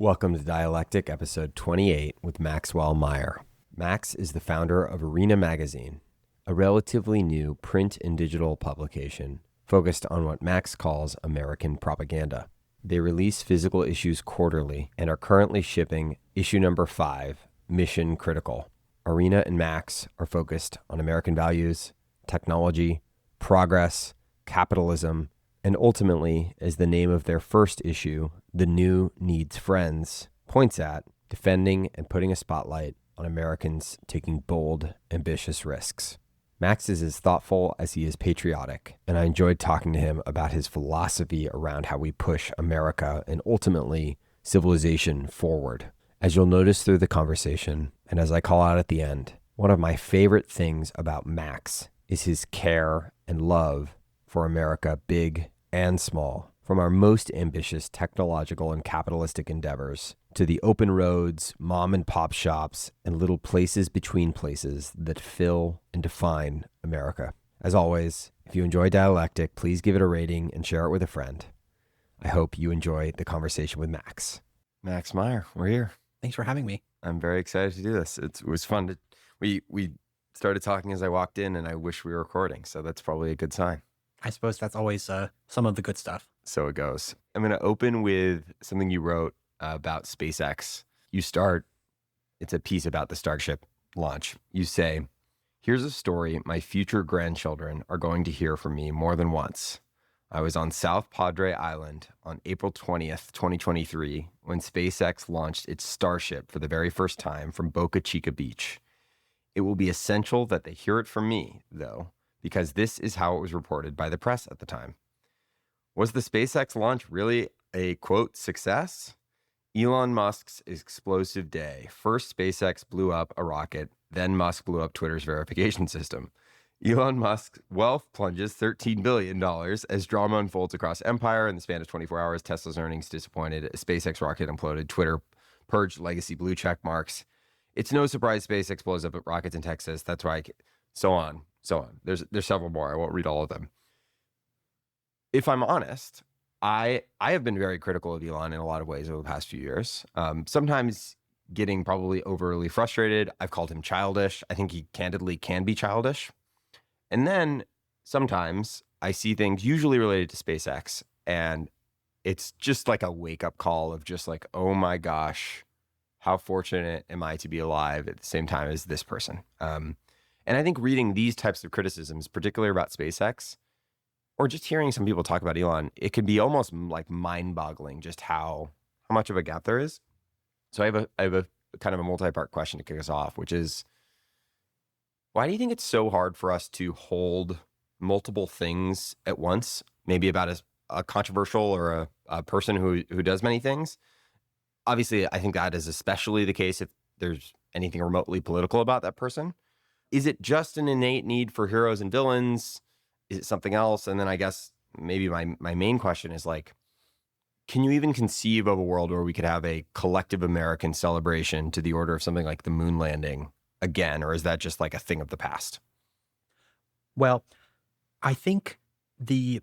Welcome to Dialectic, episode 28 with Maxwell Meyer. Max is the founder of Arena Magazine, a relatively new print and digital publication focused on what Max calls American propaganda. They release physical issues quarterly and are currently shipping issue number 5, Mission Critical. Arena and Max are focused on American values, technology, progress, capitalism, and ultimately, as the name of their first issue, The New Needs Friends, points at, defending and putting a spotlight on Americans taking bold, ambitious risks. Max is as thoughtful as he is patriotic, and I enjoyed talking to him about his philosophy around how we push America and ultimately civilization forward. As you'll notice through the conversation, and as I call out at the end, one of my favorite things about Max is his care and love for America, big and small, from our most ambitious technological and capitalistic endeavors to the open roads, mom and pop shops, and little places between places that fill and define America. As always, if you enjoy Dialectic, please give it a rating and share it with a friend. I hope you enjoy the conversation with Max. Max Meyer, we're here. Thanks for having me. I'm very excited to do this. It was fun. We started talking as I walked in, and I wish we were recording, so that's probably a good sign. I suppose that's always some of the good stuff. So it goes. I'm going to open with something you wrote about SpaceX. You start, it's a piece about the Starship launch. You say, "Here's a story my future grandchildren are going to hear from me more than once. I was on South Padre Island on April 20th, 2023, when SpaceX launched its Starship for the very first time from Boca Chica Beach. It will be essential that they hear it from me, though, because this is how it was reported by the press at the time. Was the SpaceX launch really a, quote, success? Elon Musk's explosive day. First, SpaceX blew up a rocket, then Musk blew up Twitter's verification system. Elon Musk's wealth plunges $13 billion as drama unfolds across empire. In the span of 24 hours, Tesla's earnings disappointed. A SpaceX rocket imploded. Twitter purged legacy blue check marks. It's no surprise SpaceX blows up rockets in Texas. That's why, so on. There's several more. I won't read all of them. If I'm honest, I have been very critical of Elon in a lot of ways over the past few years. Sometimes getting probably overly frustrated. I've called him childish. I think he candidly can be childish. And then sometimes I see things usually related to SpaceX, and it's just like a wake-up call of just like, oh my gosh, how fortunate am I to be alive at the same time as this person? And I think reading these types of criticisms, particularly about SpaceX, or just hearing some people talk about Elon, it can be almost like mind-boggling just how much of a gap there is. So I have a kind of a multi-part question to kick us off, which is, why do you think it's so hard for us to hold multiple things at once, maybe about a controversial or a person who does many things? Obviously, I think that is especially the case if there's anything remotely political about that person. Is it just an innate need for heroes and villains? Is it something else? And then I guess maybe my main question is like, can you even conceive of a world where we could have a collective American celebration to the order of something like the moon landing again? Or is that just like a thing of the past? Well, I think the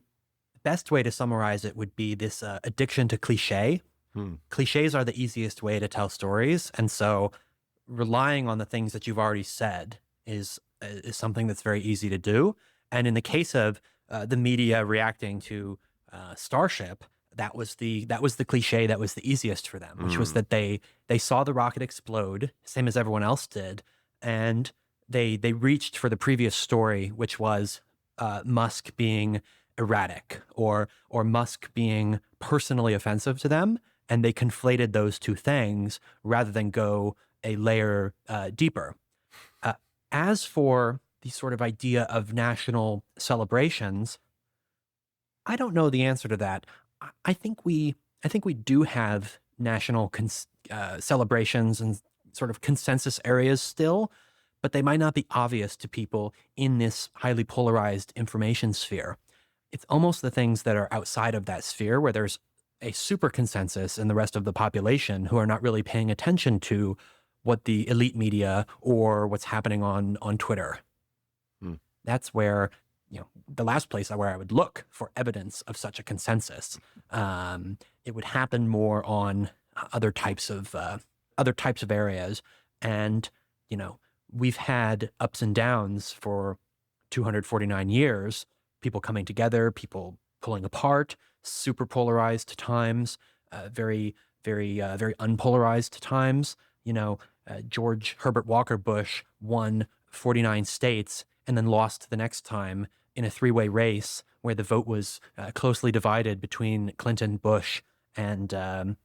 best way to summarize it would be this addiction to cliche. Cliches are the easiest way to tell stories. And so relying on the things that you've already said is something that's very easy to do. And in the case of the media reacting to Starship, that was the cliche that was the easiest for them, which was that they saw the rocket explode, same as everyone else did, and they reached for the previous story, which was Musk being erratic or Musk being personally offensive to them, and they conflated those two things rather than go a layer deeper. As for the sort of idea of national celebrations, I don't know the answer to that. I think we do have national celebrations and sort of consensus areas still, but they might not be obvious to people in this highly polarized information sphere. It's almost the things that are outside of that sphere where there's a super consensus in the rest of the population who are not really paying attention to what the elite media or what's happening on Twitter. That's where, the last place where I would look for evidence of such a consensus. It would happen more on other types of areas. And, we've had ups and downs for 249 years, people coming together, people pulling apart, super polarized times, very, very unpolarized times. George Herbert Walker Bush won 49 states and then lost the next time in a three-way race where the vote was closely divided between Clinton, Bush, and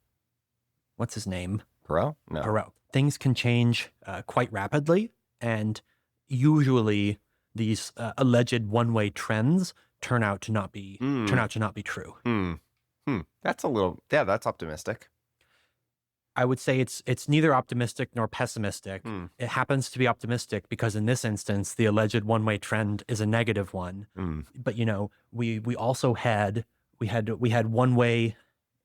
what's his name? Perot? No. Perot. Things can change quite rapidly, and usually these alleged one-way trends turn out to not be true. That's that's optimistic. I would say it's neither optimistic nor pessimistic. It happens to be optimistic because in this instance, the alleged one-way trend is a negative one. But we also had one-way.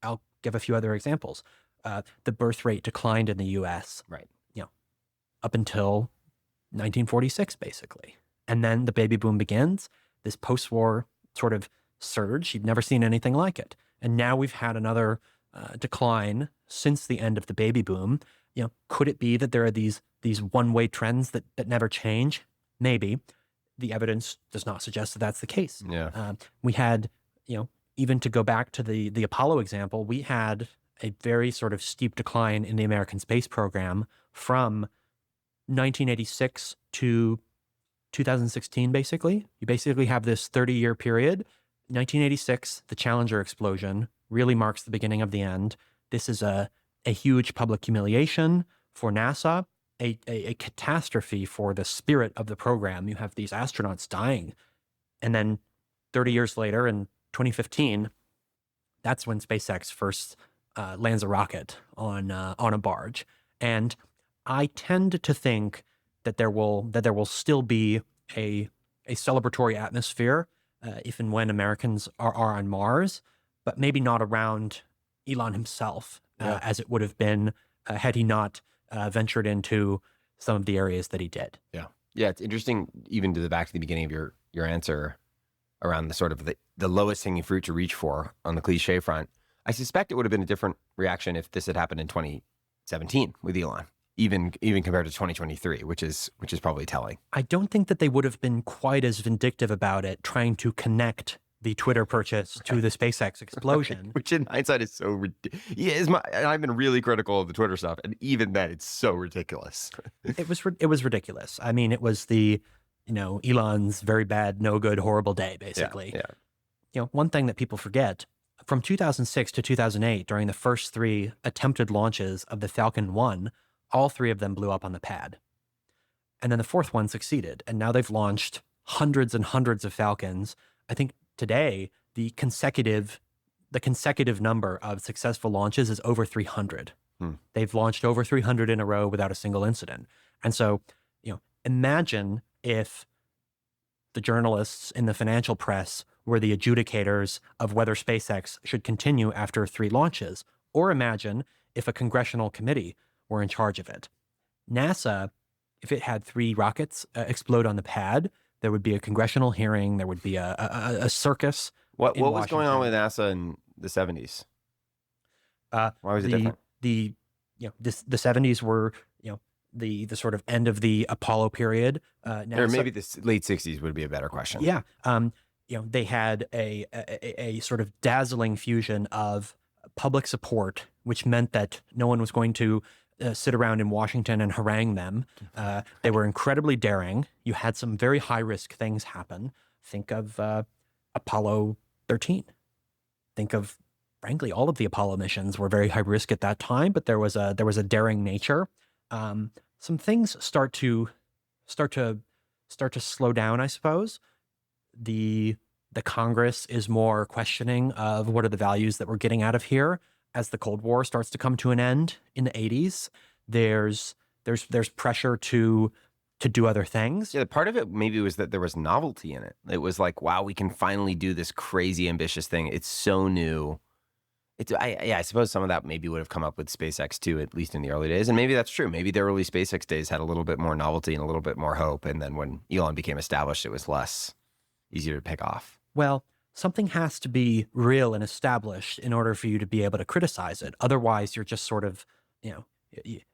I'll give a few other examples. The birth rate declined in the U.S. Right. Up until 1946, basically, and then the baby boom begins. This post-war sort of surge. You've never seen anything like it, and now we've had another decline since the end of the baby boom. Could it be that there are these one-way trends that never change? Maybe. The evidence does not suggest that that's the case. Yeah. We had, even to go back to the Apollo example, we had a very sort of steep decline in the American space program from 1986 to 2016, basically. You basically have this 30-year period. 1986, the Challenger explosion really marks the beginning of the end. This is a huge public humiliation for NASA, a catastrophe for the spirit of the program. You have these astronauts dying. And then 30 years later, in 2015, that's when SpaceX first lands a rocket on a barge. And I tend to think that there will still be a celebratory atmosphere if and when Americans are on Mars, but maybe not around Elon himself, as it would have been had he not ventured into some of the areas that he did. Yeah. It's interesting, even back to the beginning of your answer around the sort of the lowest hanging fruit to reach for on the cliche front. I suspect it would have been a different reaction if this had happened in 2017 with Elon, even compared to 2023, which is probably telling. I don't think that they would have been quite as vindictive about it, trying to connect the Twitter purchase to the SpaceX explosion. Right. Which in hindsight is so ridiculous. And I've been really critical of the Twitter stuff, and even then, it's so ridiculous. It was ridiculous. I mean, it was Elon's very bad, no good, horrible day, basically. Yeah. One thing that people forget, from 2006 to 2008, during the first three attempted launches of the Falcon 1, all three of them blew up on the pad. And then the fourth one succeeded. And now they've launched hundreds and hundreds of Falcons. I think today, the consecutive number of successful launches is over 300. They've launched over 300 in a row without a single incident. And so, imagine if the journalists in the financial press were the adjudicators of whether SpaceX should continue after 3 launches. Or imagine if a congressional committee were in charge of it. NASA, if it had 3 rockets explode on the pad, there would be a congressional hearing. There would be a circus. What was going on with NASA in the 70s? Why was it different? The 70s were the sort of end of the Apollo period. NASA, or maybe the late 60s would be a better question. Yeah. They had a sort of dazzling fusion of public support, which meant that no one was going to sit around in Washington and harangue them. They were incredibly daring. You had some very high-risk things happen. Think of Apollo 13. Think of, frankly, all of the Apollo missions were very high risk at that time, but there was a daring nature. Some things start to slow down, I suppose. The Congress is more questioning of what are the values that we're getting out of here. As the Cold War starts to come to an end in the 80s, there's pressure to do other thing. Yeah, part of it maybe was that there was novelty in it. It was like, wow, we can finally do this crazy ambitious thing. It's so new. I suppose some of that maybe would have come up with SpaceX too, at least in the early days. And maybe that's true. Maybe the early SpaceX days had a little bit more novelty and a little bit more hope. And then when Elon became established, it was less easier to pick off. Well, something has to be real and established in order for you to be able to criticize it. Otherwise, you're just sort of, you know,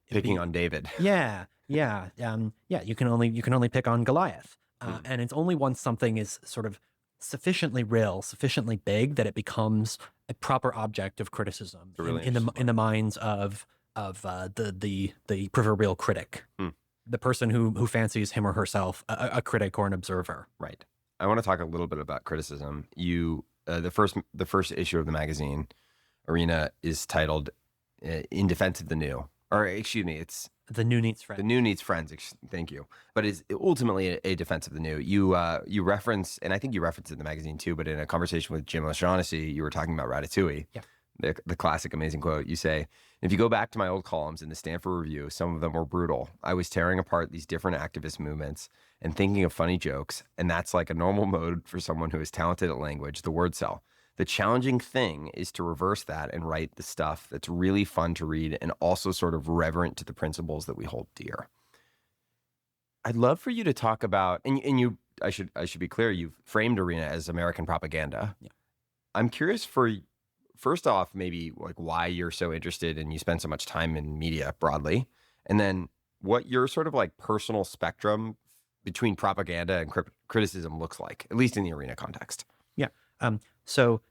Picking on David. Yeah. You can only pick on Goliath, and it's only once something is sort of sufficiently real, sufficiently big, that it becomes a proper object of criticism Really in the minds of the proverbial critic, the person who fancies him or herself a critic or an observer. Right. I want to talk a little bit about criticism. You, the first issue of the magazine, Arena, is titled "In Defense of the New," or excuse me, it's The New Needs Friends. The New Needs Friends. Thank you. But it's ultimately a defense of the new. You reference, and I think you referenced it in the magazine too, but in a conversation with Jim O'Shaughnessy, you were talking about Ratatouille. Yeah. The classic amazing quote. You say, "If you go back to my old columns in the Stanford Review, some of them were brutal. I was tearing apart these different activist movements and thinking of funny jokes, and that's like a normal mode for someone who is talented at language, the word cell. The challenging thing is to reverse that and write the stuff that's really fun to read and also sort of reverent to the principles that we hold dear." I'd love for you to talk about, and you, I should be clear, you've framed Arena as American propaganda. Yeah. I'm curious for, first off, maybe like why you're so interested and you spend so much time in media broadly, and then what your sort of like personal spectrum between propaganda and criticism looks like, at least in the Arena context. Yeah. So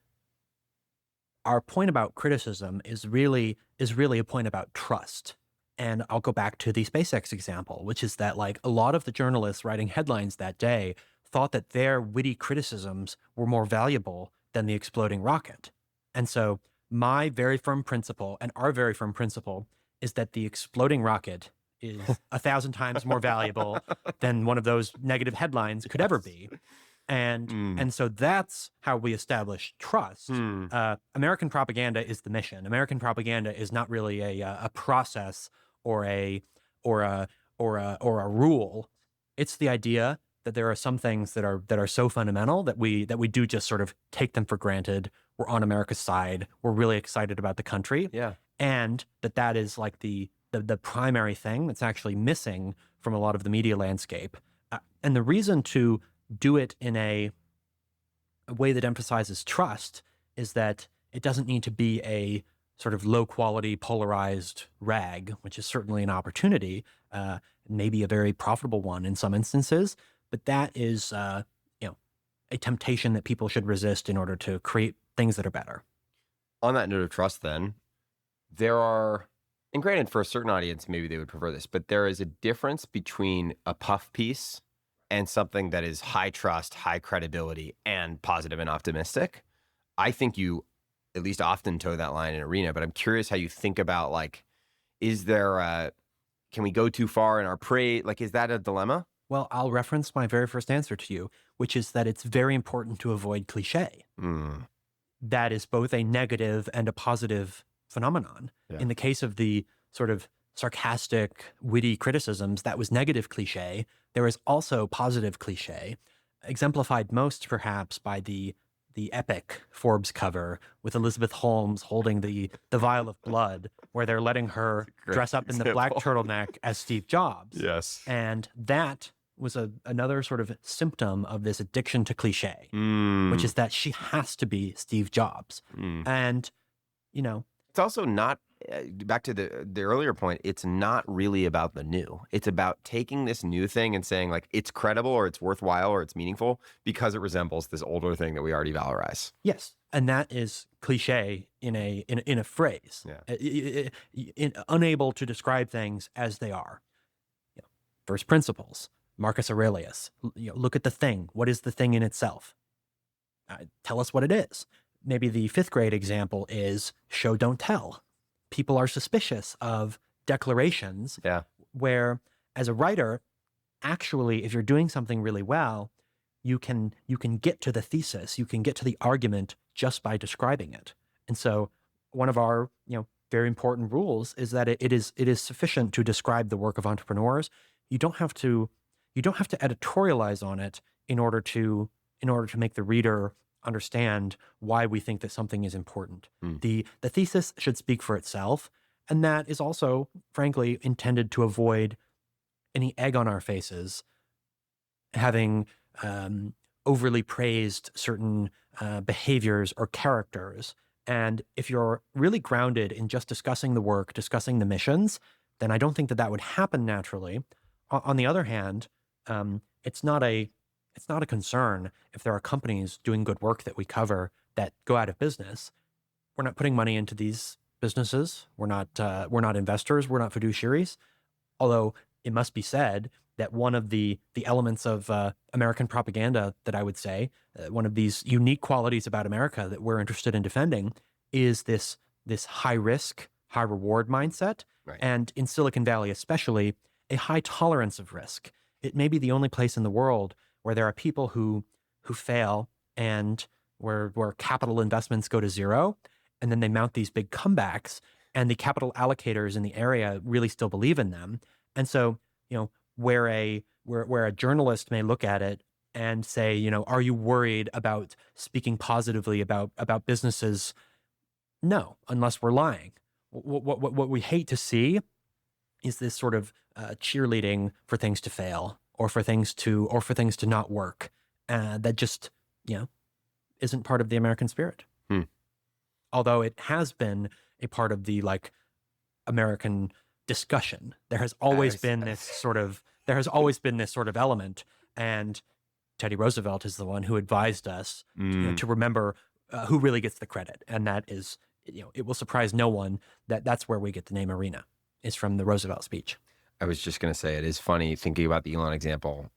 our point about criticism is really a point about trust. And I'll go back to the SpaceX example, which is that like a lot of the journalists writing headlines that day thought that their witty criticisms were more valuable than the exploding rocket. And so my very firm principle, and our very firm principle, is that the exploding rocket is 1,000 times more valuable than one of those negative headlines could ever be. And so that's how we establish trust. American propaganda is the mission. American propaganda is not really a process or a rule. It's the idea that there are some things that are so fundamental that we do just sort of take them for granted. We're on America's side. We're really excited about the country. Yeah. And that is like the primary thing that's actually missing from a lot of the media landscape. And the reason to do it in a way that emphasizes trust is that it doesn't need to be a sort of low quality polarized rag, which is certainly an opportunity, maybe a very profitable one in some instances, but that is a temptation that people should resist in order to create things that are better. On that note of trust, then, there are, and granted for a certain audience, maybe they would prefer this, but there is a difference between a puff piece and something that is high trust, high credibility, and positive and optimistic. I think you at least often toe that line in Arena, but I'm curious how you think about, like, is there can we go too far in our praise? Like, is that a dilemma? Well, I'll reference my very first answer to you, which is that it's very important to avoid cliche. That is both a negative and a positive phenomenon. Yeah. In the case of the sort of sarcastic, witty criticisms, that was negative cliche. There is also positive cliche, exemplified most perhaps by the epic Forbes cover with Elizabeth Holmes holding the vial of blood, where they're letting her dress up in the black turtleneck as Steve Jobs. Yes. And that was another sort of symptom of this addiction to cliche, which is that she has to be Steve Jobs. And, it's also not, back to the earlier point, it's not really about the new. It's about taking this new thing and saying, like, it's credible or it's worthwhile or it's meaningful because it resembles this older thing that we already valorize. Yes. And that is cliche in a phrase, unable to describe things as they are. First principles, Marcus Aurelius. Look at the thing. What is the thing in itself? Tell us what it is. Maybe the 5th grade example is show, don't tell. People are suspicious of declarations where, as a writer, actually, if you're doing something really well, you can get to the thesis, you can get to the argument just by describing it. And so one of our very important rules is that it is sufficient to describe the work of entrepreneurs. You don't have to editorialize on it in order to make the reader understand why we think that something is important. The thesis should speak for itself, and that is also, frankly, intended to avoid any egg on our faces, having overly praised certain behaviors or characters. And if you're really grounded in just discussing the work, discussing the missions, then I don't think that would happen naturally. On the other hand, it's not a concern if there are companies doing good work that we cover that go out of business. We're not putting money into these businesses. We're not investors. We're not fiduciaries. Although it must be said that one of the elements of American propaganda that I would say, one of these unique qualities about America that we're interested in defending, is this high risk, high reward mindset. Right. And in Silicon Valley especially, a high tolerance of risk. It may be the only place in the world where there are people who fail and where capital investments go to zero, and then they mount these big comebacks, and the capital allocators in the area really still believe in them. And so, where a journalist may look at it and say, are you worried about speaking positively about businesses? No, unless we're lying. What we hate to see is this sort of cheerleading for things to fail or for things to not work. That just isn't part of the American spirit. Although it has been a part of the American discussion. There has always been this sort of element, and Teddy Roosevelt is the one who advised us to remember who really gets the credit, and that is, it will surprise no one that that's where we get the name Arena, is from the Roosevelt speech. I was just going to say, it is funny thinking about the Elon example.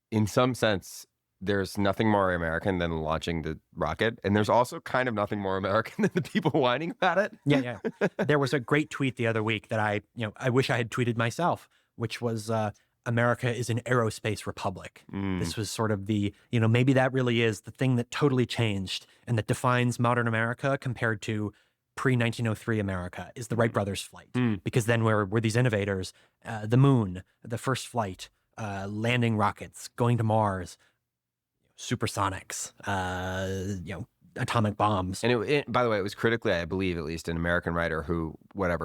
In some sense, there's nothing more American than launching the rocket. And there's also kind of nothing more American than the people whining about it. Yeah. There was a great tweet the other week that I wish I had tweeted myself, which was, America is an aerospace republic. This was sort of the, maybe that really is the thing that totally changed and that defines modern America compared to pre-1903 America, is the Wright brothers flight. Because then we're these innovators, the moon, the first flight, landing rockets, going to Mars, supersonics, atomic bombs. And by the way, it was critically, I believe, at least an American writer who,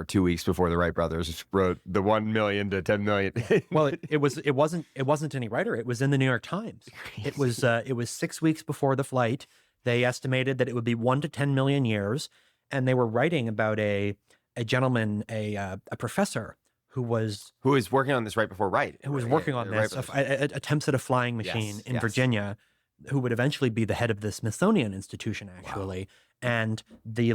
2 weeks before the Wright brothers wrote the 1 million to 10 million. Well, it wasn't any writer. It was in the New York Times. It was 6 weeks before the flight. They estimated that it would be 1 to 10 million years. And they were writing about a gentleman, a professor who was working on this right before Wright. Who was working on this, attempts at a flying machine in Virginia, who would eventually be the head of the Smithsonian Institution, actually. Wow. And the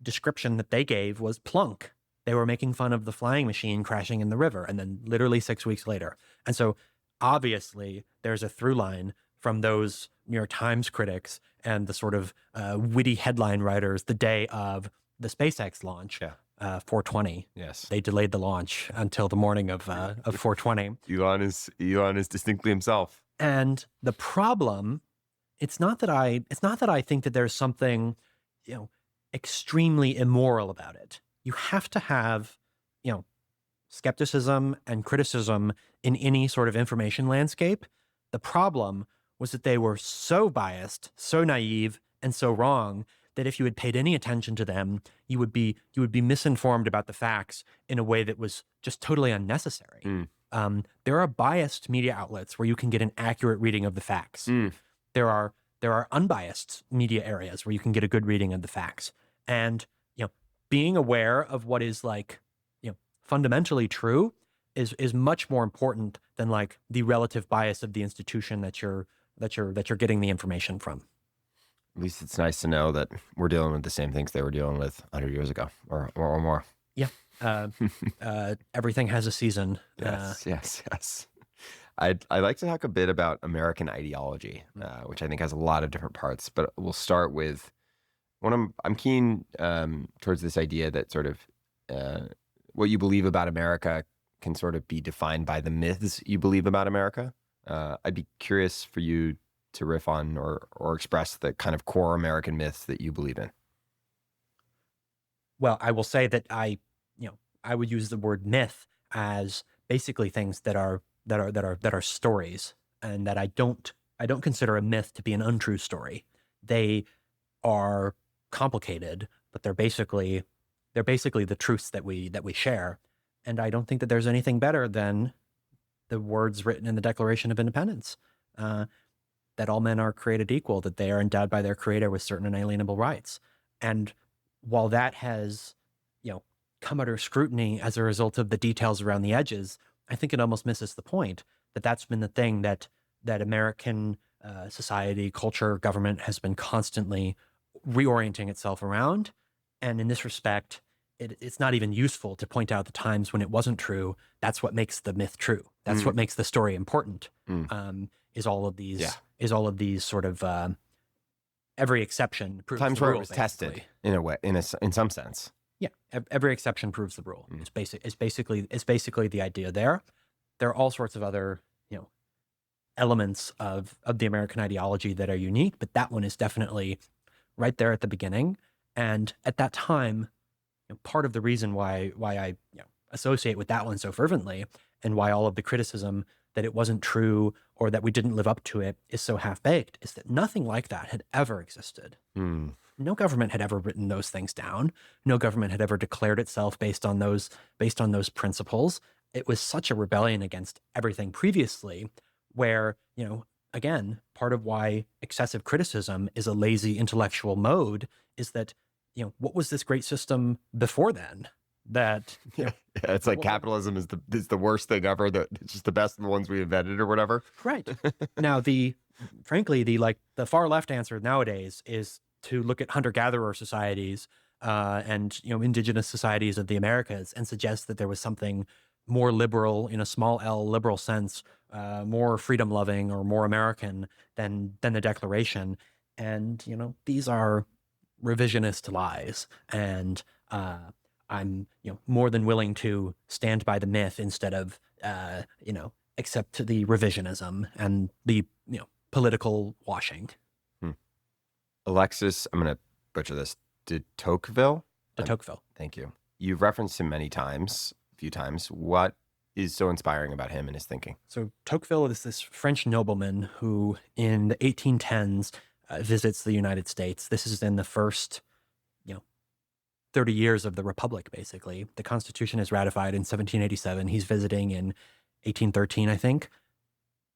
description that they gave was plunk. They were making fun of the flying machine crashing in the river, and then literally 6 weeks later. And so obviously there's a through line from those New York Times critics and the sort of witty headline writers the day of the SpaceX launch, 420. Yes, they delayed the launch until the morning of 420. Elon is distinctly himself. And the problem, it's not that I think that there's something, extremely immoral about it. You have to have, skepticism and criticism in any sort of information landscape. The problem was that they were so biased, so naive, and so wrong that if you had paid any attention to them, you would be misinformed about the facts in a way that was just totally unnecessary. There are biased media outlets where you can get an accurate reading of the facts. There are unbiased media areas where you can get a good reading of the facts. And being aware of what is fundamentally true is much more important than the relative bias of the institution that you're getting the information from. At least it's nice to know that we're dealing with the same things they were dealing with 100 years ago or more. Yeah. Everything has a season. Yes. I'd like to talk a bit about American ideology, which I think has a lot of different parts, but we'll start with I'm keen towards this idea that sort of what you believe about America can sort of be defined by the myths you believe about America. I'd be curious for you to riff on or express the kind of core American myths that you believe in. Well, I will say that I would use the word myth as basically things that are stories, and that I don't consider a myth to be an untrue story. They are complicated, but they're basically the truths that we share. And I don't think that there's anything better than the words written in the Declaration of Independence. that all men are created equal, that they are endowed by their creator with certain inalienable rights. And while that has, come under scrutiny as a result of the details around the edges, I think it almost misses the point that that's been the thing that American society, culture, government has been constantly reorienting itself around. And in this respect, it's not even useful to point out the times when it wasn't true. That's what makes the myth true. That's what makes the story important. Is all of these sort of every exception proves times the where rule, it was basically. tested in a way, in some sense. Yeah, every exception proves the rule. It's basically the idea there. There are all sorts of other elements of the American ideology that are unique, but that one is definitely right there at the beginning. And at that time, part of the reason why I associate with that one so fervently, and why all of the criticism that it wasn't true or that we didn't live up to it is so half-baked, is that nothing like that had ever existed. No government had ever written those things down. No government had ever declared itself based on those principles. It was such a rebellion against everything previously, where, again, part of why excessive criticism is a lazy intellectual mode is that, what was this great system before then? That it's like capitalism is the worst thing ever. That it's just the best of the ones we invented or whatever. Right. Now, frankly, the far left answer nowadays is to look at hunter-gatherer societies and indigenous societies of the Americas and suggest that there was something more liberal, in a small L liberal sense, more freedom-loving or more American than the Declaration. And these are revisionist lies, and I'm more than willing to stand by the myth instead of accept the revisionism and the political washing. Alexis, I'm going to butcher this, de Tocqueville? De Tocqueville. Thank you. You've referenced him a few times. What is so inspiring about him and his thinking? So Tocqueville is this French nobleman who in the 1810s visits the United States. This is in the first 30 years of the Republic, basically. The Constitution is ratified in 1787. He's visiting in 1813, I think.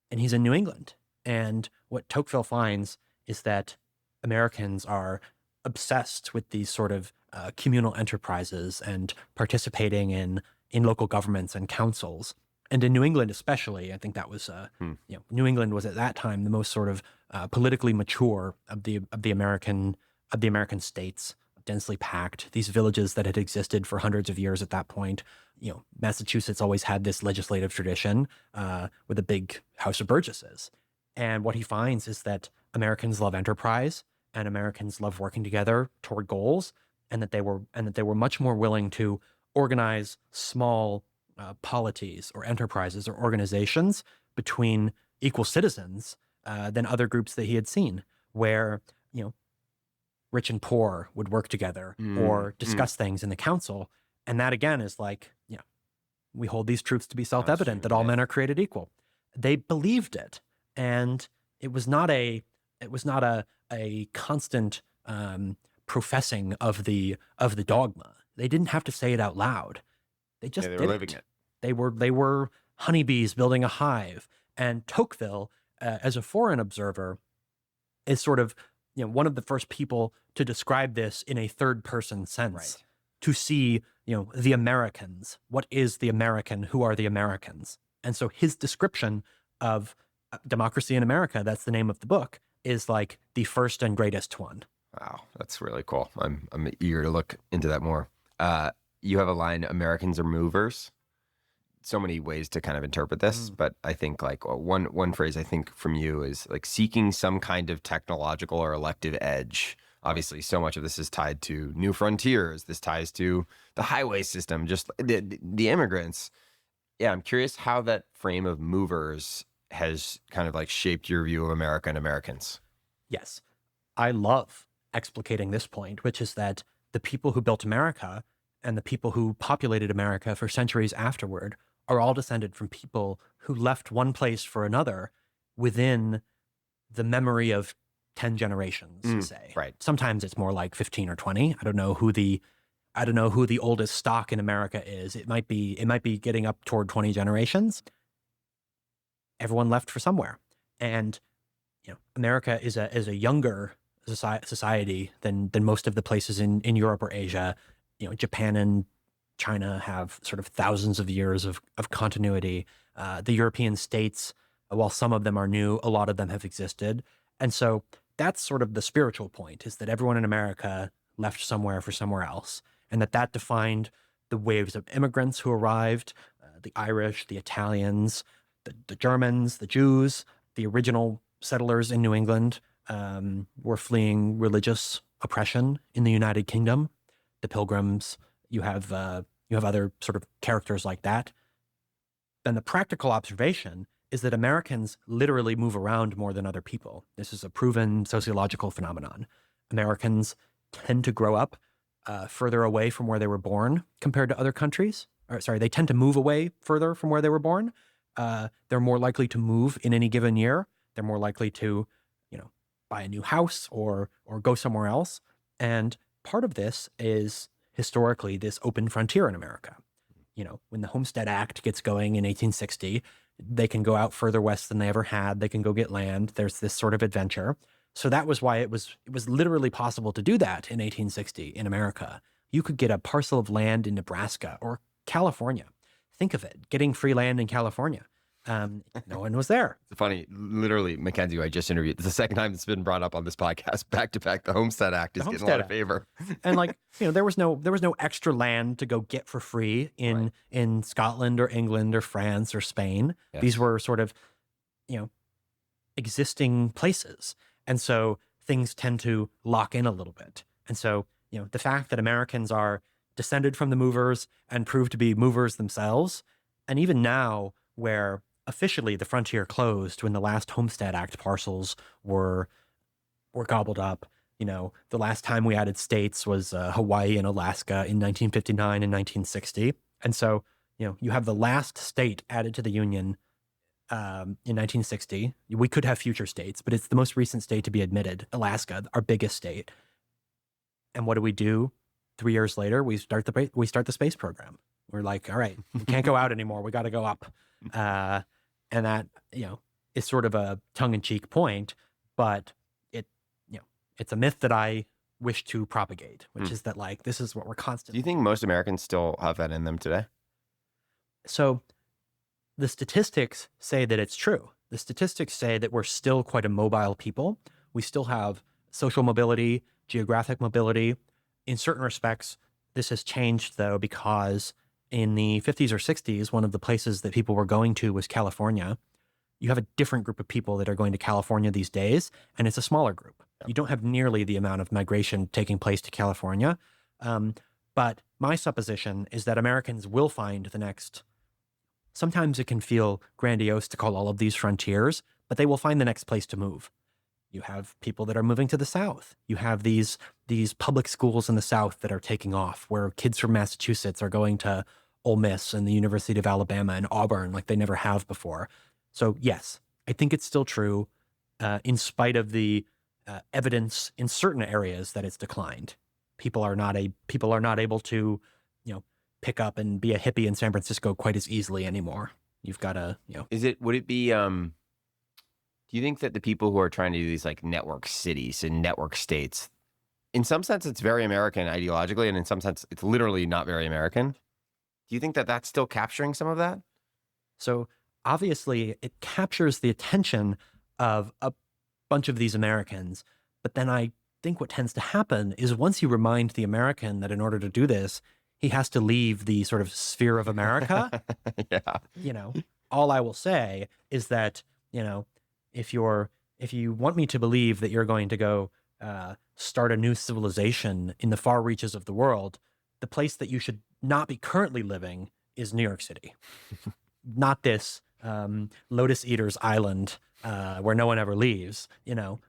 And he's in New England. And what Tocqueville finds is that Americans are obsessed with these sort of communal enterprises and participating in local governments and councils. And in New England especially, I think that was, New England was at that time the most sort of politically mature of the American states, densely packed, these villages that had existed for hundreds of years at that point. Massachusetts always had this legislative tradition with a big House of Burgesses. And what he finds is that Americans love enterprise and Americans love working together toward goals, and that they were much more willing to organize small polities or enterprises or organizations between equal citizens than other groups that he had seen, where rich and poor would work together or discuss things in the council. And that again is like, we hold these truths to be self-evident, that all men are created equal. They believed it. And it was not a constant professing of the dogma. They didn't have to say it out loud. They just they did were living it. They were honeybees building a hive. And Tocqueville, as a foreign observer, is sort of one of the first people to describe this in a third person sense. Right. To see the Americans. What is the American? Who are the Americans? And so his description of Democracy in America, that's the name of the book, is like the first and greatest one. Wow, that's really cool. I'm eager to look into that more. You have a line, Americans are movers. So many ways to kind of interpret this, but I think like one phrase I think from you is like seeking some kind of technological or elective edge. Obviously, so much of this is tied to new frontiers. This ties to the highway system, just the immigrants. Yeah, I'm curious how that frame of movers has kind of like shaped your view of America and Americans. Yes. I love explicating this point, which is that the people who built America and the people who populated America for centuries afterward are all descended from people who left one place for another within the memory of 10 generations, say. Right. Sometimes it's more like 15 or 20. I don't know who the oldest stock in America is. It might be getting up toward 20 generations. Everyone left for somewhere. And America is a younger society than most of the places in Europe or Asia. Japan and China have sort of thousands of years of continuity. The European states, while some of them are new, a lot of them have existed. And so that's sort of the spiritual point, is that everyone in America left somewhere for somewhere else, and that defined the waves of immigrants who arrived, the Irish, the Italians, the Germans, the Jews, the original settlers in New England were fleeing religious oppression in the United Kingdom. The Pilgrims, you have other sort of characters like that. Then the practical observation is that Americans literally move around more than other people. This is a proven sociological phenomenon. Americans tend to grow up further away from where they were born compared to other countries. They tend to move away further from where they were born. They're more likely to move in any given year. They're more likely to, buy a new house or go somewhere else. And part of this is historically this open frontier in America. When the Homestead Act gets going in 1860, they can go out further west than they ever had. They can go get land. There's this sort of adventure. So that was why it was literally possible to do that in 1860 in America. You could get a parcel of land in Nebraska or California. Think of it, getting free land in California. No one was there. It's funny, literally, Mackenzie, who I just interviewed, it's the second time it's been brought up on this podcast, back to back. The Homestead Act is getting a lot of favor. And there was no extra land to go get for free in Scotland or England or France or Spain. Yes. These were sort of, existing places. And so things tend to lock in a little bit. And so, the fact that Americans are descended from the movers and proved to be movers themselves, and even now where officially the frontier closed when the last Homestead Act parcels were gobbled up. The last time we added states was Hawaii and Alaska in 1959 and 1960. And so, you have the last state added to the Union in 1960. We could have future states, but it's the most recent state to be admitted, Alaska, our biggest state. And what do? 3 years later, we start the space program. We're like, all right, we can't go out anymore. We got to go up. And that, is sort of a tongue-in-cheek point, but it's a myth that I wish to propagate, which is that this is what we're constantly. Do you think most Americans still have that in them today? So the statistics say that it's true. The statistics say that we're still quite a mobile people. We still have social mobility, geographic mobility. In certain respects, this has changed, though, because in the 50s or 60s, one of the places that people were going to was California. You have a different group of people that are going to California these days, and it's a smaller group. Yep. You don't have nearly the amount of migration taking place to California. But my supposition is that Americans will find the next. Sometimes it can feel grandiose to call all of these frontiers, but they will find the next place to move. You have people that are moving to the South. You have these public schools in the South that are taking off, where kids from Massachusetts are going to Ole Miss and the University of Alabama and Auburn like they never have before. So yes, I think it's still true, in spite of the evidence in certain areas that it's declined. People are not able to, pick up and be a hippie in San Francisco quite as easily anymore. You've got to, Would it be, do you think that the people who are trying to do these network cities and network states, in some sense it's very American ideologically, and in some sense it's literally not very American? Do you think that that's still capturing some of that? So obviously it captures the attention of a bunch of these Americans, but then I think what tends to happen is once you remind the American that in order to do this, he has to leave the sort of sphere of America. Yeah. All I will say is that, if you want me to believe that you're going to go start a new civilization in the far reaches of the world, the place that you should not be currently living is New York City. Not this Lotus Eaters Island where no one ever leaves. Go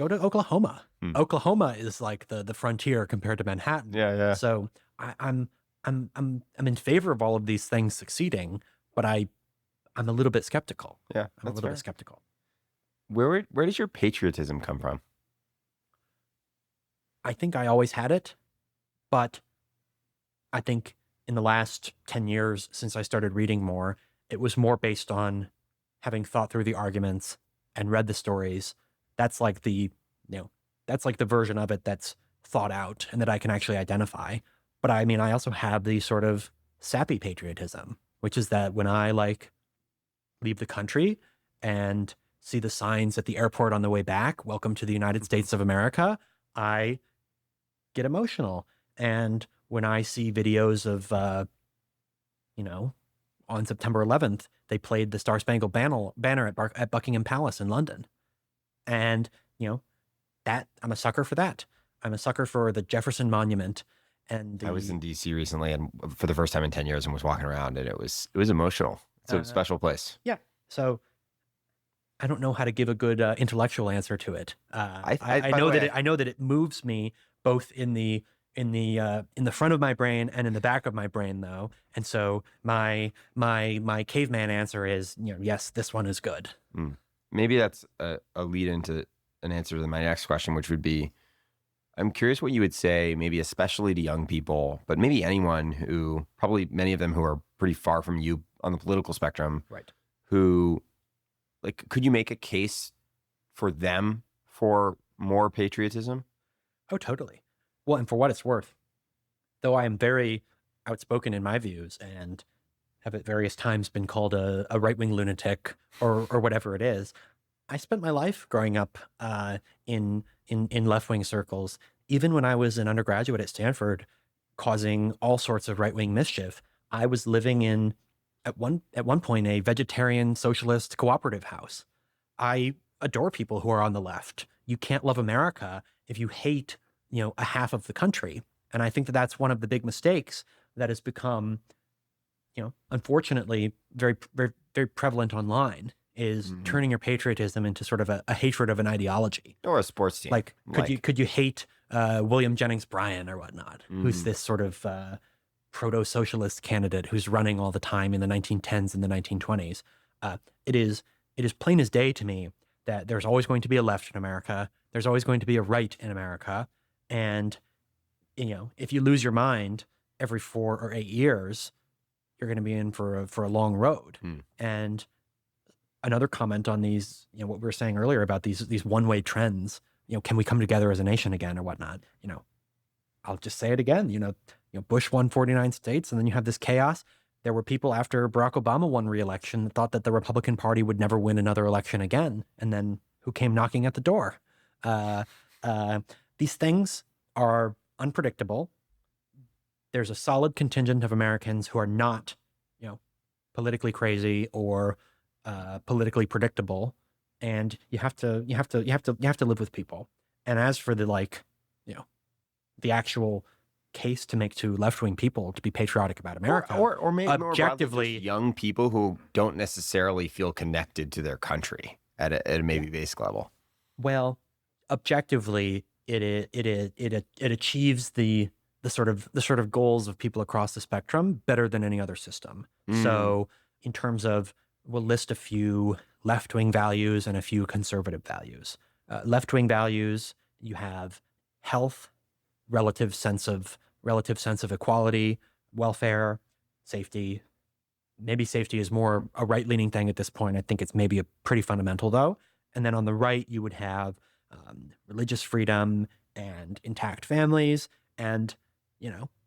to Oklahoma. Oklahoma is like the frontier compared to Manhattan. Yeah. So I'm in favor of all of these things succeeding, but I'm a little bit skeptical. Yeah, I'm a little bit skeptical. Where does your patriotism come from? I think I always had it, but I think in the last 10 years since I started reading more, it was more based on having thought through the arguments, and read the stories, that's like the, that's like the version of it that's thought out and that I can actually identify. But I mean, I also have the sort of sappy patriotism, which is that when I like leave the country and see the signs at the airport on the way back, welcome to the United States of America, I get emotional. And when I see videos of, on September 11th, they played the Star Spangled Banner at Buckingham Palace in London. And, that I'm a sucker for that. I'm a sucker for the Jefferson Monument. And I was in DC recently, and for the first time in 10 years, and was walking around, and it was emotional. It's a special place. Yeah. So I don't know how to give a good intellectual answer to it. I know that it moves me both in the front of my brain and in the back of my brain, though. And so my caveman answer is, yes, this one is good. Maybe that's a lead into an answer to my next question, which would be, I'm curious what you would say, maybe especially to young people, but maybe anyone who, probably many of them who are pretty far from you on the political spectrum, right? Who, like, could you make a case for them for more patriotism? Oh, totally. Well, and for what it's worth, though I am very outspoken in my views and have at various times been called a right-wing lunatic or whatever it is, I spent my life growing up in left-wing circles. Even when I was an undergraduate at Stanford, causing all sorts of right-wing mischief, I was living in, at one point, a vegetarian socialist cooperative house. I adore people who are on the left. You can't love America if you hate, a half of the country. And I think that that's one of the big mistakes that has become, unfortunately, very, very, very prevalent online, is turning your patriotism into sort of a hatred of an ideology or a sports team. Like, could you hate William Jennings Bryan or whatnot, who's this sort of proto-socialist candidate who's running all the time in the 1910s and the 1920s? It is plain as day to me that there's always going to be a left in America. There's always going to be a right in America. And, if you lose your mind every 4 or 8 years, you're going to be in for a long road. And another comment on these, what we were saying earlier about these one-way trends, can we come together as a nation again or whatnot? I'll just say it again, Bush won 49 states, and then you have this chaos. There were people after Barack Obama won re-election that thought that the Republican Party would never win another election again. And then who came knocking at the door? These things are unpredictable. There's a solid contingent of Americans who are not, politically crazy or politically predictable, and you have to live with people. And as for the the actual case to make to left-wing people to be patriotic about America, or maybe objectively, more young people who don't necessarily feel connected to their country at a maybe basic level. Well, objectively, it achieves the sort of goals of people across the spectrum better than any other system. So in terms of, we'll list a few left-wing values and a few conservative values. Left-wing values, you have health, relative sense of equality, welfare, safety. Maybe safety is more a right-leaning thing at this point. I think it's maybe a pretty fundamental, though. And then on the right, you would have religious freedom and intact families. And,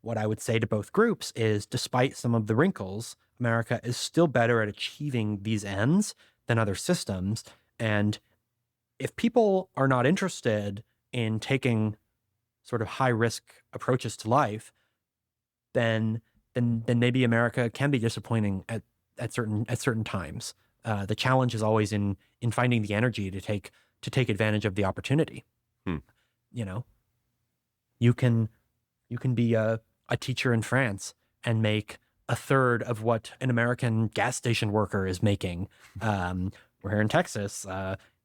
what I would say to both groups is, despite some of the wrinkles, America is still better at achieving these ends than other systems. And if people are not interested in taking sort of high-risk approaches to life, then maybe America can be disappointing at certain times. The challenge is always in finding the energy to take advantage of the opportunity. You can be a teacher in France and make a third of what an American gas station worker is making. We're here in Texas.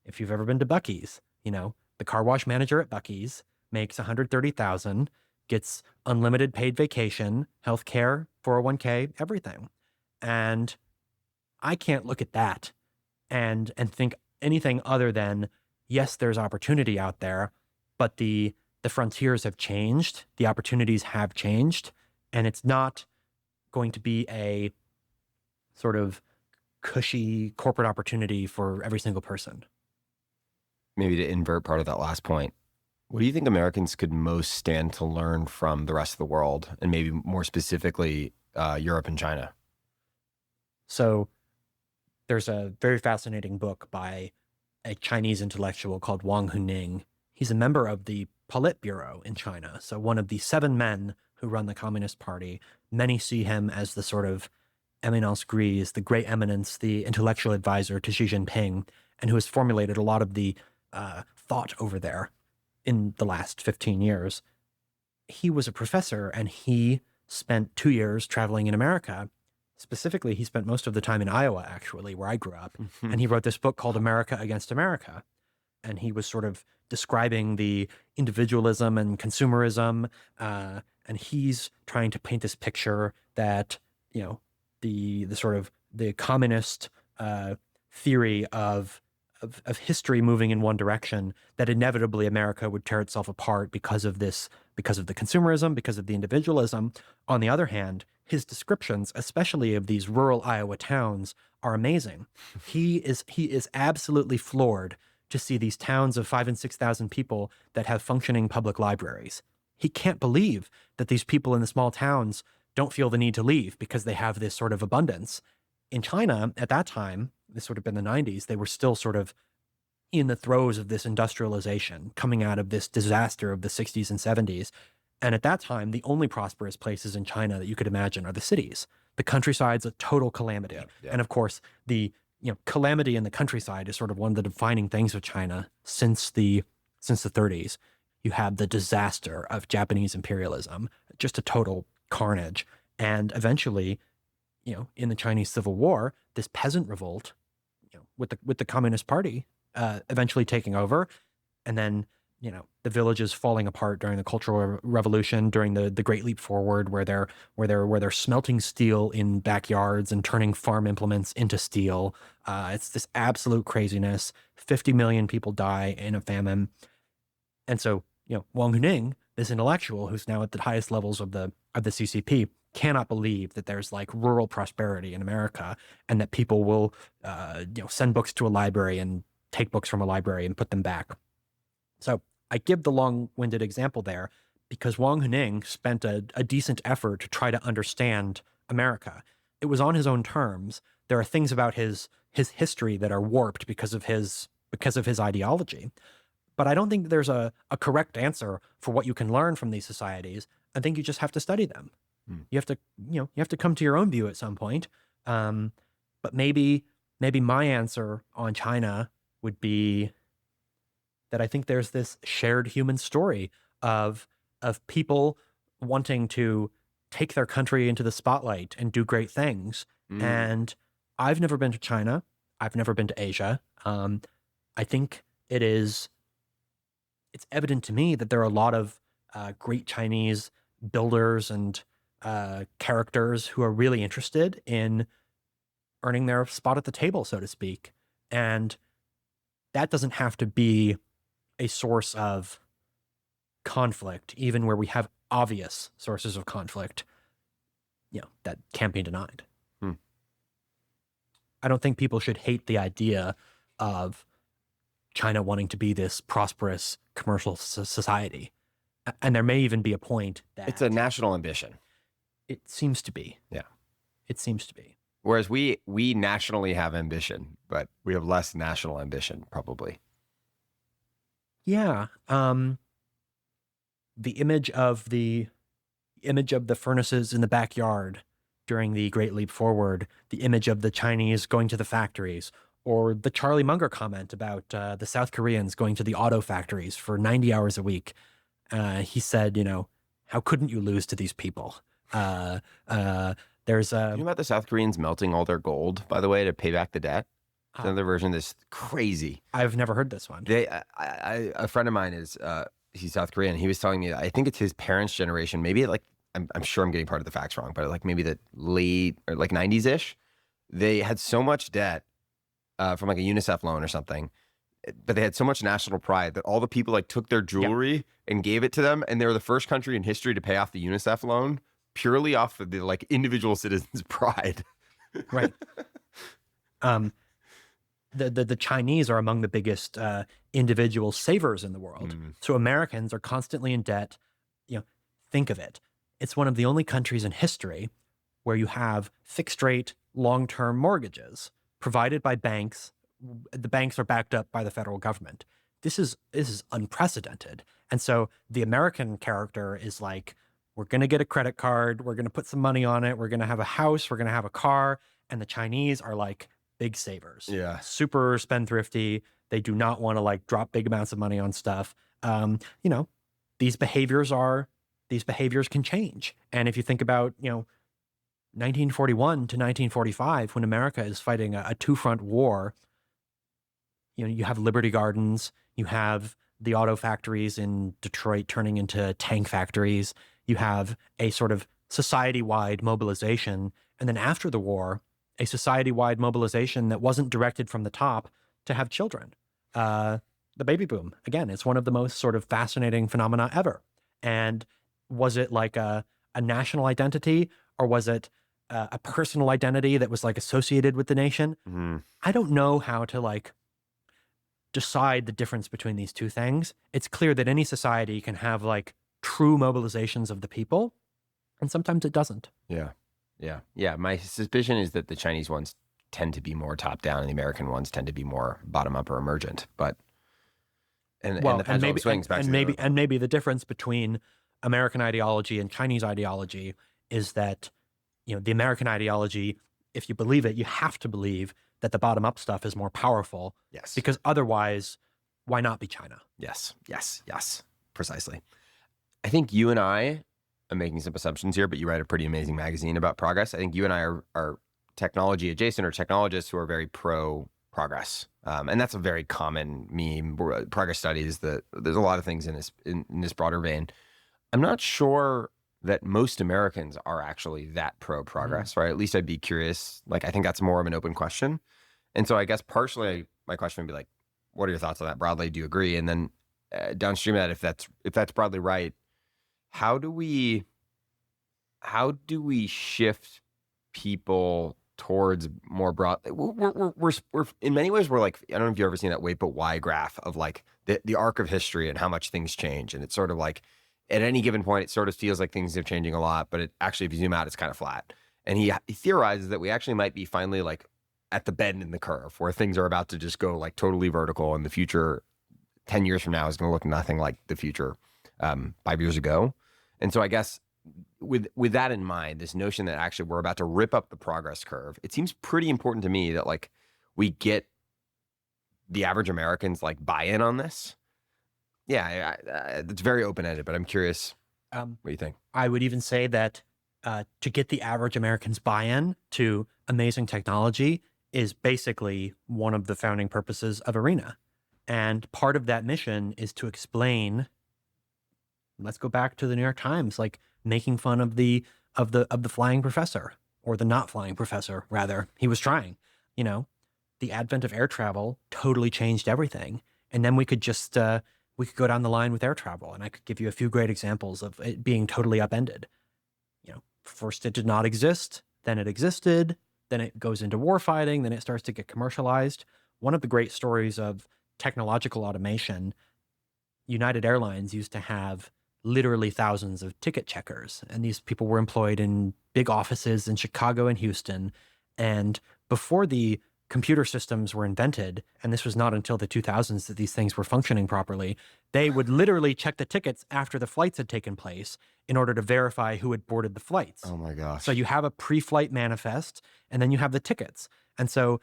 If you've ever been to Buc-ee's, the car wash manager at Buc-ee's makes $130,000, gets unlimited paid vacation, healthcare, 401k, everything. And I can't look at that and think anything other than, yes, there's opportunity out there, but the frontiers have changed, the opportunities have changed, and it's not going to be a sort of cushy corporate opportunity for every single person. maybe to invert part of that last point, what do you think Americans could most stand to learn from the rest of the world, and maybe more specifically, Europe and China? So there's a very fascinating book by a Chinese intellectual called Wang Huning. He's a member of the Politburo in China, so one of the 7 men who run the Communist Party. Many see him as the sort of eminence grise, the great eminence, the intellectual advisor to Xi Jinping, and who has formulated a lot of the thought over there in the last 15 years. He was a professor, and he spent 2 years traveling in America. Specifically, he spent most of the time in Iowa, actually, where I grew up. And he wrote this book called America Against America. And he was sort of describing the individualism and consumerism. And he's trying to paint this picture that, you know, the sort of the communist theory of history moving in one direction, that inevitably America would tear itself apart because of this, because of the consumerism, because of the individualism. On the other hand, his descriptions, especially of these rural Iowa towns, are amazing. He is absolutely floored to see these towns of 5,000 and 6,000 people that have functioning public libraries. He can't believe that these people in the small towns don't feel the need to leave because they have this sort of abundance. In China, at that time, this would have been the 90s, they were still sort of in the throes of this industrialization, coming out of this disaster of the 60s and 70s. And at that time, the only prosperous places in China that you could imagine are the cities. The countryside's a total calamity. Yeah. And of course, the calamity in the countryside is sort of one of the defining things of China since the 30s. You have the disaster of Japanese imperialism, just a total carnage. And eventually, in the Chinese Civil War, this peasant revolt, with the Communist Party eventually taking over, and then the villages falling apart during the Cultural Revolution, during the Great Leap Forward, where they're smelting steel in backyards and turning farm implements into steel. It's this absolute craziness. 50 million people die in a famine, and so Wang Huning, this intellectual who's now at the highest levels of the CCP, cannot believe that there's like rural prosperity in America, and that people will send books to a library and take books from a library and put them back. So I give the long-winded example there because Wang Huning spent a decent effort to try to understand America. It was on his own terms. There are things about his history that are warped because of his ideology. But I don't think there's a correct answer for what you can learn from these societies. I think you just have to study them. You have to come to your own view at some point. But maybe my answer on China would be that I think there's this shared human story of people wanting to take their country into the spotlight and do great things. And I've never been to China. I've never been to Asia. I think it's evident to me that there are a lot of great Chinese builders and characters who are really interested in earning their spot at the table, so to speak. And that doesn't have to be a source of conflict, even where we have obvious sources of conflict, that can't be denied. I don't think people should hate the idea of China wanting to be this prosperous commercial society. And there may even be a point that it's a national ambition. It seems to be. Yeah. It seems to be. Whereas we nationally have ambition, but we have less national ambition, probably. Yeah. The image of the furnaces in the backyard during the Great Leap Forward, the image of the Chinese going to the factories, or the Charlie Munger comment about the South Koreans going to the auto factories for 90 hours a week. He said, how couldn't you lose to these people? There's You know about the South Koreans melting all their gold, by the way, to pay back the debt? It's another version of this crazy. I've never heard this one. A friend of mine he's South Korean. He was telling me, I think it's his parents' generation, maybe I'm sure I'm getting part of the facts wrong, but maybe the late or 90s-ish, they had so much debt from a UNICEF loan or something, but they had so much national pride that all the people took their jewelry and gave it to them, and they were the first country in history to pay off the UNICEF loan purely off of the individual citizens' pride. Right. The Chinese are among the biggest individual savers in the world. Mm. So Americans are constantly in debt. Think of it. It's one of the only countries in history where you have fixed rate long-term mortgages provided by banks. The banks are backed up by the federal government. This is unprecedented. And so the American character is like, we're going to get a credit card. We're going to put some money on it. We're going to have a house. We're going to have a car. And the Chinese are like big savers. Yeah. Super spendthrifty. They do not want to like drop big amounts of money on stuff. These behaviors can change. And if you think about, 1941 to 1945, when America is fighting a two-front war, you have Liberty Gardens, you have the auto factories in Detroit turning into tank factories, you have a sort of society-wide mobilization, and then after the war, a society-wide mobilization that wasn't directed from the top to have children. The baby boom, again, it's one of the most sort of fascinating phenomena ever. And was it like a national identity, or was it a personal identity that was like associated with the nation? Mm-hmm. I don't know how to like decide the difference between these two things. It's clear that any society can have like true mobilizations of the people, and sometimes it doesn't. Yeah. My suspicion is that the Chinese ones tend to be more top down and the American ones tend to be more bottom up or emergent. But and the pendulum swings back to maybe the difference between American ideology and Chinese ideology is that, the American ideology, if you believe it, you have to believe that the bottom up stuff is more powerful. Yes. Because otherwise, why not be China? Yes. Precisely. I think you and I, I'm making some assumptions here, but you write a pretty amazing magazine about progress. I think you and I are technology adjacent, or technologists who are very pro progress. And that's a very common meme. Progress studies, there's a lot of things in this broader vein. I'm not sure that most Americans are actually that pro progress, right? At least I'd be curious. Like, I think that's more of an open question. And so I guess partially my question would be like, what are your thoughts on that broadly? Do you agree? And then downstream of that, if that's broadly right, how do we shift people towards more broad? We're in many ways, we're like, I don't know if you've ever seen that wait but why graph of like the arc of history and how much things change. And it's sort of like, at any given point, it sort of feels like things are changing a lot, but it actually, if you zoom out, it's kind of flat. And he theorizes that we actually might be finally like at the bend in the curve where things are about to just go like totally vertical, and the future 10 years from now is going to look nothing like the future 5 years ago. And so I guess with that in mind, this notion that actually we're about to rip up the progress curve, it seems pretty important to me that like we get the average Americans like buy-in on this. Yeah, it's very open-ended, but I'm curious what you think. I would even say that to get the average American's buy-in to amazing technology is basically one of the founding purposes of Arena. And part of that mission is to explain, let's go back to the New York Times, like making fun of the flying professor, or the not flying professor, rather. He was trying. The advent of air travel totally changed everything. And then we could just we could go down the line with air travel, and I could give you a few great examples of it being totally upended. First it did not exist, then it existed, then it goes into warfighting, then it starts to get commercialized. One of the great stories of technological automation, United Airlines used to have literally thousands of ticket checkers, and these people were employed in big offices in Chicago and Houston. And before the computer systems were invented, and this was not until the 2000s that these things were functioning properly, they would literally check the tickets after the flights had taken place in order to verify who had boarded the flights. Oh my gosh. So you have a pre-flight manifest, and then you have the tickets. And so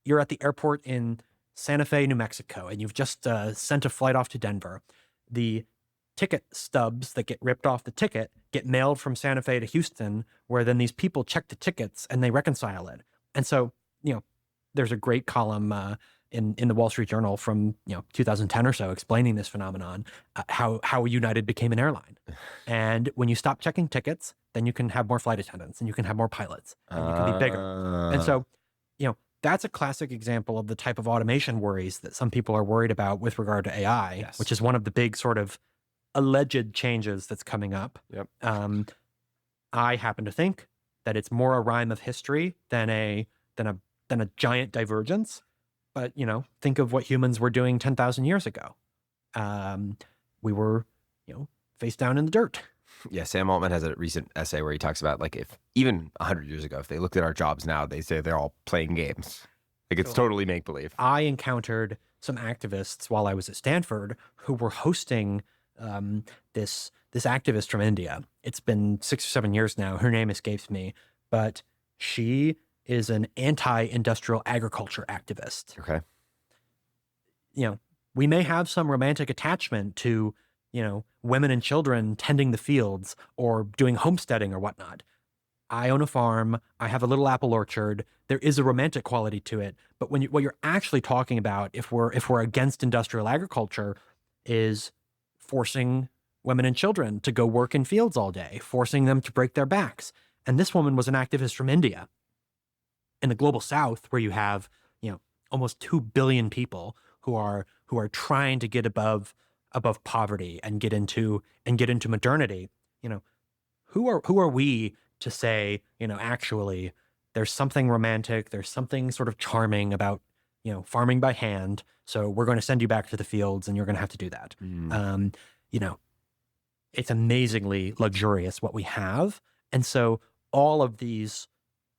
you're at the airport in Santa Fe, New Mexico, and you've just sent a flight off to Denver. The ticket stubs that get ripped off the ticket get mailed from Santa Fe to Houston, where then these people check the tickets and they reconcile it. And so, there's a great column in the Wall Street Journal from 2010 or so explaining this phenomenon, how United became an airline. And when you stop checking tickets, then you can have more flight attendants, and you can have more pilots, and you can be bigger. And so, that's a classic example of the type of automation worries that some people are worried about with regard to AI, yes, which is one of the big sort of alleged changes that's coming up. Yep. I happen to think that it's more a rhyme of history than a giant divergence. But, think of what humans were doing 10,000 years ago. We were, face down in the dirt. Yeah, Sam Altman has a recent essay where he talks about, like, if even 100 years ago, if they looked at our jobs now, they say they're all playing games. Like, it's totally make-believe. I encountered some activists while I was at Stanford who were hosting this activist from India. It's been 6 or 7 years now. Her name escapes me, but she is an anti-industrial agriculture activist. Okay. We may have some romantic attachment to, women and children tending the fields or doing homesteading or whatnot. I own a farm. I have a little apple orchard. There is a romantic quality to it. But what you're actually talking about, if we're against industrial agriculture, is forcing women and children to go work in fields all day, forcing them to break their backs. And this woman was an activist from India. In the global South, where you have, almost 2 billion people who are trying to get above poverty and get into modernity, who are we to say, actually, there's something romantic, there's something sort of charming about, farming by hand. So we're going to send you back to the fields and you're going to have to do that. It's amazingly luxurious what we have. And so all of these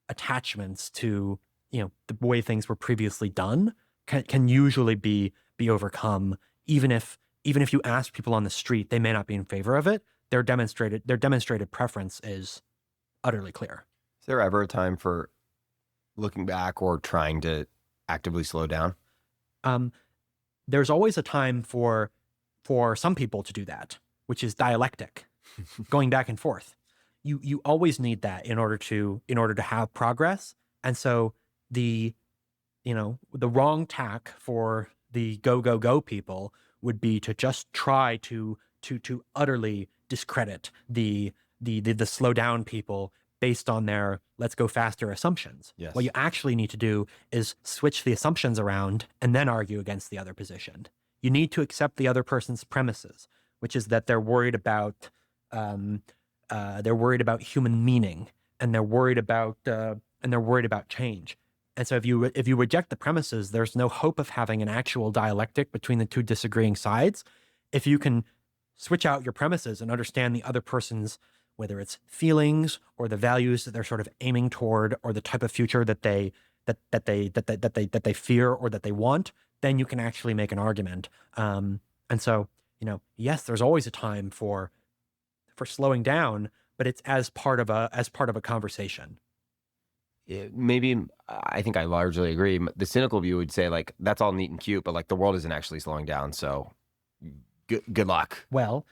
attachments to, the way things were previously done can usually be overcome. Even if you ask people on the street, they may not be in favor of it. Their demonstrated preference is utterly clear. Is there ever a time for looking back or trying to actively slow down? There's always a time for some people to do that, which is dialectic, going back and forth. You always need that in order to have progress. And so the wrong tack for the go people would be to just try to utterly discredit the slow down people based on their let's go faster assumptions. Yes. What you actually need to do is switch the assumptions around and then argue against the other position. You need to accept the other person's premises, which is that they're worried about human meaning, and they're worried about change. And so if you reject the premises, there's no hope of having an actual dialectic between the two disagreeing sides. If you can switch out your premises and understand the other person's, whether it's feelings or the values that they're sort of aiming toward, or the type of future that they fear or that they want, then you can actually make an argument. And so, yes, there's always a time for slowing down, but it's as part of a conversation. Maybe I think I largely agree. The cynical view would say, like, that's all neat and cute, but like the world isn't actually slowing down. So good luck. Well,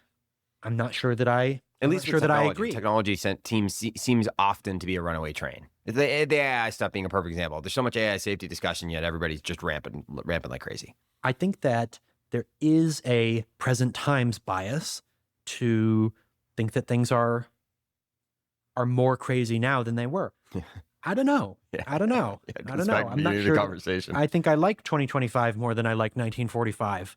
I'm not sure that I agree. Technology seems often to be a runaway train. The AI stuff being a perfect example. There's so much AI safety discussion, yet everybody's just rampant like crazy. I think that there is a present times bias to think that things are more crazy now than they were. I don't know. Yeah. I don't know. Yeah, I don't know. I'm not sure. Conversation. I think I like 2025 more than I like 1945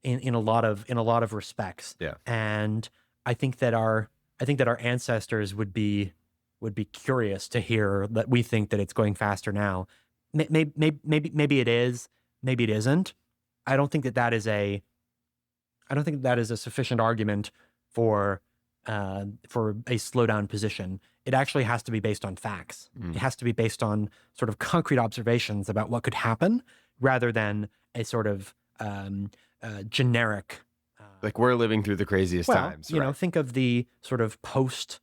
in a lot of respects. Yeah. And I think that our ancestors would be curious to hear that we think that it's going faster now. Maybe it is. Maybe it isn't. I don't think that is a sufficient argument for a slowdown position. It actually has to be based on facts. It has to be based on sort of concrete observations about what could happen, rather than a sort of generic. Like, we're living through the craziest times. Right? Think of the sort of post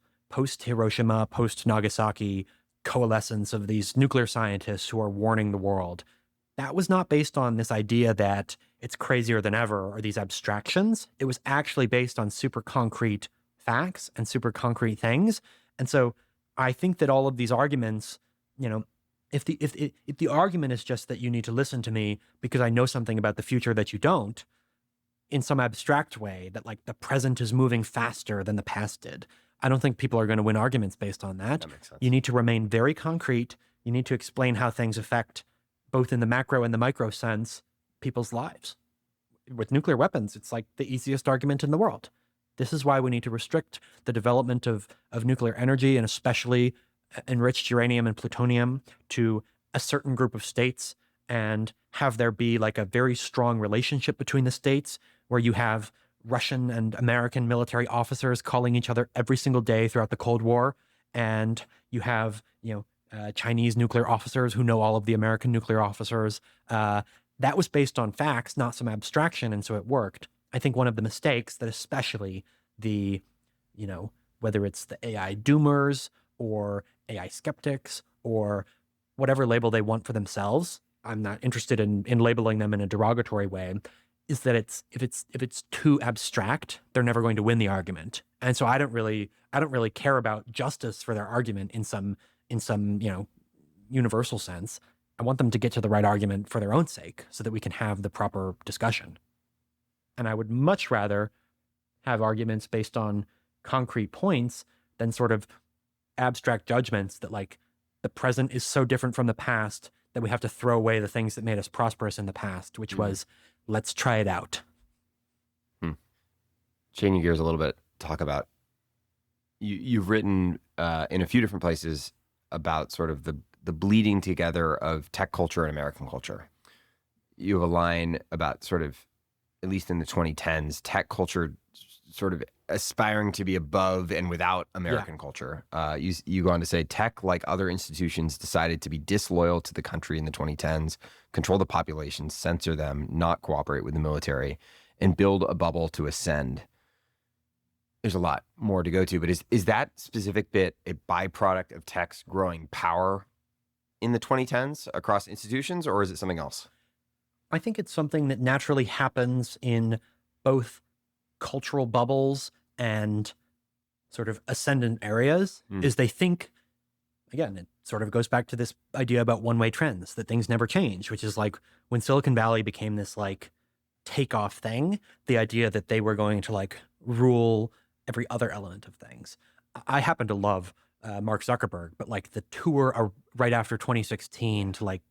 Hiroshima, post Nagasaki coalescence of these nuclear scientists who are warning the world. That was not based on this idea that it's crazier than ever or these abstractions. It was actually based on super concrete facts and super concrete things. And so I think that all of these arguments, if the argument is just that you need to listen to me because I know something about the future that you don't, in some abstract way, that like the present is moving faster than the past did, I don't think people are going to win arguments based on that. That makes sense. You need to remain very concrete. You need to explain how things affect, both in the macro and the micro sense, people's lives. With nuclear weapons, it's like the easiest argument in the world. This is why we need to restrict the development of nuclear energy, and especially enriched uranium and plutonium, to a certain group of states and have there be like a very strong relationship between the states where you have Russian and American military officers calling each other every single day throughout the Cold War, and you have, Chinese nuclear officers who know all of the American nuclear officers. That was based on facts, not some abstraction, and so it worked. I think one of the mistakes that especially the, whether it's the AI doomers or AI skeptics or whatever label they want for themselves, I'm not interested in labeling them in a derogatory way, is that if it's too abstract, they're never going to win the argument. And so I don't really care about justice for their argument in some universal sense. I want them to get to the right argument for their own sake so that we can have the proper discussion. And I would much rather have arguments based on concrete points than sort of abstract judgments that like the present is so different from the past that we have to throw away the things that made us prosperous in the past, which was, let's try it out. Changing gears a little bit, talk about, you've written in a few different places about sort of the bleeding together of tech culture and American culture. You have a line about sort of, at least in the 2010s, tech culture sort of aspiring to be above and without American culture. You go on to say, tech, like other institutions, decided to be disloyal to the country in the 2010s, control the population, censor them, not cooperate with the military, and build a bubble to ascend. There's a lot more to go to, but is that specific bit a byproduct of tech's growing power in the 2010s across institutions, or is it something else? I think it's something that naturally happens in both cultural bubbles and sort of ascendant areas, is they think, again, it sort of goes back to this idea about one-way trends, that things never change, which is like when Silicon Valley became this like takeoff thing, the idea that they were going to like rule every other element of things. I happen to love Mark Zuckerberg, but like the tour right after 2016 to like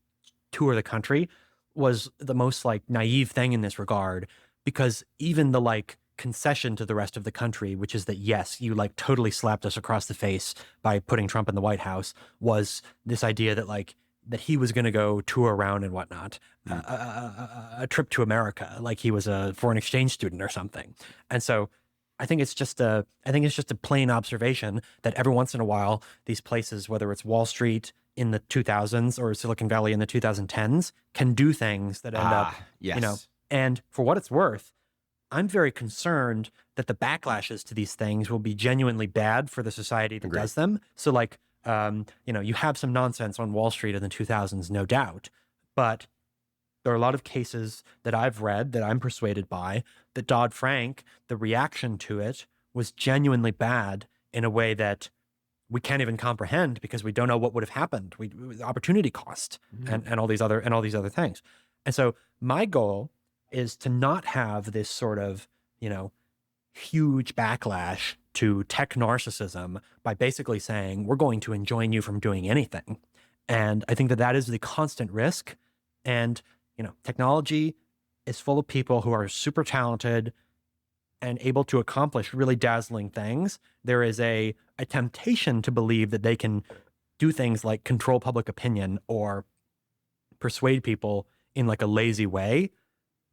tour the country was the most like naive thing in this regard, because even the like concession to the rest of the country, which is that, yes, you like totally slapped us across the face by putting Trump in the White House, was this idea that like, that he was going to go tour around and whatnot, a trip to America, like he was a foreign exchange student or something. And so I think it's just a plain observation that every once in a while, these places, whether it's Wall Street in the 2000s or Silicon Valley in the 2010s, can do things that end up, and for what it's worth, I'm very concerned that the backlashes to these things will be genuinely bad for the society that does them. So like, you have some nonsense on Wall Street in the 2000s, no doubt, but there are a lot of cases that I've read that I'm persuaded by that Dodd-Frank, the reaction to it was genuinely bad in a way that we can't even comprehend because we don't know what would have happened. Opportunity cost and all these other things. And so my goal is to not have this sort of, huge backlash to tech narcissism by basically saying, we're going to enjoin you from doing anything. And I think that is the constant risk. And, technology is full of people who are super talented and able to accomplish really dazzling things. There is a temptation to believe that they can do things like control public opinion or persuade people in like a lazy way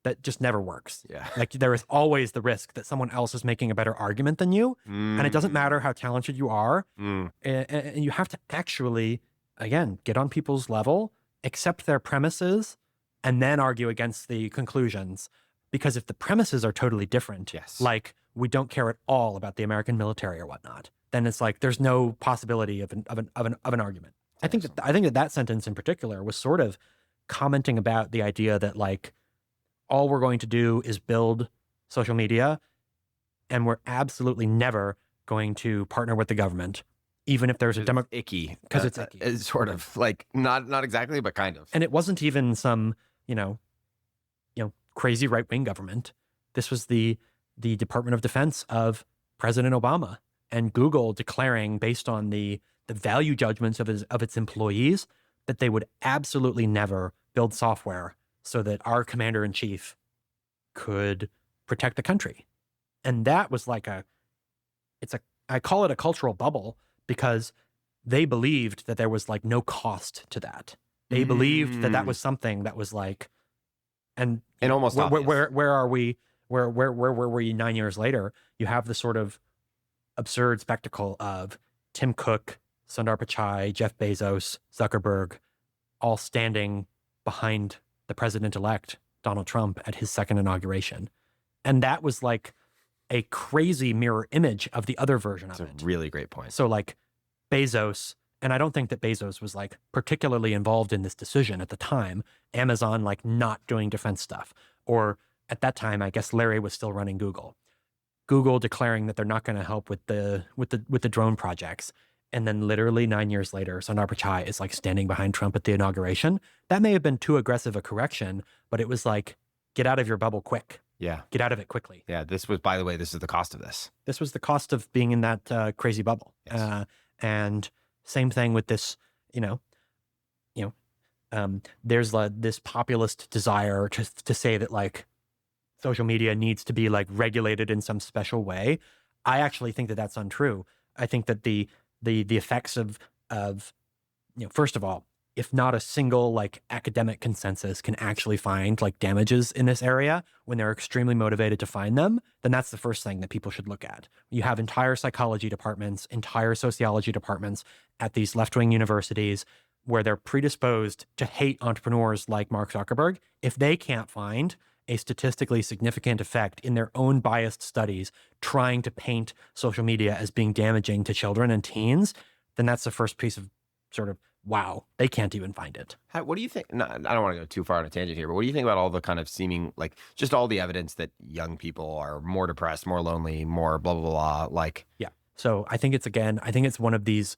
that just never works. Yeah. Like there is always the risk that someone else is making a better argument than you. And it doesn't matter how talented you are. And you have to actually, again, get on people's level, accept their premises, and then argue against the conclusions. Because if the premises are totally different, like we don't care at all about the American military or whatnot, then it's like there's no possibility of an argument. I think that sentence in particular was sort of commenting about the idea that like all we're going to do is build social media, and we're absolutely never going to partner with the government, even if there's icky, because it's icky. It's sort of like not exactly, but kind of. And it wasn't even some crazy right-wing government. This was the Department of Defense of President Obama, and Google declaring, based on the value judgments of its employees, that they would absolutely never build software so that our commander-in-chief could protect the country. And that was like I call it a cultural bubble because they believed that there was like no cost to that. They believed that was something that was like, and almost where are we? Where were we 9 years later? You have the sort of absurd spectacle of Tim Cook, Sundar Pichai, Jeff Bezos, Zuckerberg, all standing behind the president-elect, Donald Trump, at his second inauguration. And that was like a crazy mirror image of the other version of it. That's a really great point. So like Bezos, and I don't think that Bezos was like particularly involved in this decision at the time, Amazon like not doing defense stuff, or at that time, I guess Larry was still running Google. Google declaring that they're not going to help with the drone projects. And then literally 9 years later, Sundar Pichai is like standing behind Trump at the inauguration. That may have been too aggressive a correction, but it was like, get out of your bubble quick. Yeah. Get out of it quickly. Yeah. This was, by the way, this is the cost of this. This was the cost of being in that crazy bubble. Yes. And same thing with this, there's this populist desire to say that like social media needs to be like regulated in some special way. I actually think that that's untrue. I think that the effects of first of all, if not a single like academic consensus can actually find like damages in this area when they're extremely motivated to find them, then that's the first thing that people should look at. You have entire psychology departments, entire sociology departments at these left-wing universities where they're predisposed to hate entrepreneurs like Mark Zuckerberg. If they can't find a statistically significant effect in their own biased studies trying to paint social media as being damaging to children and teens, then that's the first piece of sort of, wow, they can't even find it. What do you think? No, I don't want to go too far on a tangent here, but what do you think about all the kind of seeming, like, just all the evidence that young people are more depressed, more lonely, more blah, blah, blah, like? Yeah. So I think it's one of these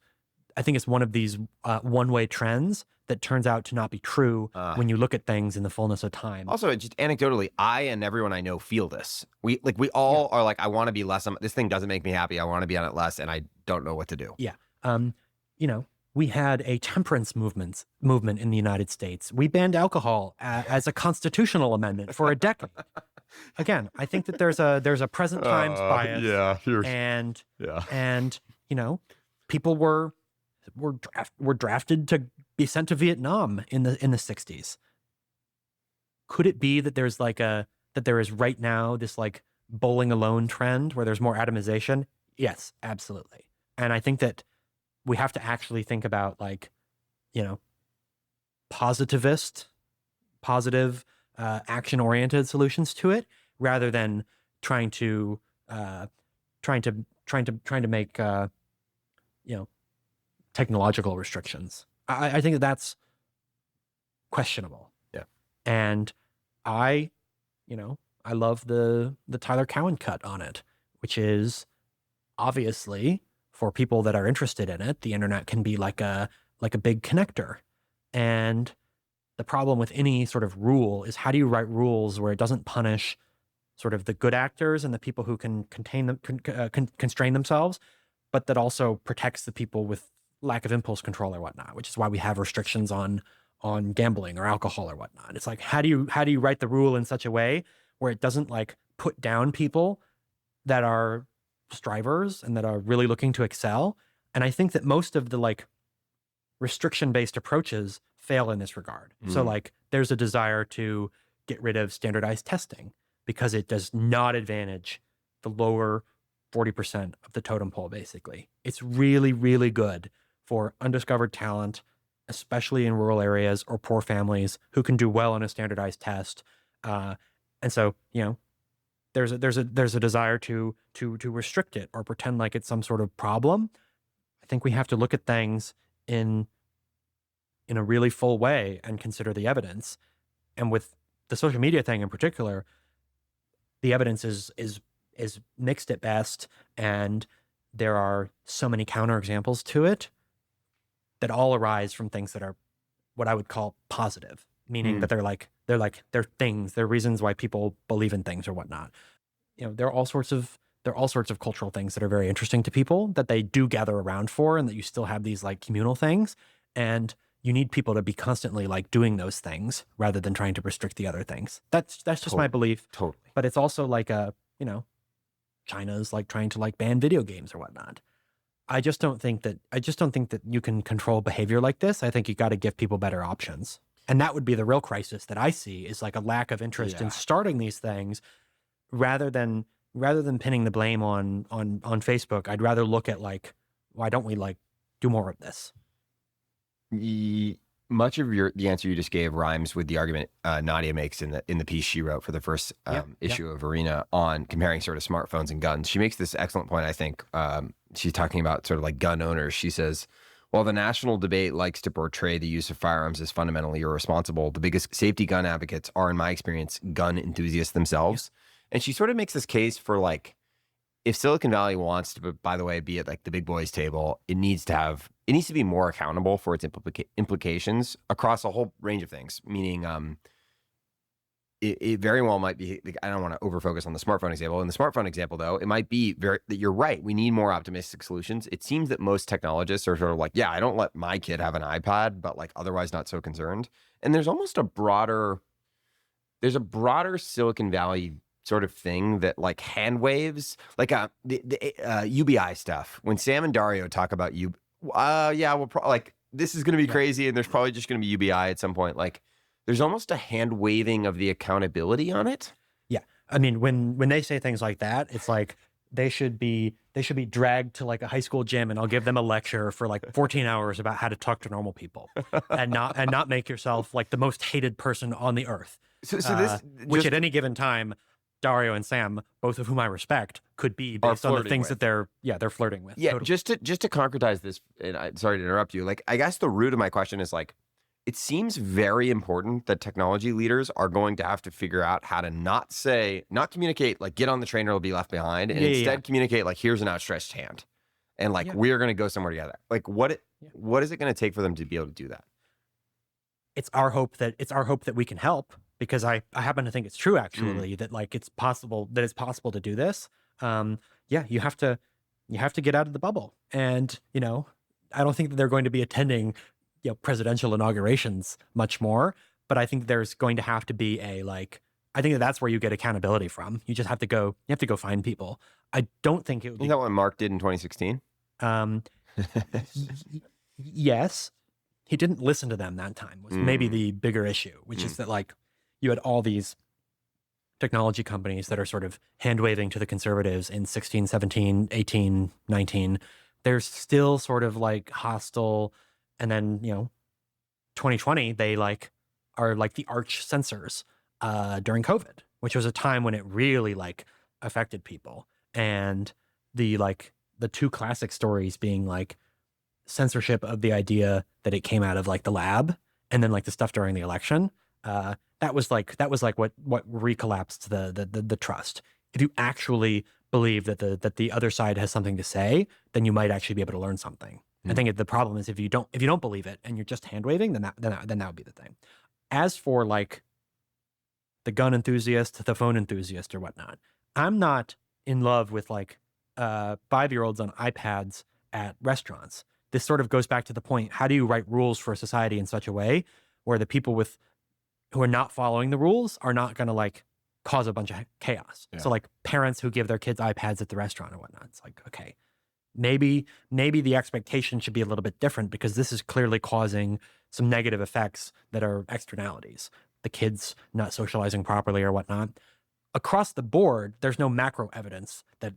one-way trends that turns out to not be true when you look at things in the fullness of time. Also, just anecdotally, I and everyone I know feel this. We all are like, I want to be less. This thing doesn't make me happy. I want to be on it less, and I don't know what to do. Yeah. We had a temperance movement in the United States. We banned alcohol as a constitutional amendment for a decade. Again, I think that there's a present times bias. And people were drafted to be sent to Vietnam in the 60s. Could it be that there is right now this like bowling alone trend where there's more atomization? Yes, absolutely. And I think that we have to actually think about like, positive, action-oriented solutions to it, rather than trying to make technological restrictions. I think that's questionable. Yeah. And I love the Tyler Cowen cut on it, which is obviously, for people that are interested in it, the internet can be like a big connector. And the problem with any sort of rule is, how do you write rules where it doesn't punish sort of the good actors and the people who can constrain themselves, but that also protects the people with lack of impulse control or whatnot, which is why we have restrictions on gambling or alcohol or whatnot. It's like, how do you write the rule in such a way where it doesn't like put down people that are strivers and that are really looking to excel? And I think that most of the like restriction-based approaches fail in this regard. So like there's a desire to get rid of standardized testing because it does not advantage the lower 40% of the totem pole, basically. It's really, really good for undiscovered talent, especially in rural areas or poor families who can do well on a standardized test. And so, there's a desire to restrict it or pretend like it's some sort of problem. I think we have to look at things in a really full way and consider the evidence. And with the social media thing in particular, the evidence is mixed at best, and there are so many counterexamples to it that all arise from things that are what I would call positive, meaning that they're things, they're reasons why people believe in things or whatnot. There are all sorts of cultural things that are very interesting to people that they do gather around for, and that you still have these like communal things, and you need people to be constantly like doing those things rather than trying to restrict the other things. That's just my belief. Totally. But it's also like China's like trying to like ban video games or whatnot. I just don't think that you can control behavior like this. I think you got to give people better options. And that would be the real crisis that I see, is like a lack of interest in starting these things, rather than pinning the blame on Facebook. I'd rather look at like, why don't we like do more of this? Much of the answer you just gave rhymes with the argument Nadia makes in the piece she wrote for the first issue of Arena on comparing sort of smartphones and guns. She makes this excellent point, I think. She's talking about sort of like gun owners. She says, while the national debate likes to portray the use of firearms as fundamentally irresponsible, the biggest safety gun advocates are, in my experience, gun enthusiasts themselves. And she sort of makes this case for like, if Silicon Valley wants to, by the way, be at like the big boys table, it needs to be more accountable for its implications across a whole range of things. Meaning, it very well might be, I don't want to overfocus on the smartphone example. In the smartphone example, though, it might be that you're right. We need more optimistic solutions. It seems that most technologists are sort of like, yeah, I don't let my kid have an iPad, but like otherwise not so concerned. And there's almost a broader Silicon Valley sort of thing that like hand waves, like the UBI stuff. When Sam and Dario talk about we'll probably like, this is going to be crazy, and there's probably just going to be UBI at some point. Like, there's almost a hand waving of the accountability on it. Yeah, I mean, when they say things like that, it's like they should be dragged to like a high school gym, and I'll give them a lecture for like 14 hours about how to talk to normal people, and not make yourself like the most hated person on the earth. So which at any given time, Dario and Sam, both of whom I respect, could be based on the things that they're flirting with. Yeah, totally. just to concretize this, and I'm sorry to interrupt you. Like, I guess the root of my question is like, it seems very important that technology leaders are going to have to figure out how to not communicate like get on the train or it'll be left behind, and instead communicate like here's an outstretched hand, and like we're going to go somewhere together. Like what is it going to take for them to be able to do that? It's our hope that we can help. Because I happen to think it's true, actually, that like it's possible to do this. You have to get out of the bubble. And, I don't think that they're going to be attending, presidential inaugurations much more. But I think there's going to have to be I think that's where you get accountability from. You just have to go find people. I don't think it would be. Isn't that what Mark did in 2016? Yes. He didn't listen to them that time was maybe the bigger issue, which is that like, you had all these technology companies that are sort of hand-waving to the conservatives in 16, 17, 18, 19. They're still sort of like hostile. And then, 2020, they like are like the arch censors during COVID, which was a time when it really like affected people. And the two classic stories being like censorship of the idea that it came out of like the lab, and then like the stuff during the election. That was like what recollapsed the trust. If you actually believe that the other side has something to say, then you might actually be able to learn something. I think the problem is if you don't believe it and you're just hand waving, then that would be the thing. As for like the gun enthusiast, the phone enthusiast, or whatnot, I'm not in love with like 5-year-olds on iPads at restaurants. This sort of goes back to the point: how do you write rules for a society in such a way where the people who are not following the rules are not going to like cause a bunch of chaos? So like parents who give their kids iPads at the restaurant or whatnot, it's like, okay, maybe the expectation should be a little bit different, because this is clearly causing some negative effects that are externalities. The kids not socializing properly or whatnot. Across the board, there's no macro evidence that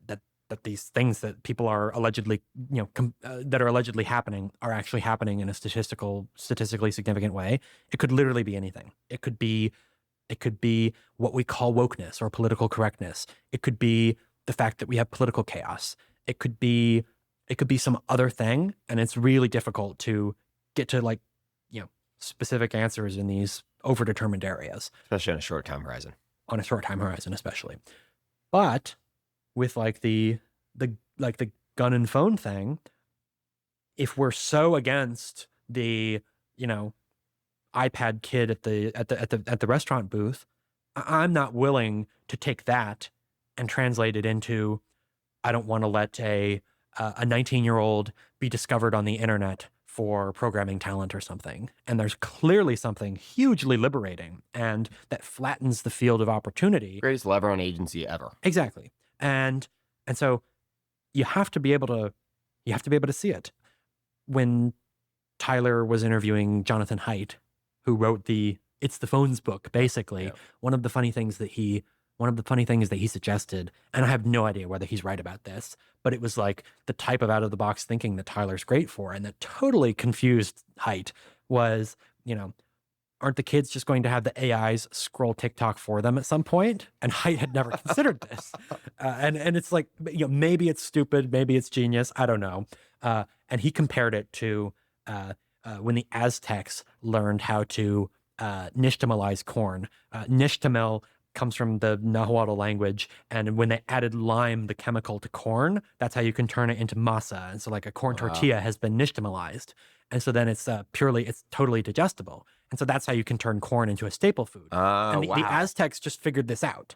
these things that people are allegedly, that are allegedly happening are actually happening in a statistically significant way. It could literally be anything. It could be what we call wokeness or political correctness. It could be the fact that we have political chaos. It could be some other thing, and it's really difficult to get to like, specific answers in these overdetermined areas, especially on a short time horizon. On a short time horizon, especially, but with like the gun and phone thing, if we're so against the iPad kid at the restaurant booth, I'm not willing to take that and translate it into, I don't want to let a 19-year-old be discovered on the internet for programming talent or something. And there's clearly something hugely liberating and that flattens the field of opportunity. Greatest lever on agency ever. Exactly. And so you have to be able to You have to be able to see it. When Tyler was interviewing Jonathan Haidt, who wrote the It's the Phones book, basically, one of the funny things that he suggested, and I have no idea whether he's right about this, but it was like the type of out-of-the-box thinking that Tyler's great for, and that totally confused Haidt was, aren't the kids just going to have the AIs scroll TikTok for them at some point? And Haidt had never considered this. And it's like, maybe it's stupid, maybe it's genius, I don't know. And he compared it to when the Aztecs learned how to nixtamalize corn. Nixtamal comes from the Nahuatl language, and when they added lime, the chemical, to corn, that's how you can turn it into masa. And so like a corn tortilla has been nixtamalized. And so then it's totally digestible. And so that's how you can turn corn into a staple food. And the Aztecs just figured this out.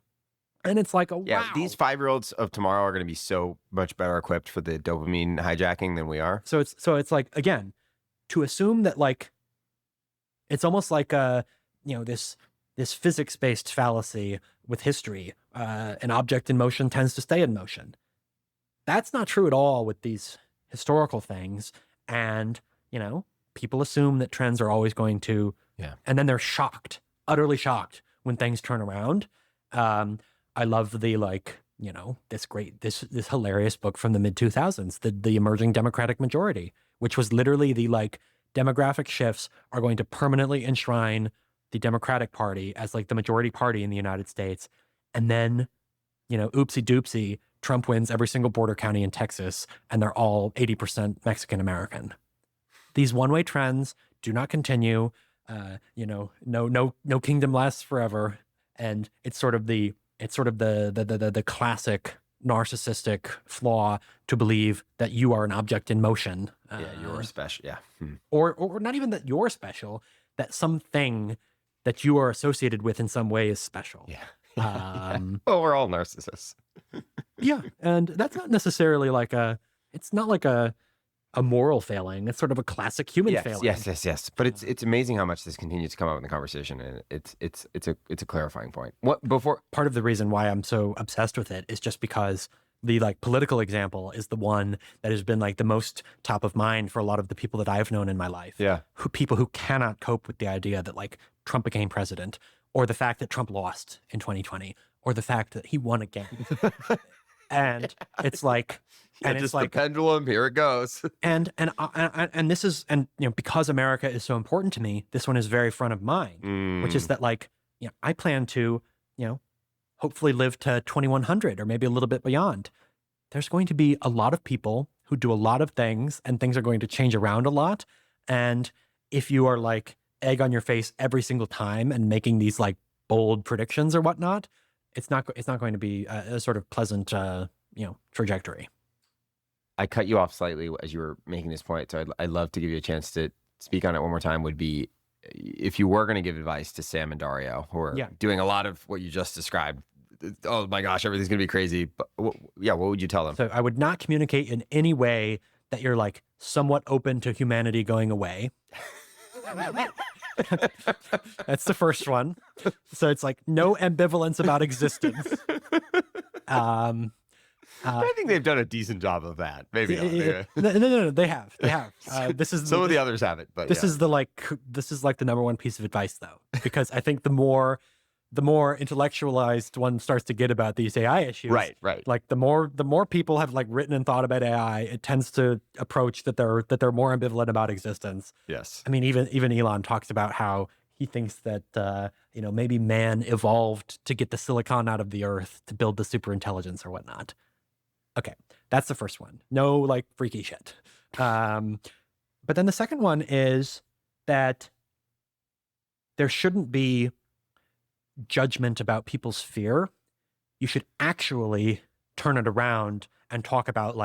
And it's like, wow. These 5-year-olds of tomorrow are going to be so much better equipped for the dopamine hijacking than we are. So it's like, again, to assume that like, it's almost like this physics-based fallacy with history. An object in motion tends to stay in motion. That's not true at all with these historical things. And, people assume that trends are always going to, and then they're shocked, utterly shocked when things turn around. I love the this hilarious book from the mid-2000s, the Emerging Democratic Majority, which was literally the demographic shifts are going to permanently enshrine the Democratic Party as the majority party in the United States. And then, oopsie doopsie, Trump wins every single border county in Texas, and they're all 80% Mexican American. These one-way trends do not continue. No kingdom lasts forever. And it's sort of the classic narcissistic flaw to believe that you are an object in motion. You're special. Yeah. Or not even that you're special, that something that you are associated with in some way is special. Yeah. Well, we're all narcissists. Yeah. And that's not necessarily it's not like a moral failing. It's sort of a classic human failing. Yes. But it's amazing how much this continues to come up in the conversation, and it's a clarifying point. Part of the reason why I'm so obsessed with it is just because the political example is the one that has been the most top of mind for a lot of the people that I've known in my life. Yeah. People who cannot cope with the idea that Trump became president, or the fact that Trump lost in 2020, or the fact that he won again. And it's the pendulum, here it goes. And this is, because America is so important to me, this one is very front of mind, which is that I plan to, hopefully live to 2100 or maybe a little bit beyond. There's going to be a lot of people who do a lot of things, and things are going to change around a lot. And if you are egg on your face every single time and making these bold predictions or whatnot, it's not going to be a sort of pleasant, trajectory. I cut you off slightly as you were making this point, so I'd love to give you a chance to speak on it one more time. Would be if you were going to give advice to Sam and Dario, who are doing a lot of what you just described. Oh my gosh, everything's going to be crazy. But what would you tell them? So I would not communicate in any way that you're somewhat open to humanity going away. That's the first one. So it's no ambivalence about existence. I think they've done a decent job of that. Maybe not. No, they have. This is some of the others haven't, but this is the number one piece of advice, though, because I think the more intellectualized one starts to get about these AI issues, right. The more people have written and thought about AI, it tends to approach that they're more ambivalent about existence. Yes. I mean, even Elon talks about how he thinks that maybe man evolved to get the silicon out of the earth to build the super intelligence or whatnot. Okay, that's the first one. No freaky shit. But then the second one is that there shouldn't be judgment about people's fear. You should actually turn it around and talk about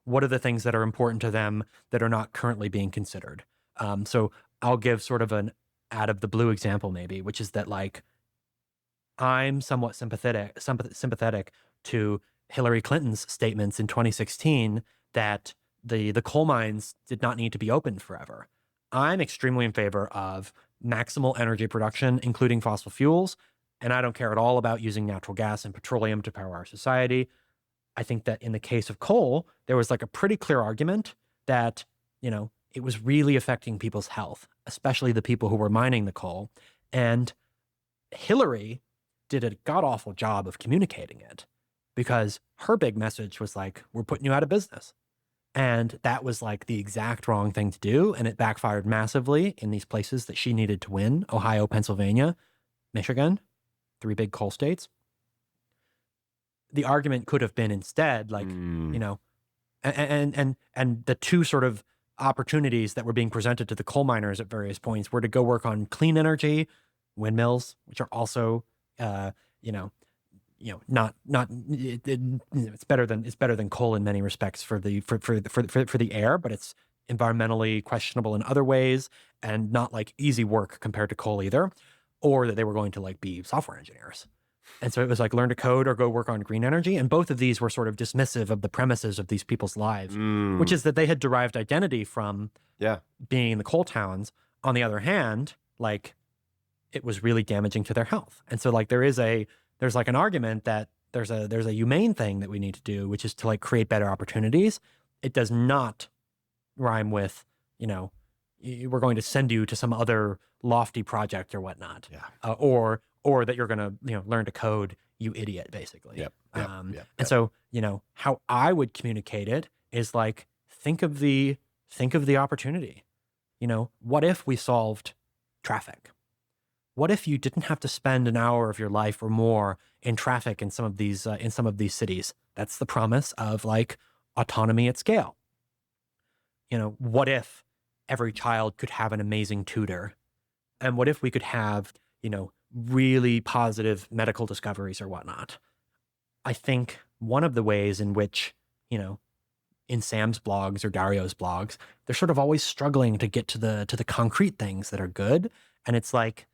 what are the things that are important to them that are not currently being considered. So I'll give sort of an out of the blue example maybe, which is that I'm somewhat sympathetic to Hillary Clinton's statements in 2016 that the coal mines did not need to be open forever. I'm extremely in favor of maximal energy production, including fossil fuels, and I don't care at all about using natural gas and petroleum to power our society. I think that in the case of coal, there was a pretty clear argument that, it was really affecting people's health, especially the people who were mining the coal. And Hillary did a god-awful job of communicating it, because her big message was like, we're putting you out of business. And that was like the exact wrong thing to do. And it backfired massively in these places that she needed to win: Ohio, Pennsylvania, Michigan, 3 big coal states. The argument could have been instead like, and the 2 sort of opportunities that were being presented to the coal miners at various points were to go work on clean energy, windmills, which are also, it's better than coal in many respects for the air, but it's environmentally questionable in other ways, and not like easy work compared to coal either. Or that they were going to like be software engineers. And so it was like, learn to code or go work on green energy. And both of these were sort of dismissive of the premises of these people's lives, which is that they had derived identity from being in the coal towns. On the other hand, like, it was really damaging to their health. And so like there's like an argument that there's a humane thing that we need to do, which is to like create better opportunities. It does not rhyme with, we're going to send you to some other lofty project or whatnot. Or that you're going to, learn to code, you idiot, basically. And so, how I would communicate it is like, think of the opportunity. What if we solved traffic? What if you didn't have to spend an hour of your life or more in traffic in some of these cities? That's the promise of like autonomy at scale. What if every child could have an amazing tutor? And what if we could have, really positive medical discoveries or whatnot? I think one of the ways in which, in Sam's blogs or Dario's blogs, they're sort of always struggling to get to the concrete things that are good. And it's like,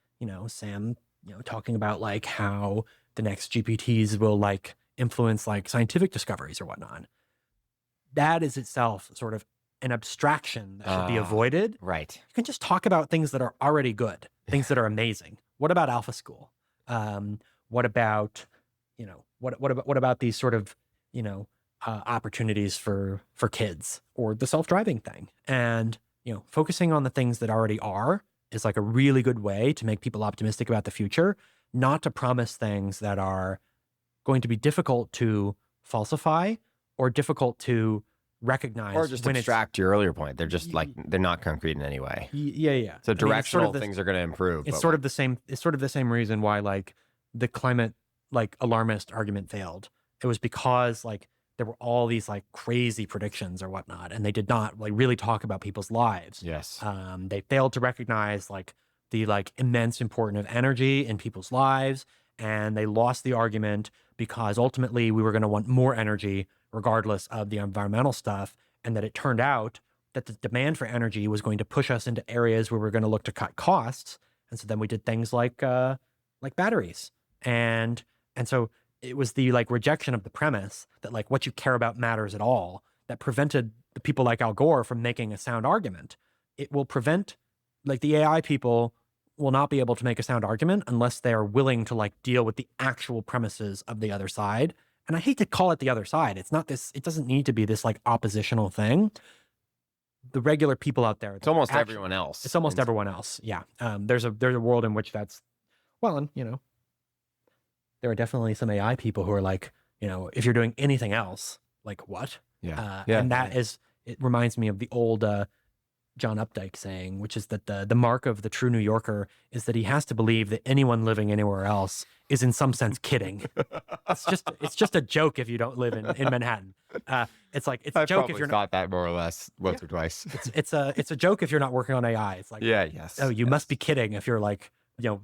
Sam, talking about like how the next GPTs will like influence like scientific discoveries or whatnot. That is itself sort of an abstraction that should be avoided. Right. You can just talk about things that are already good, things that are amazing. What about Alpha School? What about, what about these sort of, opportunities for kids, or the self-driving thing? And, focusing on the things that already are is like a really good way to make people optimistic about the future, not to promise things that are going to be difficult to falsify or difficult to recognize, or just abstract your earlier point. They're just like, they're not concrete in any way. Yeah. So directional things are going to improve. It's sort of the same. It's sort of the same reason why like the climate like alarmist argument failed. It was because like there were all these like crazy predictions or whatnot, and they did not like really talk about people's lives. Yes. They failed to recognize like the like immense importance of energy in people's lives, and they lost the argument because ultimately we were going to want more energy regardless of the environmental stuff, and that it turned out that the demand for energy was going to push us into areas where we're going to look to cut costs. And so then we did things like batteries. And so it was the like rejection of the premise that like what you care about matters at all that prevented the people like Al Gore from making a sound argument. It will prevent, like, the AI people will not be able to make a sound argument unless they are willing to like deal with the actual premises of the other side. And I hate to call it the other side. It's not this, it doesn't need to be this like oppositional thing. The regular people out there. It's almost everyone else. It's almost everyone else. Yeah. There's a world in which that's, well, and there are definitely some AI people who are like, if you're doing anything else, like what? Yeah. And that is, it reminds me of the old John Updike saying, which is that the mark of the true New Yorker is that he has to believe that anyone living anywhere else is in some sense kidding. It's just a joke if you don't live in Manhattan. It's like, it's a joke if you're not. I've thought that more or less once or twice. It's a joke if you're not working on AI. It's like, yes. Oh, you must be kidding if you're like,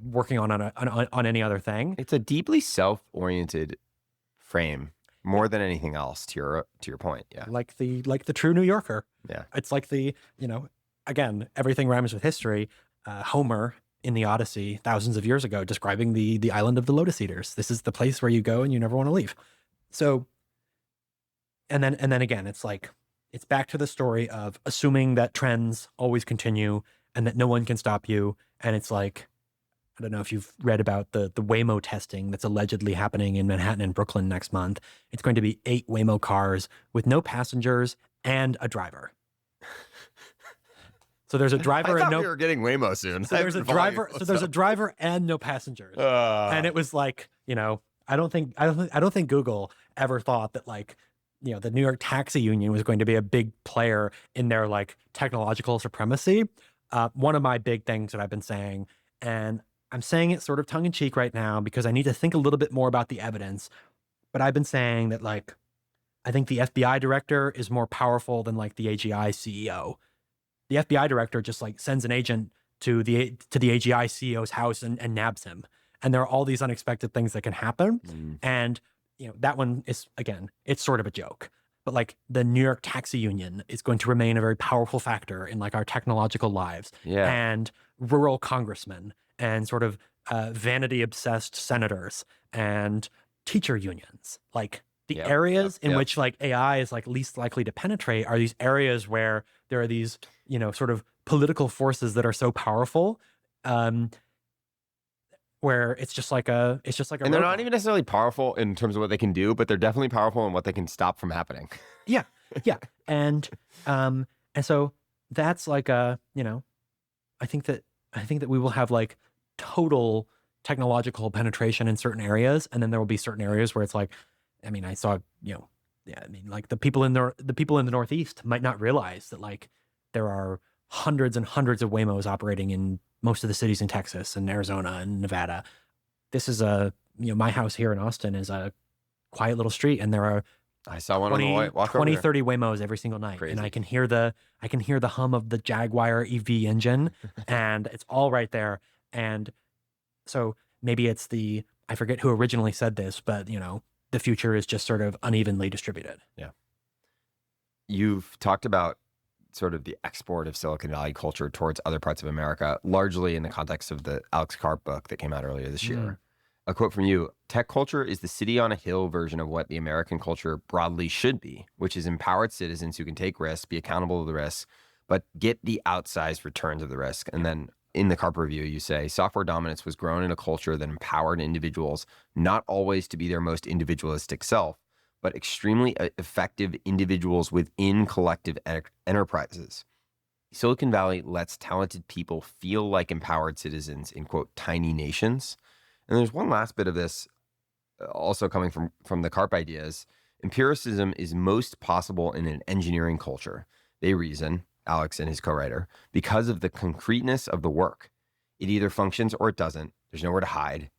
working on any other thing. It's a deeply self-oriented frame more than anything else, to your point. Yeah. Like the true New Yorker. Yeah. It's like the, again, everything rhymes with history. Homer in the Odyssey thousands of years ago describing the island of the Lotus Eaters. This is the place where you go and you never want to leave. So, and then again, it's like, it's back to the story of assuming that trends always continue and that no one can stop you. And it's like, I don't know if you've read about the Waymo testing that's allegedly happening in Manhattan and Brooklyn next month. It's going to be 8 Waymo cars with no passengers and a driver. So there's a I driver and thought no. we were getting Waymo soon. So there's a driver. So there's a driver and no passengers. And it was like, I don't think Google ever thought that like, the New York Taxi Union was going to be a big player in their like technological supremacy. One of my big things that I've been saying, and I'm saying it sort of tongue in cheek right now because I need to think a little bit more about the evidence. But I've been saying that like, I think the FBI director is more powerful than like the AGI CEO. The FBI director just like sends an agent to the AGI CEO's house and nabs him. And there are all these unexpected things that can happen. And that one is, again, it's sort of a joke. But like the New York Taxi Union is going to remain a very powerful factor in like our technological lives. Yeah. And rural congressmen and sort of vanity obsessed senators and teacher unions. Like the areas in which like AI is like least likely to penetrate are these areas where there are these, sort of political forces that are so powerful, where it's just like a and they're not even necessarily powerful in terms of what they can do, but they're definitely powerful in what they can stop from happening. Yeah. And so that's like I think that we will have like total technological penetration in certain areas, and then there will be certain areas where it's like, I mean, I saw, like the people in the Northeast might not realize that like there are hundreds and hundreds of Waymos operating in most of the cities in Texas and Arizona and Nevada. This is my house here in Austin is a quiet little street, and there are I saw one 20, on the walk 20, 30 Waymos every single night. Crazy. And I can hear the hum of the Jaguar EV engine and it's all right there. And so maybe it's I forget who originally said this, but the future is just sort of unevenly distributed. Yeah. You've talked about sort of the export of Silicon Valley culture towards other parts of America, largely in the context of the Alex Karp book that came out earlier this year. A quote from you: "Tech culture is the city on a hill version of what the American culture broadly should be, which is empowered citizens who can take risks, be accountable to the risks, but get the outsized returns of the risk." And then in the Karp review, you say, "Software dominance was grown in a culture that empowered individuals not always to be their most individualistic self, but extremely effective individuals within collective enterprises. Silicon Valley lets talented people feel like empowered citizens in, quote, tiny nations." And there's one last bit of this also coming from the Karp ideas. "Empiricism is most possible in an engineering culture. They reason," Alex and his co-writer, "because of the concreteness of the work. It either functions or it doesn't. There's nowhere to hide.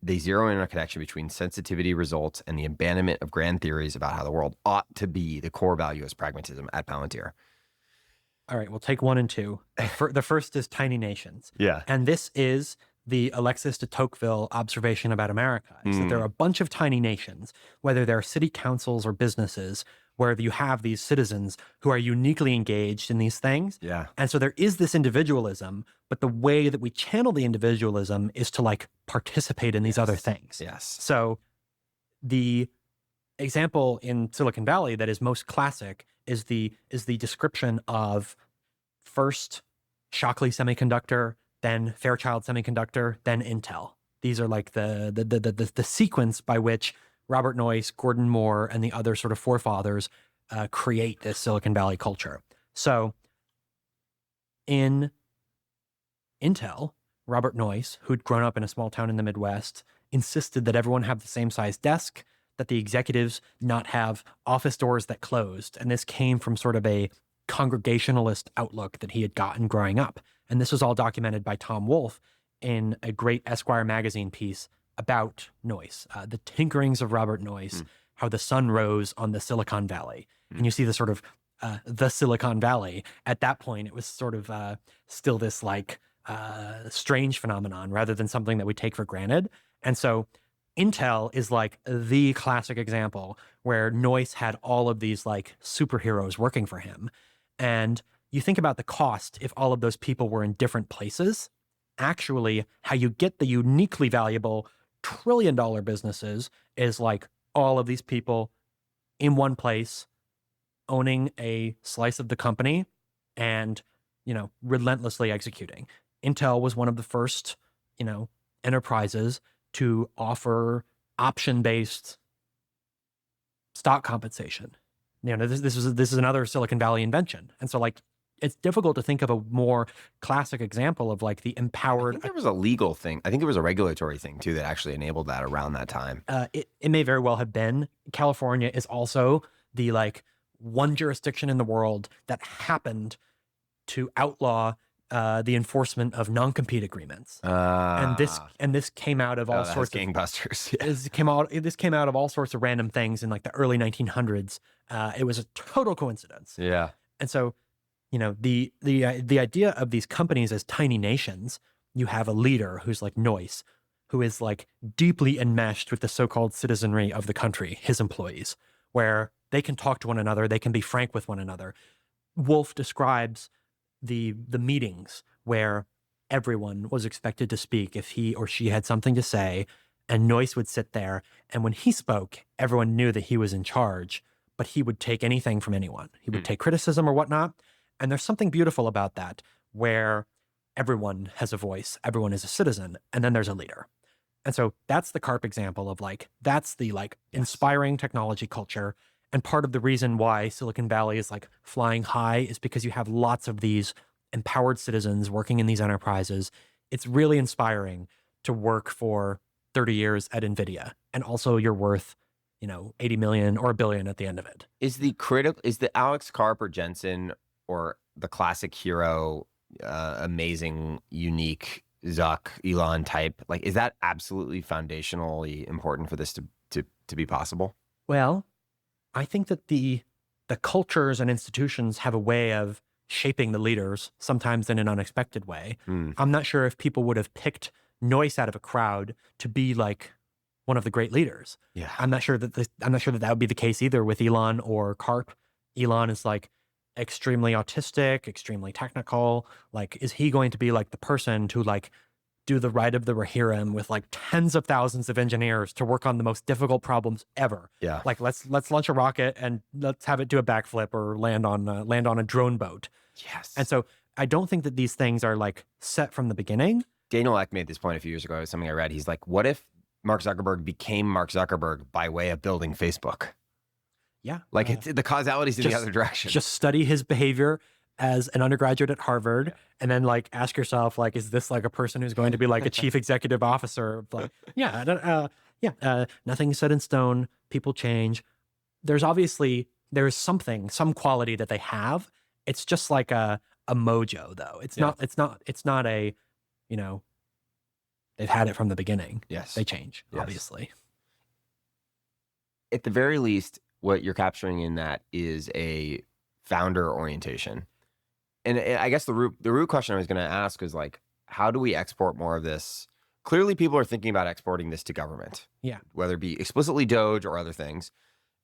They zero in on a connection between sensitivity results and the abandonment of grand theories about how the world ought to be. The core value is pragmatism," at Palantir. All right, we'll take 1 and 2. The first is tiny nations. Yeah. And this is the Alexis de Tocqueville observation about America, is that there are a bunch of tiny nations, whether they're city councils or businesses, where you have these citizens who are uniquely engaged in these things. Yeah. And so there is this individualism, but the way that we channel the individualism is to like participate in these other things. Yes. So the example in Silicon Valley that is most classic is the description of first Shockley Semiconductor, then Fairchild Semiconductor, then Intel. These are like the sequence by which Robert Noyce, Gordon Moore, and the other sort of forefathers create this Silicon Valley culture. So in Intel, Robert Noyce, who'd grown up in a small town in the Midwest, insisted that everyone have the same size desk, that the executives not have office doors that closed. And this came from sort of a congregationalist outlook that he had gotten growing up. And this was all documented by Tom Wolfe in a great Esquire magazine piece about Noyce, the tinkerings of Robert Noyce, how the sun rose on the Silicon Valley. And you see the sort of the Silicon Valley. At that point, it was sort of still this like strange phenomenon rather than something that we take for granted. And so Intel is like the classic example where Noyce had all of these like superheroes working for him. And you think about the cost if all of those people were in different places. Actually, how you get the uniquely valuable trillion-dollar businesses is like all of these people in one place owning a slice of the company and, relentlessly executing. Intel was one of the first, enterprises to offer option-based stock compensation. This is another Silicon Valley invention. And so like it's difficult to think of a more classic example of like the I empowered. think there was a legal thing. I think there was a regulatory thing too that actually enabled that around that time. It may very well have been. California is also the like one jurisdiction in the world that happened to outlaw the enforcement of non-compete agreements. And this came out of all sorts of gangbusters. Yeah. This came out of all sorts of random things in like the early 1900s. It was a total coincidence. Yeah. And so, you know, the idea of these companies as tiny nations, you have a leader who's like Noyce, who is like deeply enmeshed with the so-called citizenry of the country, his employees, where they can talk to one another, they can be frank with one another. Wolf describes the meetings where everyone was expected to speak if he or she had something to say, and Noyce would sit there, and when he spoke, everyone knew that he was in charge, but he would take anything from anyone. He would take criticism or whatnot, and there's something beautiful about that, where everyone has a voice, everyone is a citizen, and then there's a leader. And so that's the CARP example of like, that's the like inspiring technology culture. And part of the reason why Silicon Valley is like flying high is because you have lots of these empowered citizens working in these enterprises. It's really inspiring to work for 30 years at NVIDIA. And also you're worth, you know, 80 million or $1 billion at the end of it. Is the Alex Karp or Jensen or the classic hero, amazing, unique Zuck, Elon type, like, is that absolutely foundationally important for this to be possible? Well, I think that the cultures and institutions have a way of shaping the leaders, sometimes in an unexpected way. I'm not sure if people would have picked Noyce out of a crowd to be like one of the great leaders. Yeah. I'm not sure that that would be the case either with Elon or Karp. Elon is like extremely autistic, extremely technical. Like, is he going to be like the person to like do the ride of the Rohirrim with like tens of thousands of engineers to work on the most difficult problems ever? Yeah. Like, let's launch a rocket and let's have it do a backflip or land on a drone boat. Yes. And so I don't think that these things are like set from the beginning. Daniel Ek made this point a few years ago. It was something I read. He's like, what if Mark Zuckerberg became Mark Zuckerberg by way of building Facebook? Yeah. Like, it's the causality's in the other direction. Just study his behavior as an undergraduate at Harvard, and then like ask yourself, like, is this like a person who's going to be like a chief executive officer? Like, nothing's set in stone. People change. There's some quality that they have. It's just like a mojo, though. It's not a, you know, they've had it from the beginning. Yes. They change, obviously. At the very least, what you're capturing in that is a founder orientation. And I guess the root question I was going to ask is like, how do we export more of this? Clearly, people are thinking about exporting this to government. Yeah. Whether it be explicitly Doge or other things.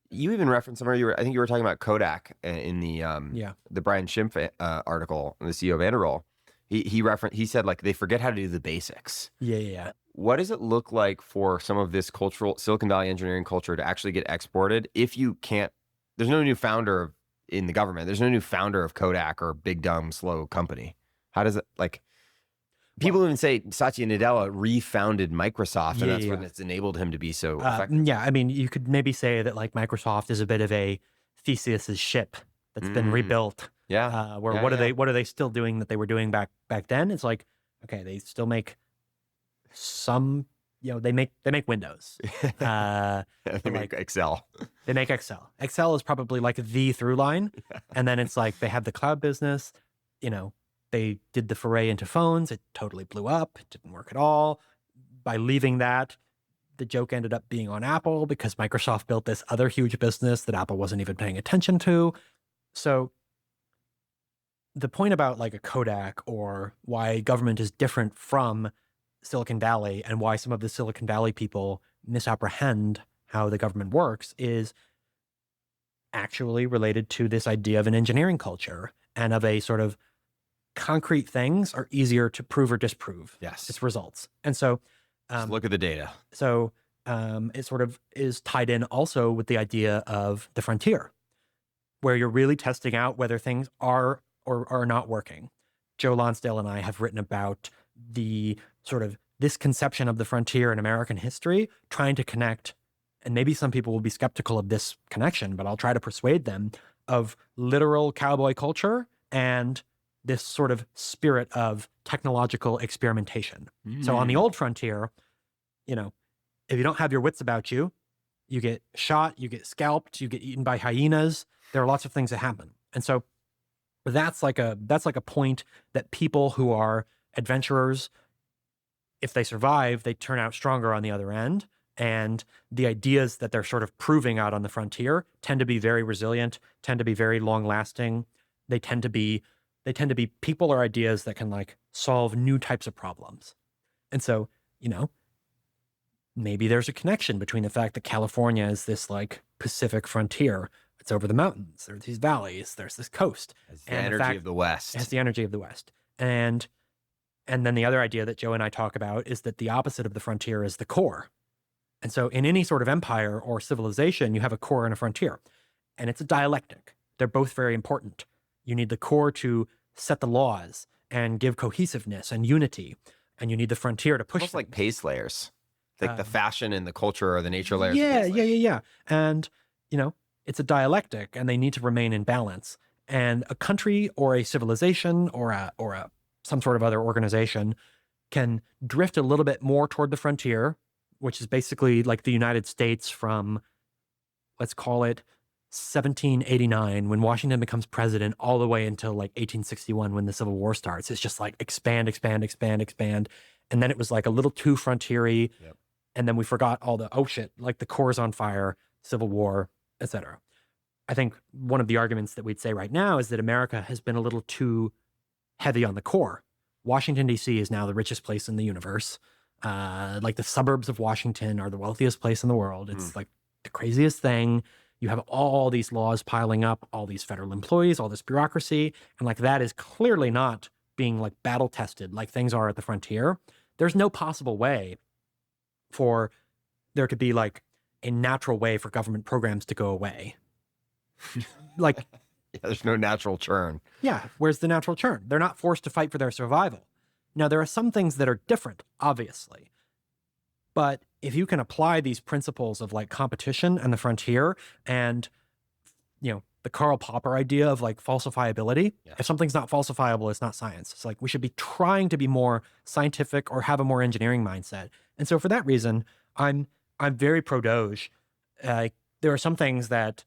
You even referenced somewhere, I think you were talking about Kodak in the Brian Schimpf article, the CEO of Vanderroll. He said like they forget how to do the basics. Yeah. What does it look like for some of this cultural Silicon Valley engineering culture to actually get exported if you can't? There's no new founder in the government. There's no new founder of Kodak or big dumb slow company. How does it like? People even say Satya Nadella refounded Microsoft, and that's when it's enabled him to be so effective. Yeah, I mean, you could maybe say that like Microsoft is a bit of a Theseus's ship that's been rebuilt. Yeah. What are they still doing that they were doing back then? It's like, okay, they still make some, you know, they make Windows. They make Excel. They make Excel. Excel is probably like the through line. And then it's like they have the cloud business, you know. They did the foray into phones. It totally blew up. It didn't work at all. By leaving that, the joke ended up being on Apple because Microsoft built this other huge business that Apple wasn't even paying attention to. So the point about like a Kodak or why government is different from Silicon Valley and why some of the Silicon Valley people misapprehend how the government works is actually related to this idea of an engineering culture and of a sort of concrete things are easier to prove or disprove. Yes. Its results. And so just look at the data. So it sort of is tied in also with the idea of the frontier, where you're really testing out whether things are or are not working. Joe Lonsdale and I have written about the sort of this conception of the frontier in American history, trying to connect, and maybe some people will be skeptical of this connection, but I'll try to persuade them, of literal cowboy culture and this sort of spirit of technological experimentation. So on the old frontier, you know, if you don't have your wits about you, you get shot, you get scalped, you get eaten by hyenas. There are lots of things that happen. And so that's like a point that people who are adventurers, if they survive, they turn out stronger on the other end. And the ideas that they're sort of proving out on the frontier tend to be very resilient, tend to be very long lasting. They tend to be people or ideas that can like solve new types of problems. And so, you know, maybe there's a connection between the fact that California is this like Pacific frontier. It's over the mountains. There's these valleys. There's this coast. It's the energy of the West. It has the energy of the West. And then the other idea that Joe and I talk about is that the opposite of the frontier is the core. And so in any sort of empire or civilization, you have a core and a frontier. And it's a dialectic. They're both very important. You need the core to set the laws and give cohesiveness and unity. And you need the frontier to push Almost like things. pace layers. Like the fashion and the culture or the nature layers. Yeah. And, you know, it's a dialectic and they need to remain in balance. And a country or a civilization or some sort of other organization can drift a little bit more toward the frontier, which is basically like the United States from, let's call it 1789, when Washington becomes president, all the way until like 1861 when the Civil War starts. It's just like expand. And then it was like a little too frontiery. Yep. And then we forgot all the, oh shit, like the core's on fire, Civil War, etc. I think one of the arguments that we'd say right now is that America has been a little too heavy on the core. Washington, D.C. is now the richest place in the universe. Like the suburbs of Washington are the wealthiest place in the world. It's like the craziest thing. You have all these laws piling up, all these federal employees, all this bureaucracy. And like that is clearly not being like battle tested like things are at the frontier. There's no possible way for there to be like a natural way for government programs to go away. Like, yeah, there's no natural churn. Yeah, where's the natural churn? They're not forced to fight for their survival. Now, there are some things that are different, obviously. But if you can apply these principles of like competition and the frontier and, you know, the Karl Popper idea of like falsifiability, if something's not falsifiable, it's not science. It's like we should be trying to be more scientific or have a more engineering mindset. And so for that reason, I'm very pro Doge. There are some things that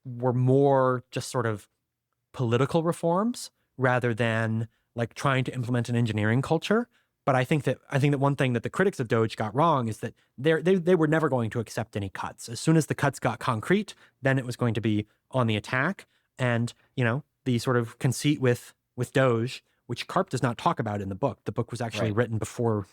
were more just sort of political reforms rather than like trying to implement an engineering culture. But I think that one thing that the critics of Doge got wrong is that they were never going to accept any cuts. As soon as the cuts got concrete, then it was going to be on the attack. And, you know, the sort of conceit with Doge, which Karp does not talk about in the book. The book was actually written before,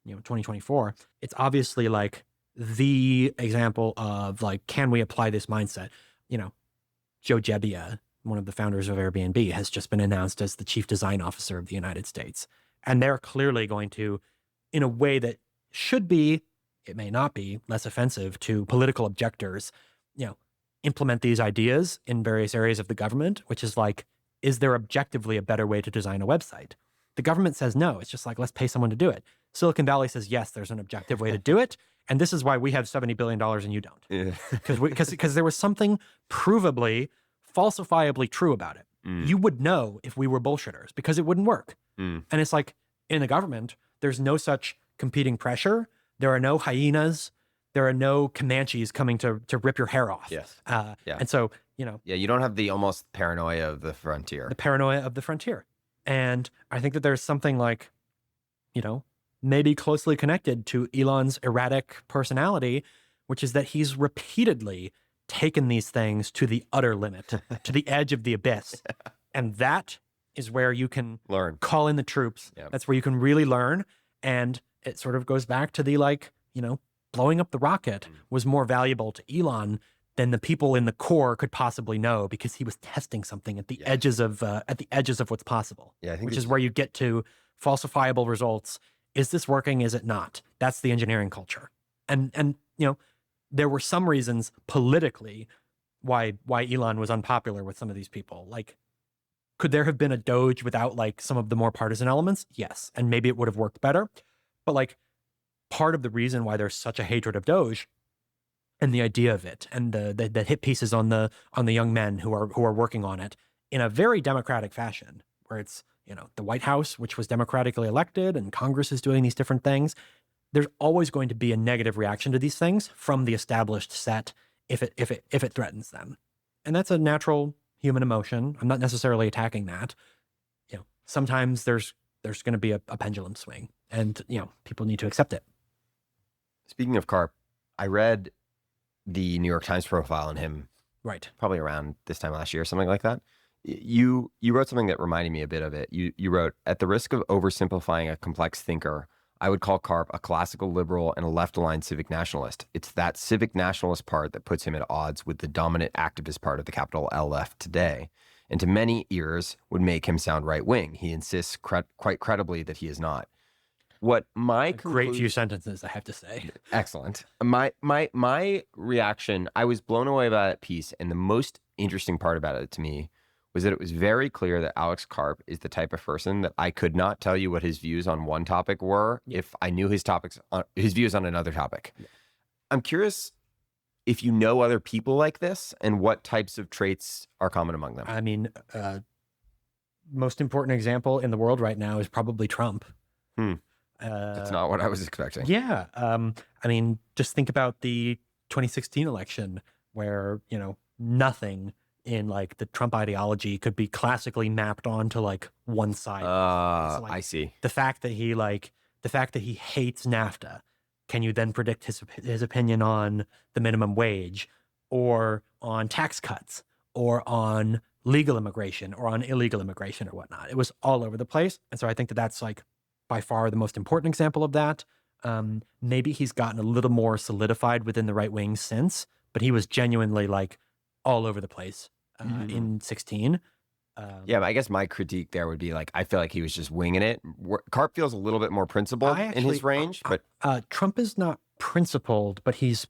2024. It's obviously like the example of like, can we apply this mindset? Joe Gebbia, one of the founders of Airbnb, has just been announced as the chief design officer of the United States. And they're clearly going to, in a way that should be, it may not be, less offensive to political objectors, implement these ideas in various areas of the government, which is like, is there objectively a better way to design a website? The government says no. It's just like, let's pay someone to do it. Silicon Valley says, yes, there's an objective way to do it. And this is why we have $70 billion and you don't. Because there was something provably, falsifiably true about it. You would know if we were bullshitters because it wouldn't work. And it's like in the government, there's no such competing pressure. There are no hyenas. There are no Comanches coming to rip your hair off. Yes. And so, Yeah, you don't have the almost paranoia of the frontier. The paranoia of the frontier. And I think that there's something like, maybe closely connected to Elon's erratic personality, which is that he's repeatedly taken these things to the utter limit, to the edge of the abyss. And that is where you can learn, call in the troops. Yep. That's where you can really learn. And it sort of goes back to the blowing up the rocket was more valuable to Elon than the people in the core could possibly know because he was testing something at the edges of what's possible. Yeah, I think which is where you get to falsifiable results. Is this working? Is it not? That's the engineering culture. And there were some reasons politically why Elon was unpopular with some of these people. Like, could there have been a Doge without like some of the more partisan elements? Yes. And maybe it would have worked better. But like part of the reason why there's such a hatred of Doge and the idea of it and the hit pieces on the young men who are working on it in a very democratic fashion, where it's, the White House, which was democratically elected, and Congress is doing these different things. There's always going to be a negative reaction to these things from the established set if it threatens them. And that's a natural human emotion. I'm not necessarily attacking that. Sometimes there's going to be a pendulum swing, and people need to accept it. Speaking of Karp, I read the New York Times profile on him, right, probably around this time last year, something like that. You wrote something that reminded me a bit of it. You wrote, at the risk of oversimplifying a complex thinker, I would call Karp a classical liberal and a left-aligned civic nationalist. It's that civic nationalist part that puts him at odds with the dominant activist part of the capital L left today, and to many ears would make him sound right-wing. He insists quite credibly that he is not. What my great few sentences, I have to say. Excellent. My reaction, I was blown away by that piece, and the most interesting part about it to me was that it was very clear that Alex Karp is the type of person that I could not tell you what his views on one topic were if I knew his views on another topic. Yeah. I'm curious if you know other people like this and what types of traits are common among them. I mean, most important example in the world right now is probably Trump. That's not what I was expecting. Yeah. I mean, just think about the 2016 election where, nothing in like the Trump ideology could be classically mapped onto like one side. Like, I see. The fact that he hates NAFTA, can you then predict his opinion on the minimum wage or on tax cuts or on legal immigration or on illegal immigration or whatnot? It was all over the place. And so I think that that's like by far the most important example of that. Maybe he's gotten a little more solidified within the right wing since, but he was genuinely like all over the place in 16. Yeah, but I guess my critique there would be like, I feel like he was just winging it. Karp feels a little bit more principled in his range, but Trump is not principled, but this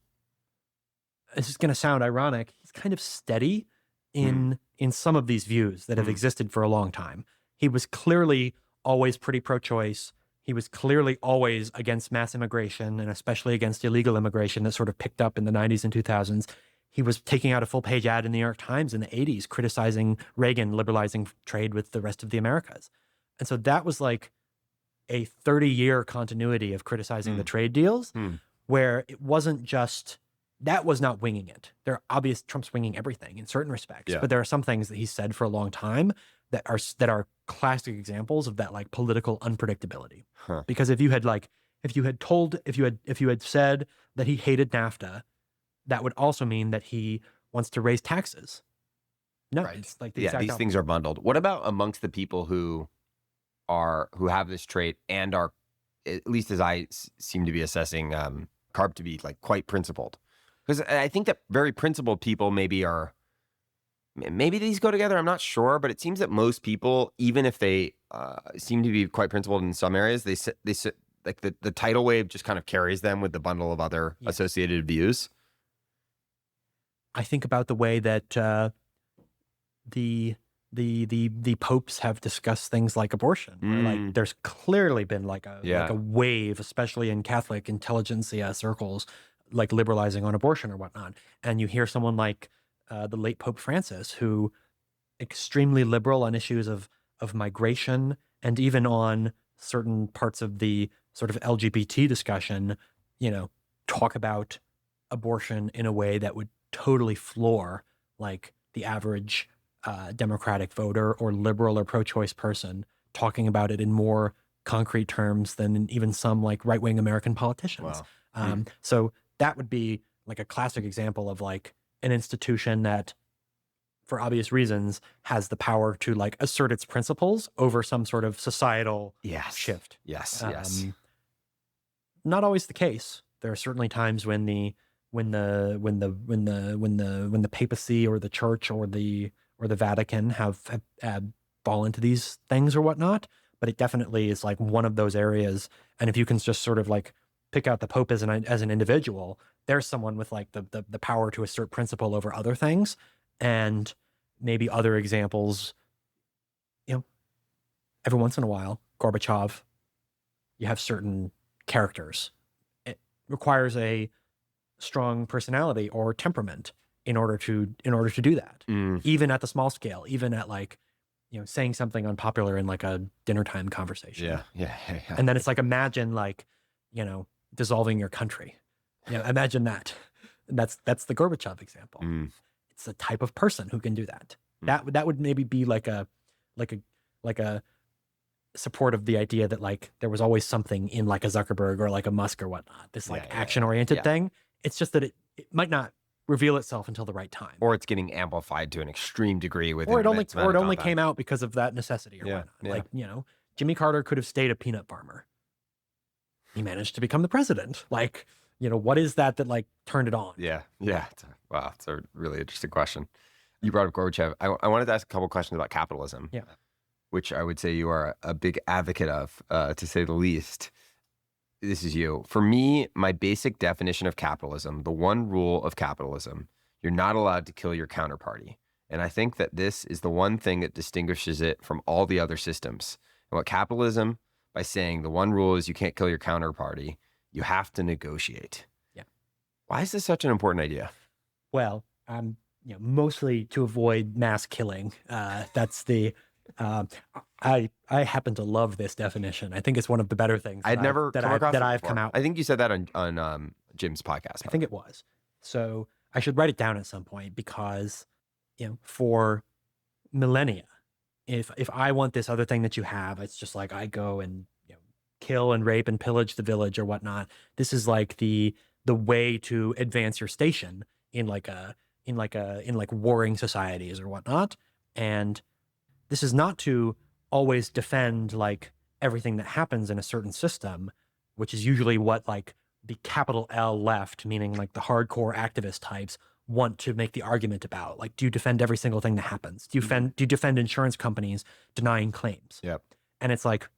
is going to sound ironic, he's kind of steady in some of these views that have existed for a long time. He was clearly always pretty pro-choice. He was clearly always against mass immigration, and especially against illegal immigration that sort of picked up in the 90s and 2000s. He was taking out a full-page ad in the New York Times in the 80s, criticizing Reagan liberalizing trade with the rest of the Americas. And so that was like a 30-year continuity of criticizing the trade deals, where it wasn't just, that was not winging it. Trump's winging everything in certain respects, but there are some things that he said for a long time that are classic examples of that like political unpredictability. Because if you had said that he hated NAFTA, that would also mean that he wants to raise taxes. No, right. It's like the exact these opposite. Things are bundled. What about amongst the people who have this trait and are, at least as I seem to be assessing Karp to be like quite principled? Because I think that very principled people maybe these go together. I'm not sure, but it seems that most people, even if they seem to be quite principled in some areas, they sit like the tidal wave just kind of carries them with the bundle of other associated views. I think about the way that the popes have discussed things like abortion. Where, like, there's clearly been like a wave, especially in Catholic intelligentsia circles, like liberalizing on abortion or whatnot. And you hear someone like the late Pope Francis, who extremely liberal on issues of migration and even on certain parts of the sort of LGBT discussion, talk about abortion in a way that would totally floor like the average Democratic voter or liberal or pro-choice person, talking about it in more concrete terms than even some like right-wing American politicians. Wow. So that would be like a classic example of like an institution that, for obvious reasons, has the power to like assert its principles over some sort of societal shift. Yes. Not always the case. There are certainly times when the papacy or the church or the Vatican have fall into these things or whatnot, but it definitely is like one of those areas. And if you can just sort of like pick out the Pope as an individual, there's someone with like the power to assert principle over other things. And maybe other examples, every once in a while, Gorbachev, you have certain characters. It requires a strong personality or temperament. in order to do that, Mm. even at the small scale, even at like, saying something unpopular in like a dinner time conversation. Yeah. And then it's like, imagine like, dissolving your country. Imagine that. That's the Gorbachev example. Mm. It's a type of person who can do that. That would maybe be like a support of the idea that like there was always something in like a Zuckerberg or like a Musk or whatnot, this like action-oriented thing. It's just that it might not reveal itself until the right time. Or it's getting amplified to an extreme degree with or it only came out because of that necessity or whatnot. Yeah. Like, Jimmy Carter could have stayed a peanut farmer. He managed to become the president. Like, what is that like turned it on? Yeah. Wow, it's a really interesting question. You brought up Gorbachev. I wanted to ask a couple questions about capitalism. Yeah. Which I would say you are a big advocate of, to say the least. This is you. For me, my basic definition of capitalism, the one rule of capitalism, you're not allowed to kill your counterparty. And I think that this is the one thing that distinguishes it from all the other systems. And what capitalism, by saying the one rule is you can't kill your counterparty, you have to negotiate. Yeah. Why is this such an important idea? Well, mostly to avoid mass killing. That's the... I happen to love this definition. I think it's one of the better things I've never come across that it I've before. come out. I think you said that on Jim's podcast. I think it was. So I should write it down at some point because, for millennia, if I want this other thing that you have, it's just like I go and kill and rape and pillage the village or whatnot. This is like the way to advance your station in warring societies or whatnot. And this is not to always defend like everything that happens in a certain system, which is usually what like the capital L left, meaning like the hardcore activist types, want to make the argument about. Like, do you defend every single thing that happens? Do you defend insurance companies denying claims? Yep. And it's like,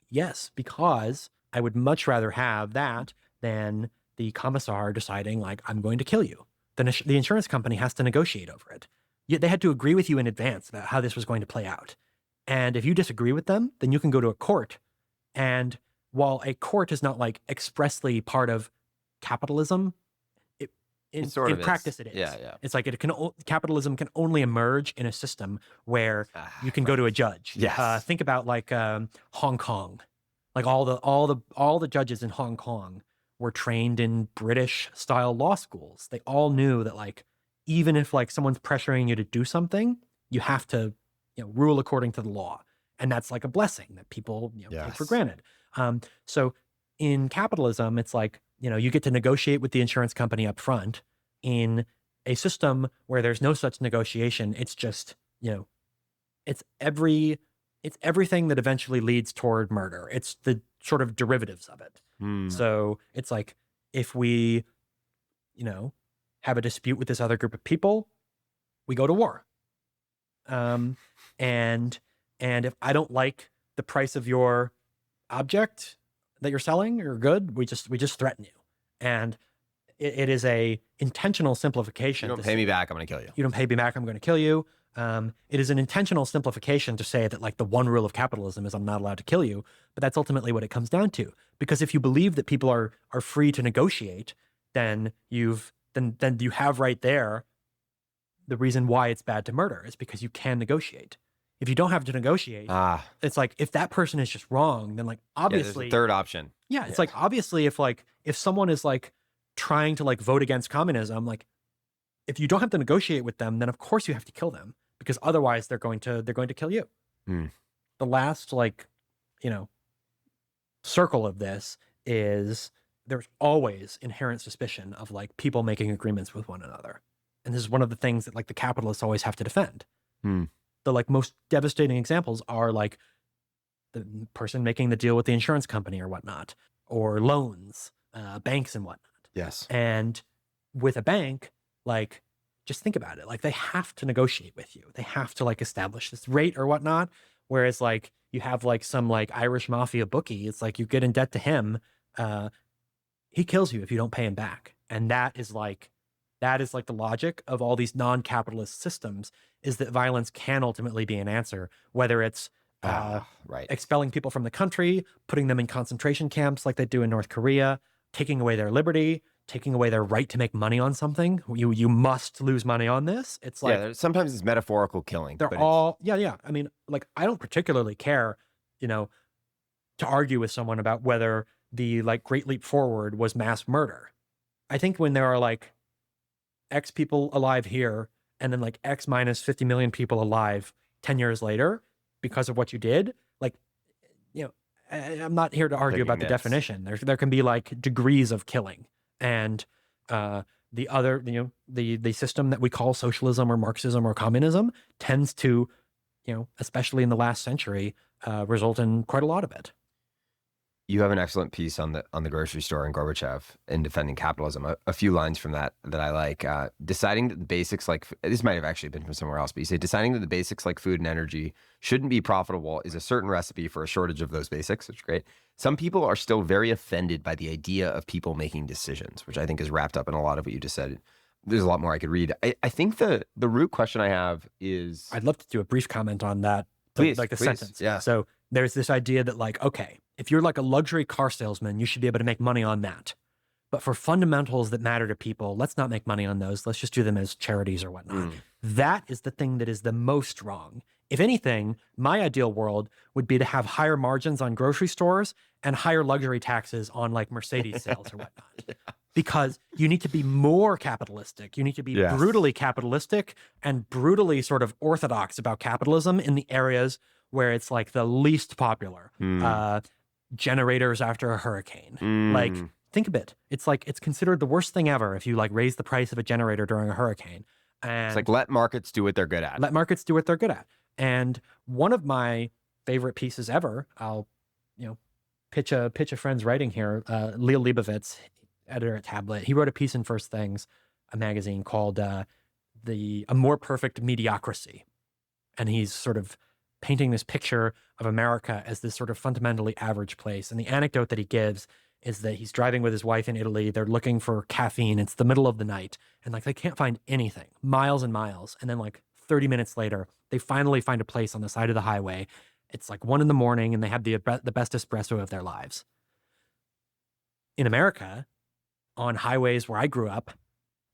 yes, because I would much rather have that than the commissar deciding like, I'm going to kill you. Then the insurance company has to negotiate over it. They had to agree with you in advance about how this was going to play out. And if you disagree with them, then you can go to a court. And while a court is not like expressly part of capitalism, in practice it is. Yeah. It's like capitalism can only emerge in a system where you can go to a judge. Yes. Think about like Hong Kong. Like all the judges in Hong Kong were trained in British style law schools. They all knew that like even if like someone's pressuring you to do something, you have to rule according to the law. And that's like a blessing that people take for granted. So in capitalism, it's like, you get to negotiate with the insurance company up front. In a system where there's no such negotiation, it's just, it's everything that eventually leads toward murder. It's the sort of derivatives of it. So it's like, if we, have a dispute with this other group of people, we go to war. And if I don't like the price of your object that you're selling or good, we just threaten you. And it is a intentional simplification. You don't pay me back, I'm going to kill you. You don't pay me back, I'm going to kill you. It is an intentional simplification to say that like the one rule of capitalism is I'm not allowed to kill you, but that's ultimately what it comes down to. Because if you believe that people are free to negotiate, then you have right there the reason why it's bad to murder is because you can negotiate. If you don't have to negotiate, it's like if that person is just wrong, then like obviously there's a third option. Yeah, it's like obviously if someone is like trying to like vote against communism, like if you don't have to negotiate with them, then of course you have to kill them because otherwise they're going to kill you. The last circle of this is there's always inherent suspicion of like people making agreements with one another. And this is one of the things that like the capitalists always have to defend. The like most devastating examples are like the person making the deal with the insurance company or whatnot, or loans, banks and whatnot. Yes. And with a bank, like, just think about it. Like they have to negotiate with you. They have to like establish this rate or whatnot. Whereas like you have like some like Irish mafia bookie, it's like you get in debt to him. He kills you if you don't pay him back. And that is like the logic of all these non-capitalist systems, is that violence can ultimately be an answer, whether it's expelling people from the country, putting them in concentration camps like they do in North Korea, taking away their liberty, taking away their right to make money on something. You must lose money on this. It's like, sometimes it's metaphorical killing. they're all, yeah. I mean, like, I don't particularly care, to argue with someone about whether the like Great Leap Forward was mass murder. I think when there are like X people alive here and then like X minus 50 million people alive 10 years later because of what you did, like, I'm not here to argue about the definition. There can be like degrees of killing, and the other, the system that we call socialism or Marxism or communism tends to, especially in the last century, result in quite a lot of it. You have an excellent piece on the grocery store and Gorbachev in defending capitalism. A few lines from that I like. Deciding that the basics like this might have actually been from somewhere else, but you say deciding that the basics like food and energy shouldn't be profitable is a certain recipe for a shortage of those basics, which is great. Some people are still very offended by the idea of people making decisions, which I think is wrapped up in a lot of what you just said. There's a lot more I could read. I think the root question I have is, I'd love to do a brief comment on that. Please, like a please, sentence. yeah. So there's this idea that like, okay, if you're like a luxury car salesman, you should be able to make money on that. But for fundamentals that matter to people, let's not make money on those. Let's just do them as charities or whatnot. That is the thing that is the most wrong. If anything, my ideal world would be to have higher margins on grocery stores and higher luxury taxes on like Mercedes sales or whatnot. Because you need to be more capitalistic. You need to be brutally capitalistic and brutally sort of orthodox about capitalism in the areas where it's like the least popular. Generators after a hurricane. Like, think of it. It's like, it's considered the worst thing ever if you like raise the price of a generator during a hurricane. And it's like, let markets do what they're good at. Let markets do what they're good at. And one of my favorite pieces ever, I'll, pitch a friend's writing here, Leo Leibovitz, editor at Tablet. He wrote a piece in First Things, a magazine called A More Perfect Mediocrity. And he's sort of painting this picture of America as this sort of fundamentally average place. And the anecdote that he gives is that he's driving with his wife in Italy. They're looking for caffeine. It's the middle of the night. And like, they can't find anything, miles and miles. And then like 30 minutes later, they finally find a place on the side of the highway. It's like 1 a.m. and they have the best espresso of their lives. In America, on highways where I grew up,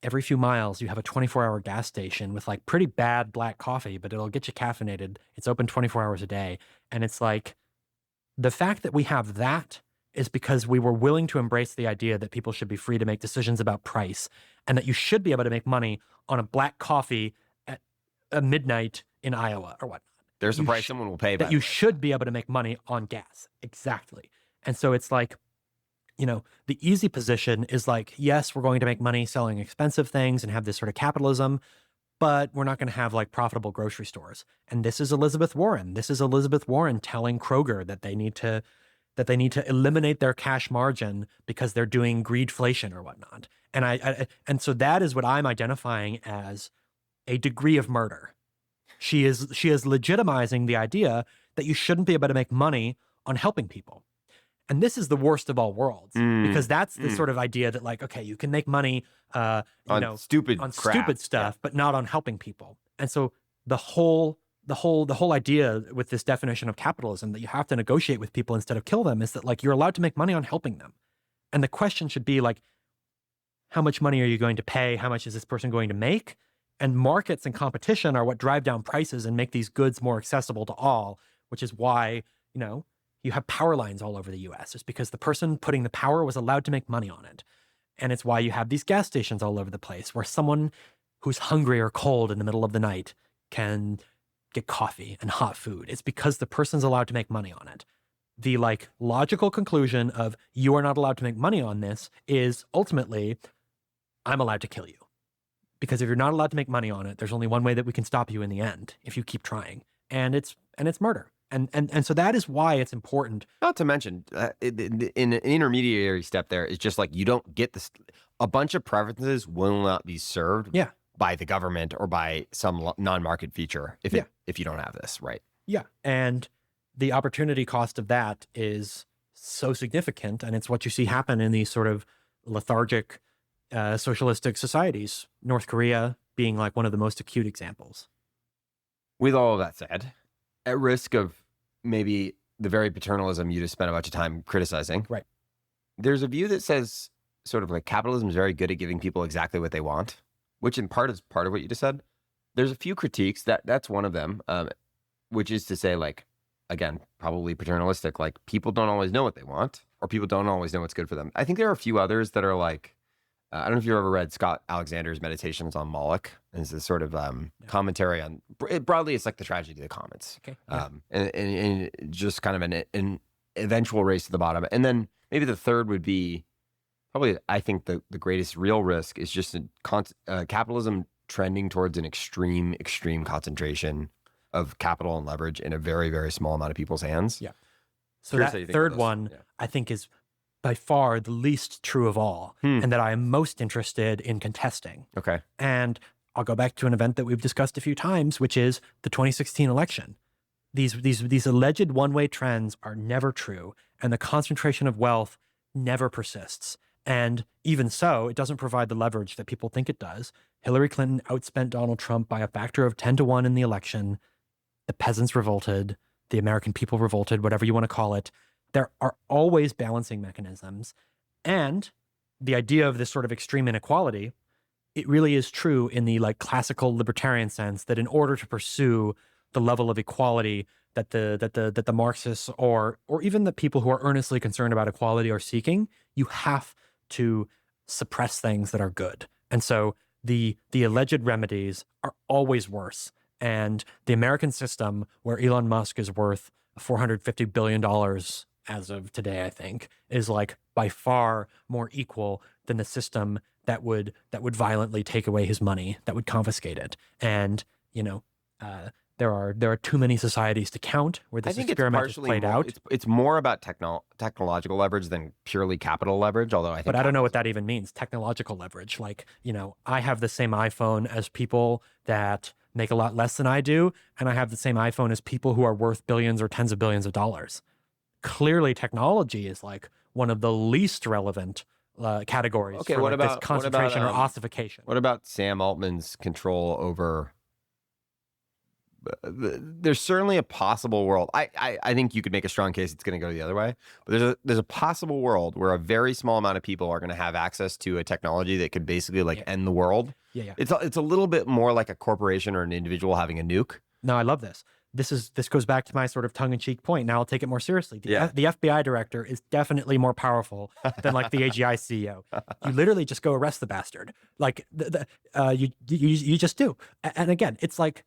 every few miles, you have a 24-hour gas station with like pretty bad black coffee, but it'll get you caffeinated. It's open 24 hours a day. And it's like, the fact that we have that is because we were willing to embrace the idea that people should be free to make decisions about price and that you should be able to make money on a black coffee at midnight in Iowa or whatnot. There's a price someone will pay. That you should be able to make money on gas. Exactly. And so it's like, the easy position is like, yes, we're going to make money selling expensive things and have this sort of capitalism, but we're not going to have like profitable grocery stores. And this is Elizabeth Warren. This is Elizabeth Warren telling Kroger that they need to eliminate their cash margin because they're doing greedflation or whatnot. And so that is what I'm identifying as a degree of murder. She is legitimizing the idea that you shouldn't be able to make money on helping people. And this is the worst of all worlds, because that's the sort of idea that like, okay, you can make money, on stupid stuff, but not on helping people. And so the whole idea with this definition of capitalism that you have to negotiate with people instead of kill them is that like, you're allowed to make money on helping them. And the question should be like, how much money are you going to pay? How much is this person going to make? And markets and competition are what drive down prices and make these goods more accessible to all, which is why, you have power lines all over the US. It's because the person putting the power was allowed to make money on it. And it's why you have these gas stations all over the place where someone who's hungry or cold in the middle of the night can get coffee and hot food. It's because the person's allowed to make money on it. The like logical conclusion of you are not allowed to make money on this is ultimately, I'm allowed to kill you. Because if you're not allowed to make money on it, there's only one way that we can stop you in the end if you keep trying. And it's murder. And so that is why it's important. Not to mention, in an intermediary step there is just like, you don't get this. A bunch of preferences will not be served by the government or by some non-market feature if you don't have this, right? Yeah. And the opportunity cost of that is so significant. And it's what you see happen in these sort of lethargic socialistic societies, North Korea being like one of the most acute examples. With all of that said, at risk of maybe the very paternalism you just spent a bunch of time criticizing, right? There's a view that says sort of like capitalism is very good at giving people exactly what they want, which in part is part of what you just said. There's a few critiques that's one of them, which is to say, like, again, probably paternalistic, like people don't always know what they want, or people don't always know what's good for them. I think there are a few others that are like, I don't know if you've ever read Scott Alexander's Meditations on Moloch. It's a sort of commentary on, broadly, it's like the tragedy of the commons. Okay. Yeah. And just kind of an eventual race to the bottom. And then maybe the third would be probably, I think the greatest real risk is just capitalism trending towards an extreme concentration of capital and leverage in a very, very small amount of people's hands. Yeah. So that third one, I think, is by far the least true of all, and that I am most interested in contesting. Okay. And I'll go back to an event that we've discussed a few times, which is the 2016 election. These alleged one-way trends are never true, and the concentration of wealth never persists. And even so, it doesn't provide the leverage that people think it does. Hillary Clinton outspent Donald Trump by a factor of 10 to 1 in the election. The peasants revolted, the American people revolted, whatever you want to call it. There are always balancing mechanisms. And the idea of this sort of extreme inequality, it really is true in the like classical libertarian sense that in order to pursue the level of equality that the Marxists or even the people who are earnestly concerned about equality are seeking, you have to suppress things that are good. And so the alleged remedies are always worse. And the American system, where Elon Musk is worth $450 billion as of today, I think, is like by far more equal than the system that would violently take away his money, that would confiscate it. And, you know, there are too many societies to count where this experiment is played out. It's more about technological leverage than purely capital leverage, although I think... But I don't know what that even means, technological leverage. Like, you know, I have the same iPhone as people that make a lot less than I do, and I have the same iPhone as people who are worth billions or tens of billions of dollars. Clearly, technology is like one of the least relevant categories for like this concentration or ossification. What about Sam Altman's control over... There's certainly a possible world. I think you could make a strong case it's going to go the other way. But there's a possible world where a very small amount of people are going to have access to a technology that could basically like end the world. Yeah. It's a little bit more like a corporation or an individual having a nuke. No, I love this. This goes back to my sort of tongue-in-cheek point. Now I'll take it more seriously. The FBI director is definitely more powerful than like the AGI CEO. You literally just go arrest the bastard. Like you just do. And again, it's like,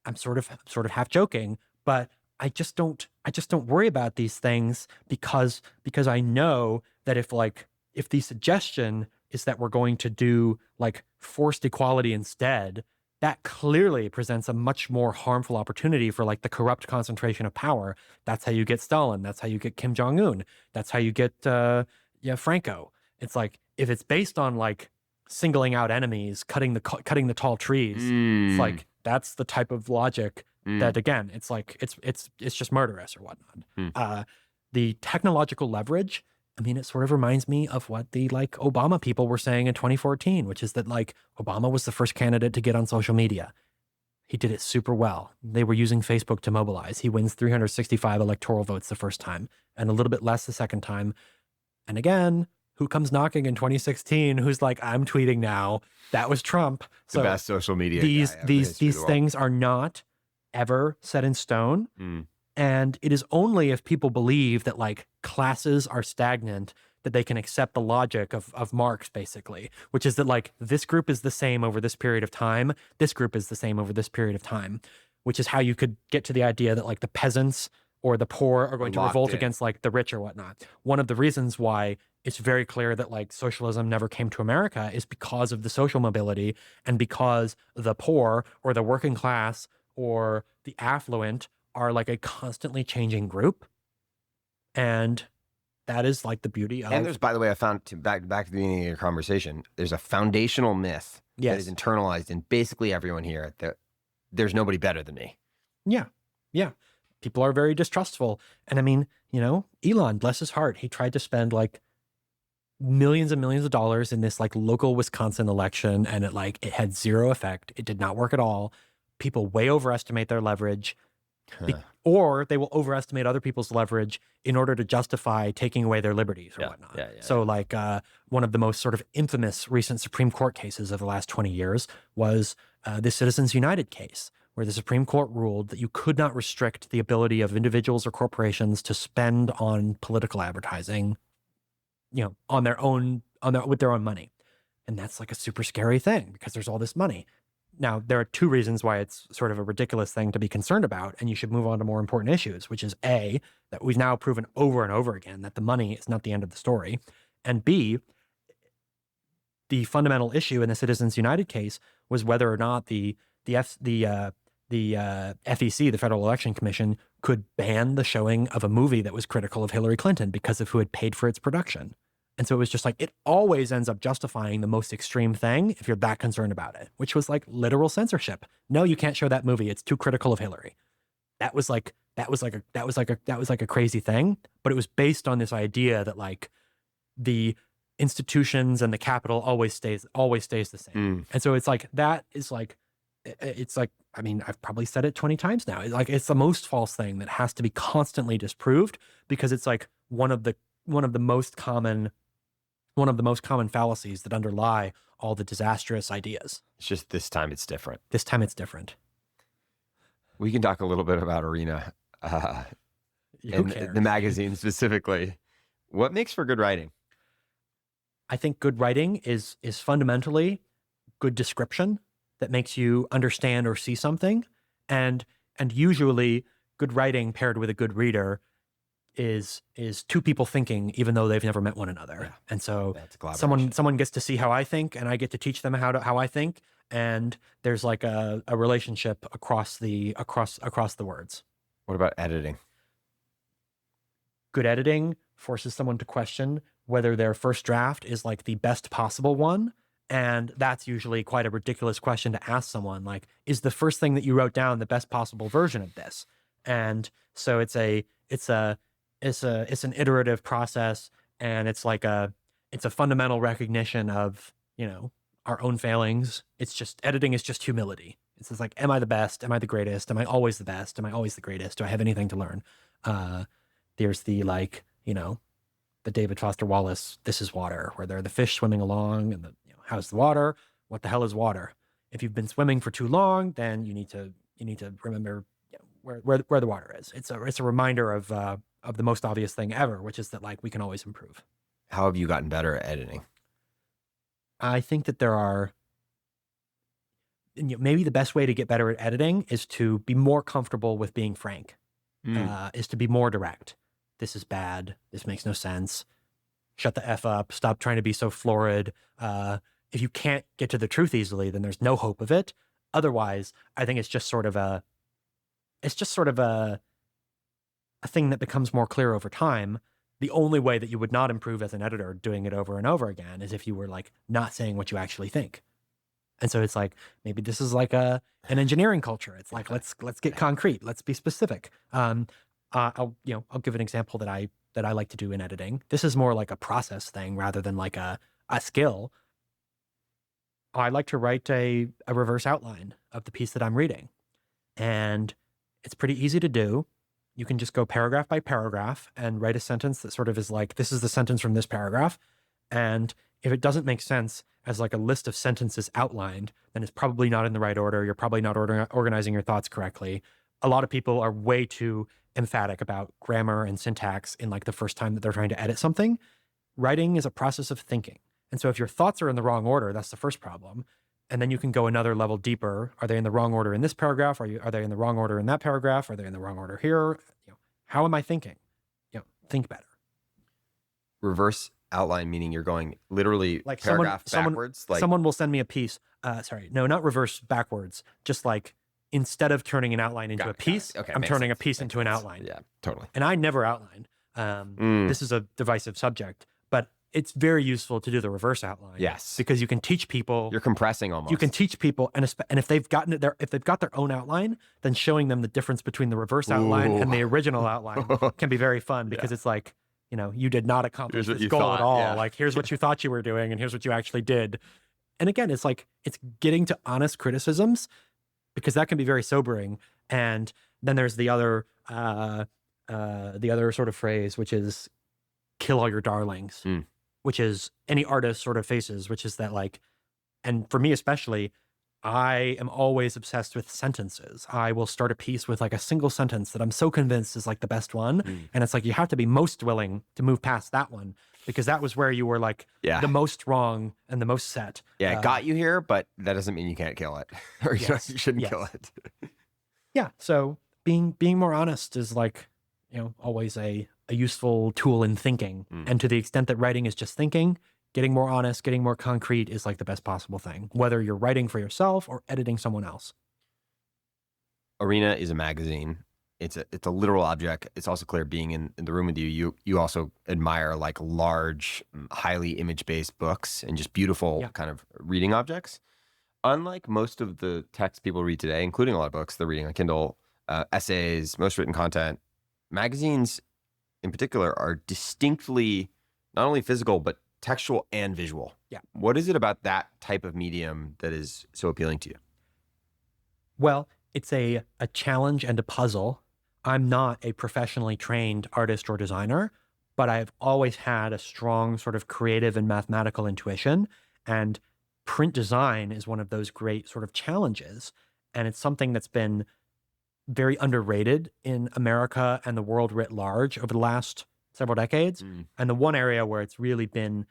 I'm sort of half joking, but I just don't worry about these things because I know that if the suggestion is that we're going to do like forced equality instead, that clearly presents a much more harmful opportunity for like the corrupt concentration of power. That's how you get Stalin. That's how you get Kim Jong-un. That's how you get Franco. It's like, if it's based on like singling out enemies, cutting the tall trees, it's like, that's the type of logic that, again, it's like, it's just murderous or whatnot. The technological leverage, I mean, it sort of reminds me of what the like Obama people were saying in 2014, which is that like Obama was the first candidate to get on social media. He did it super well. They were using Facebook to mobilize. He wins 365 electoral votes the first time and a little bit less the second time. And again, who comes knocking in 2016? Who's like, I'm tweeting now. That was Trump. So the best social media. These things are not ever set in stone. And it is only if people believe that like classes are stagnant that they can accept the logic of Marx, basically, which is that like this group is the same over this period of time. This group is the same over this period of time, which is how you could get to the idea that like the peasants or the poor are going to revolt against like the rich or whatnot. One of the reasons why it's very clear that like socialism never came to America is because of the social mobility and because the poor or the working class or the affluent are like a constantly changing group. And that is like the beauty of... And there's, by the way, I found, back to the beginning of your conversation, there's a foundational myth that is internalized in basically everyone here that there's nobody better than me. Yeah. People are very distrustful. And I mean, you know, Elon, bless his heart, he tried to spend like millions and millions of dollars in this like local Wisconsin election, and it had zero effect. It did not work at all. People way overestimate their leverage. Huh. Or they will overestimate other people's leverage in order to justify taking away their liberties or Yeah, whatnot. yeah, So like one of the most sort of infamous recent Supreme Court cases of the last 20 years was the Citizens United case, where the Supreme Court ruled that you could not restrict the ability of individuals or corporations to spend on political advertising, on their own, with their own money. And that's like a super scary thing because there's all this money. Now, there are two reasons why it's sort of a ridiculous thing to be concerned about, and you should move on to more important issues, which is A, that we've now proven over and over again that the money is not the end of the story, and B, the fundamental issue in the Citizens United case was whether or not the FEC, the Federal Election Commission, could ban the showing of a movie that was critical of Hillary Clinton because of who had paid for its production. And so it was just like, it always ends up justifying the most extreme thing if you're that concerned about it, which was like literal censorship. No, you can't show that movie. It's too critical of Hillary. That was like a crazy thing, but it was based on this idea that like the institutions and the capital always stays the same. And so it's like, I mean, I've probably said it 20 times now. It's the most false thing that has to be constantly disproved because it's like one of the most common fallacies that underlie all the disastrous ideas. It's just this time it's different. This time it's different. We can talk a little bit about Arena and the magazine specifically. What makes for good writing? I think good writing is fundamentally good description that makes you understand or see something. And usually good writing paired with a good reader is two people thinking, even though they've never met one another. Yeah. And so someone gets to see how I think, and I get to teach them how I think. And there's like a relationship across the words. What about editing? Good editing forces someone to question whether their first draft is like the best possible one. And that's usually quite a ridiculous question to ask someone. Like, is the first thing that you wrote down the best possible version of this? And so it's an iterative process, and it's a fundamental recognition of, our own failings. Editing is just humility. It's just like, am I the best? Am I the greatest? Am I always the best? Am I always the greatest? Do I have anything to learn? There's the the David Foster Wallace, This Is Water, where there are the fish swimming along and how's the water? What the hell is water? If you've been swimming for too long, then you need to remember where the water is. It's a reminder of the most obvious thing ever, which is that like we can always improve. How have you gotten better at editing? I think that there are, maybe the best way to get better at editing is to be more comfortable with being frank, is to be more direct. This is bad. This makes no sense. Shut the F up. Stop trying to be so florid. If you can't get to the truth easily, then there's no hope of it. Otherwise, I think it's just sort of a thing that becomes more clear over time. The only way that you would not improve as an editor doing it over and over again is if you were like not saying what you actually think. And so it's like, maybe this is like an engineering culture. It's like, let's get concrete. Let's be specific. I'll give an example that I like to do in editing. This is more like a process thing rather than like a skill. I like to write a reverse outline of the piece that I'm reading. And it's pretty easy to do. You can just go paragraph by paragraph and write a sentence that sort of is like, this is the sentence from this paragraph. And if it doesn't make sense as like a list of sentences outlined, then it's probably not in the right order. You're probably not organizing your thoughts correctly. A lot of people are way too emphatic about grammar and syntax in like the first time that they're trying to edit something. Writing is a process of thinking. And so if your thoughts are in the wrong order, that's the first problem. And then you can go another level deeper. Are they in the wrong order in this paragraph? Are they in the wrong order in that paragraph? Are they in the wrong order here? How am I thinking? Think better. Reverse outline, meaning you're going literally like paragraph backwards. Someone will send me a piece. Not reverse backwards. Just like instead of turning an outline into a piece, I'm turning a piece into an outline. Yeah, totally. And I never outline. This is a divisive subject, but it's very useful to do the reverse outline. Yes, because you can teach people. You're compressing almost. You can teach people, and if they've got their own outline, then showing them the difference between the reverse outline and the original outline can be very fun because it's like, you did not accomplish this goal at all. Yeah. Like, here's what you thought you were doing, and here's what you actually did. And again, it's like it's getting to honest criticisms, because that can be very sobering. And Then there's the other sort of phrase, which is kill all your darlings, which is any artist sort of faces, which is that like, and for me especially, I am always obsessed with sentences. I will start a piece with like a single sentence that I'm so convinced is like the best one. And it's like, you have to be most willing to move past that one because that was where you were like the most wrong and the most set. Yeah, it got you here, but that doesn't mean you can't kill it or you shouldn't kill it. Yeah. So being more honest is like, always a useful tool in thinking. And to the extent that writing is just thinking, getting more honest, getting more concrete is like the best possible thing, whether you're writing for yourself or editing someone else. Arena is a magazine. It's a literal object. It's also clear being in the room with you, you also admire like large, highly image-based books and just beautiful kind of reading objects. Unlike most of the text people read today, including a lot of books they're reading on Kindle, essays, most written content, magazines in particular are distinctly not only physical, but textual and visual. Yeah. What is it about that type of medium that is so appealing to you? Well, it's a challenge and a puzzle. I'm not a professionally trained artist or designer, but I've always had a strong sort of creative and mathematical intuition. And print design is one of those great sort of challenges. And it's something that's been very underrated in America and the world writ large over the last several decades. And the one area where it's really been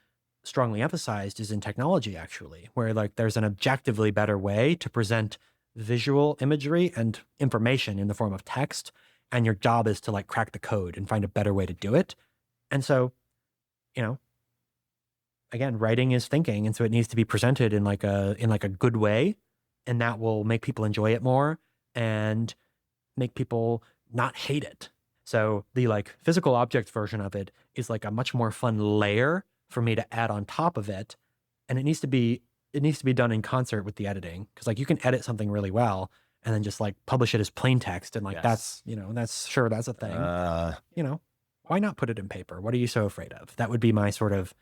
strongly emphasized is in technology, actually, where like there's an objectively better way to present visual imagery and information in the form of text. And your job is to like crack the code and find a better way to do it. And so, again, writing is thinking. And so it needs to be presented in like a good way. And that will make people enjoy it more and make people not hate it. So the like physical object version of it is like a much more fun layer for me to add on top of it. And it needs to be done in concert with the editing. Cause like you can edit something really well and then just like publish it as plain text. And like, that's a thing, why not put it in paper? What are you so afraid of? That would be my sort of,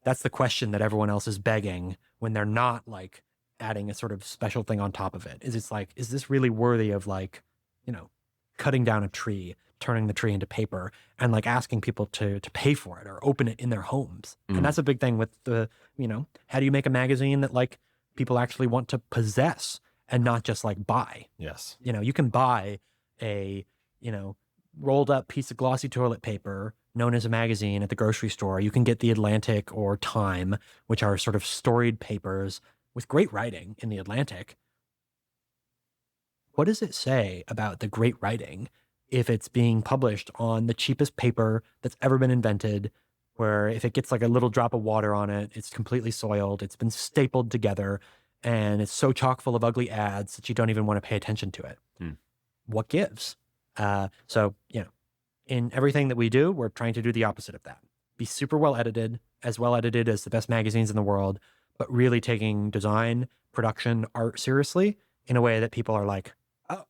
that's the question that everyone else is begging when they're not like adding a sort of special thing on top of it. It's like, is this really worthy of like, cutting down a tree, turning the tree into paper and like asking people to pay for it or open it in their homes. And that's a big thing with the, how do you make a magazine that like people actually want to possess and not just like buy? Yes. You can buy a, rolled up piece of glossy toilet paper known as a magazine at the grocery store. You can get the Atlantic or Time, which are sort of storied papers with great writing in the Atlantic. What does it say about the great writing if it's being published on the cheapest paper that's ever been invented, where if it gets like a little drop of water on it, it's completely soiled, it's been stapled together, and it's so chock full of ugly ads that you don't even want to pay attention to it? What gives? So, in everything that we do, we're trying to do the opposite of that. Be super well edited as the best magazines in the world, but really taking design, production, art seriously in a way that people are like, oh,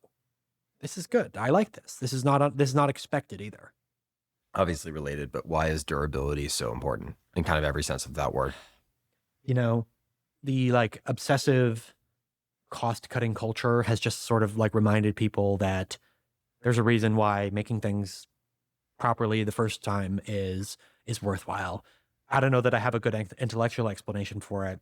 this is good. I like this. This is not expected either. Obviously related, but why is durability so important in kind of every sense of that word? The like obsessive cost-cutting culture has just sort of like reminded people that there's a reason why making things properly the first time is worthwhile. I don't know that I have a good intellectual explanation for it.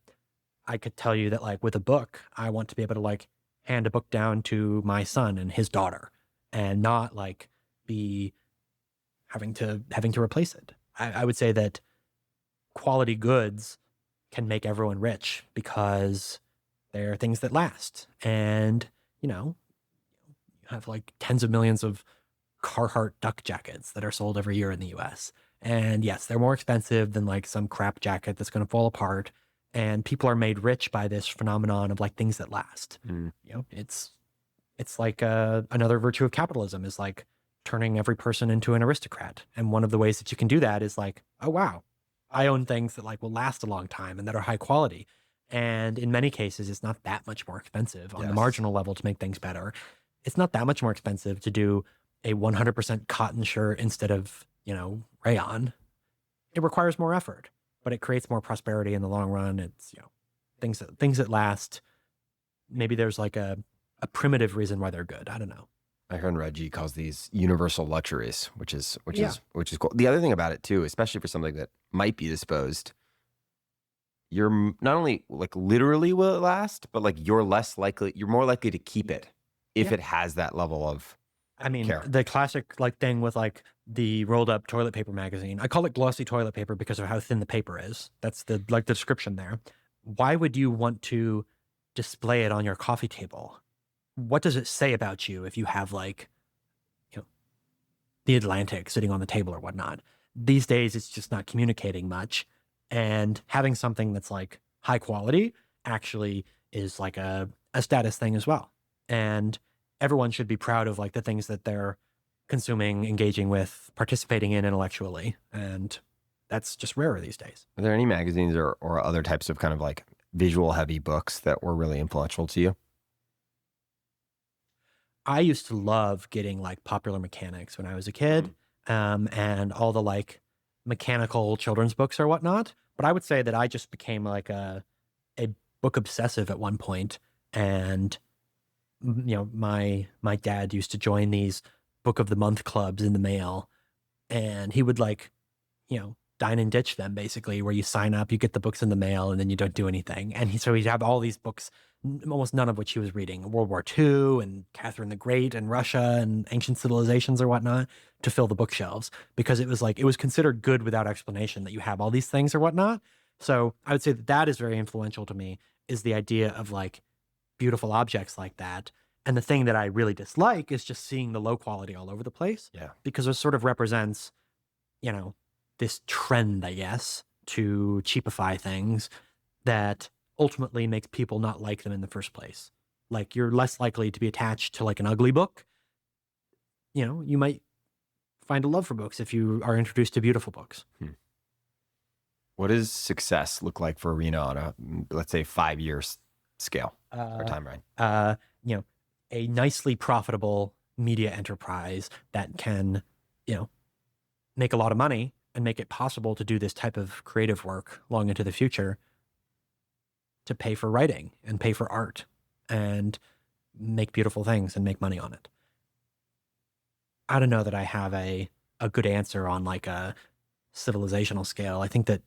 I could tell you that like with a book, I want to be able to like hand a book down to my son and his daughter and not like be having to replace it. I would say that quality goods can make everyone rich because they're things that last. And, you have like tens of millions of Carhartt duck jackets that are sold every year in the US. And yes, they're more expensive than like some crap jacket that's going to fall apart. And people are made rich by this phenomenon of like things that last. It's like another virtue of capitalism is like turning every person into an aristocrat. And one of the ways that you can do that is like, oh, wow, I own things that like will last a long time and that are high quality. And in many cases, it's not that much more expensive on the marginal level to make things better. It's not that much more expensive to do a 100% cotton shirt instead of, rayon. It requires more effort, but it creates more prosperity in the long run. It's, things that last. Maybe there's like a primitive reason why they're good. I don't know. My friend Reggie calls these universal luxuries, Yeah. which is cool. The other thing about it too, especially for something that might be disposed, not only like literally will it last, but like you're more likely to keep it if Yeah. it has that level of I mean, care. the classic like thing with like the rolled up toilet paper magazine. I call it glossy toilet paper because of how thin the paper is. That's the description there. Why would you want to display it on your coffee table? What does it say about you if you have like, you know, the Atlantic sitting on the table or whatnot? These days it's just not communicating much. And having something that's like high quality actually is like a status thing as well. And everyone should be proud of like the things that they're consuming, engaging with, participating in intellectually. And that's just rarer these days. Are there any magazines or other types of kind of like visual heavy books that were really influential to you? I used to love getting like Popular Mechanics when I was a kid, and all the like mechanical children's books or whatnot. But I would say that I just became like a book obsessive at one point, and my dad used to join these book of the month clubs in the mail, and he would like dine and ditch them basically, where you sign up, you get the books in the mail, and then you don't do anything. And so he'd have all these books, almost none of which he was reading, World War II and Catherine the Great and Russia and ancient civilizations or whatnot, to fill the bookshelves, because it was like, it was considered good without explanation that you have all these things or whatnot. So I would say that that is very influential to me, is the idea of like beautiful objects like that. And the thing that I really dislike is just seeing the low quality all over the place. Yeah. Because it sort of represents, this trend, I guess, to cheapify things that ultimately makes people not like them in the first place. Like, you're less likely to be attached to like an ugly book. You might find a love for books if you are introduced to beautiful books. What does success look like for Arena on a, let's say, 5 year scale or timeline? A nicely profitable media enterprise that can, make a lot of money and make it possible to do this type of creative work long into the future, to pay for writing and pay for art and make beautiful things and make money on it. I don't know that I have a good answer on like a civilizational scale. I think that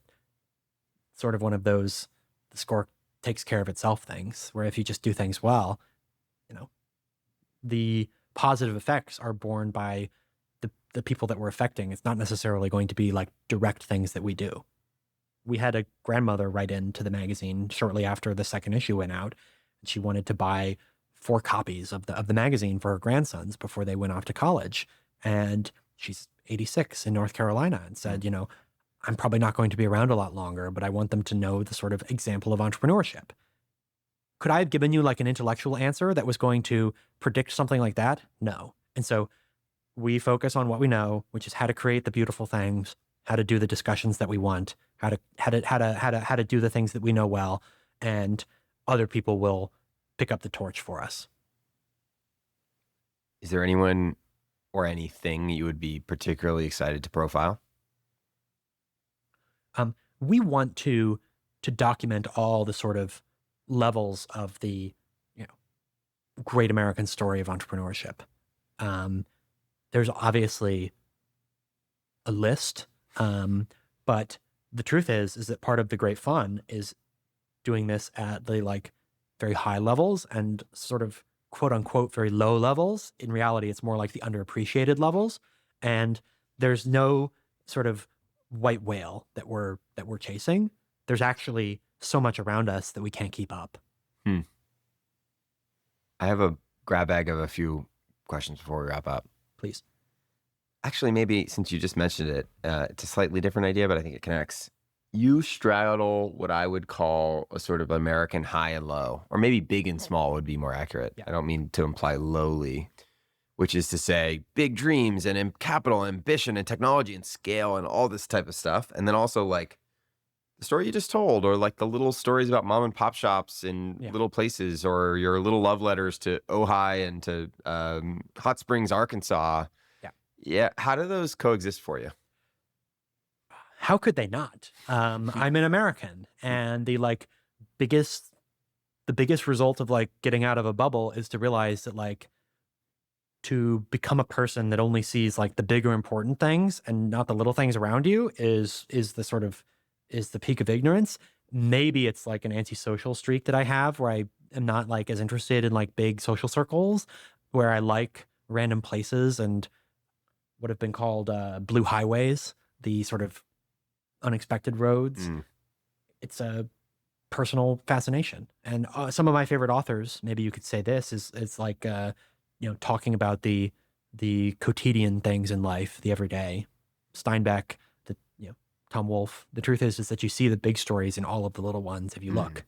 sort of one of those, the score takes care of itself things, where if you just do things well, the positive effects are borne by the people that we're affecting. It's not necessarily going to be like direct things that we do. We had a grandmother write into the magazine shortly after the second issue went out, and she wanted to buy 4 copies of the magazine for her grandsons before they went off to college. And she's 86 in North Carolina, and said, I'm probably not going to be around a lot longer, but I want them to know the sort of example of entrepreneurship. Could I have given you like an intellectual answer that was going to predict something like that? No. And so we focus on what we know, which is how to create the beautiful things, how to do the discussions that we want, how to do the things that we know well, and other people will pick up the torch for us. Is there anyone or anything you would be particularly excited to profile? We want to document all the sort of levels of the great American story of entrepreneurship. There's obviously a list, but the truth is that part of the great fun is doing this at the like very high levels and sort of quote unquote very low levels. In reality, it's more like the underappreciated levels, and there's no sort of white whale that we're chasing. There's actually so much around us that we can't keep up. I have a grab bag of a few questions before we wrap up. Please. Actually, maybe since you just mentioned it, it's a slightly different idea, but I think it connects. You straddle what I would call a sort of American high and low, or maybe big and small would be more accurate. Yeah. I don't mean to imply lowly, which is to say big dreams and capital, ambition and technology and scale and all this type of stuff. And then also like the story you just told, or like the little stories about mom and pop shops in little places, or your little love letters to Ojai and to Hot Springs, Arkansas. Yeah. How do those coexist for you? How could they not? I'm an American, and the biggest result of like getting out of a bubble is to realize that like to become a person that only sees like the bigger important things and not the little things around you is the peak of ignorance. Maybe it's like an antisocial streak that I have where I am not like as interested in like big social circles, where I like random places and what have been called blue highways, the sort of unexpected roads. It's a personal fascination. And some of my favorite authors, maybe you could say this, is like talking about the quotidian things in life, the everyday. Steinbeck, Tom Wolfe. The truth is that you see the big stories in all of the little ones if you look,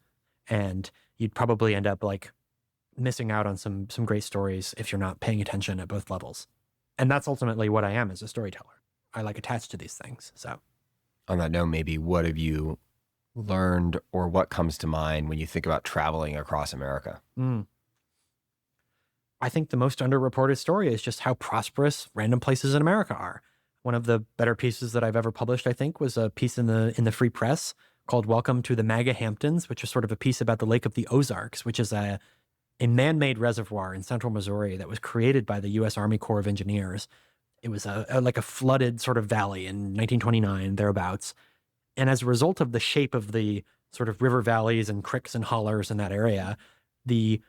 and you'd probably end up like missing out on some great stories if you're not paying attention at both levels. And that's ultimately what I am as a storyteller. I like attached to these things. So on that note, maybe what have you learned or what comes to mind when you think about traveling across America? I think the most underreported story is just how prosperous random places in America are. One of the better pieces that I've ever published, I think, was a piece in the Free Press called Welcome to the MAGA Hamptons, which is sort of a piece about the Lake of the Ozarks, which is a man-made reservoir in central Missouri that was created by the U.S. Army Corps of Engineers. It was like a flooded sort of valley in 1929, thereabouts. And as a result of the shape of the sort of river valleys and creeks and hollers in that area, the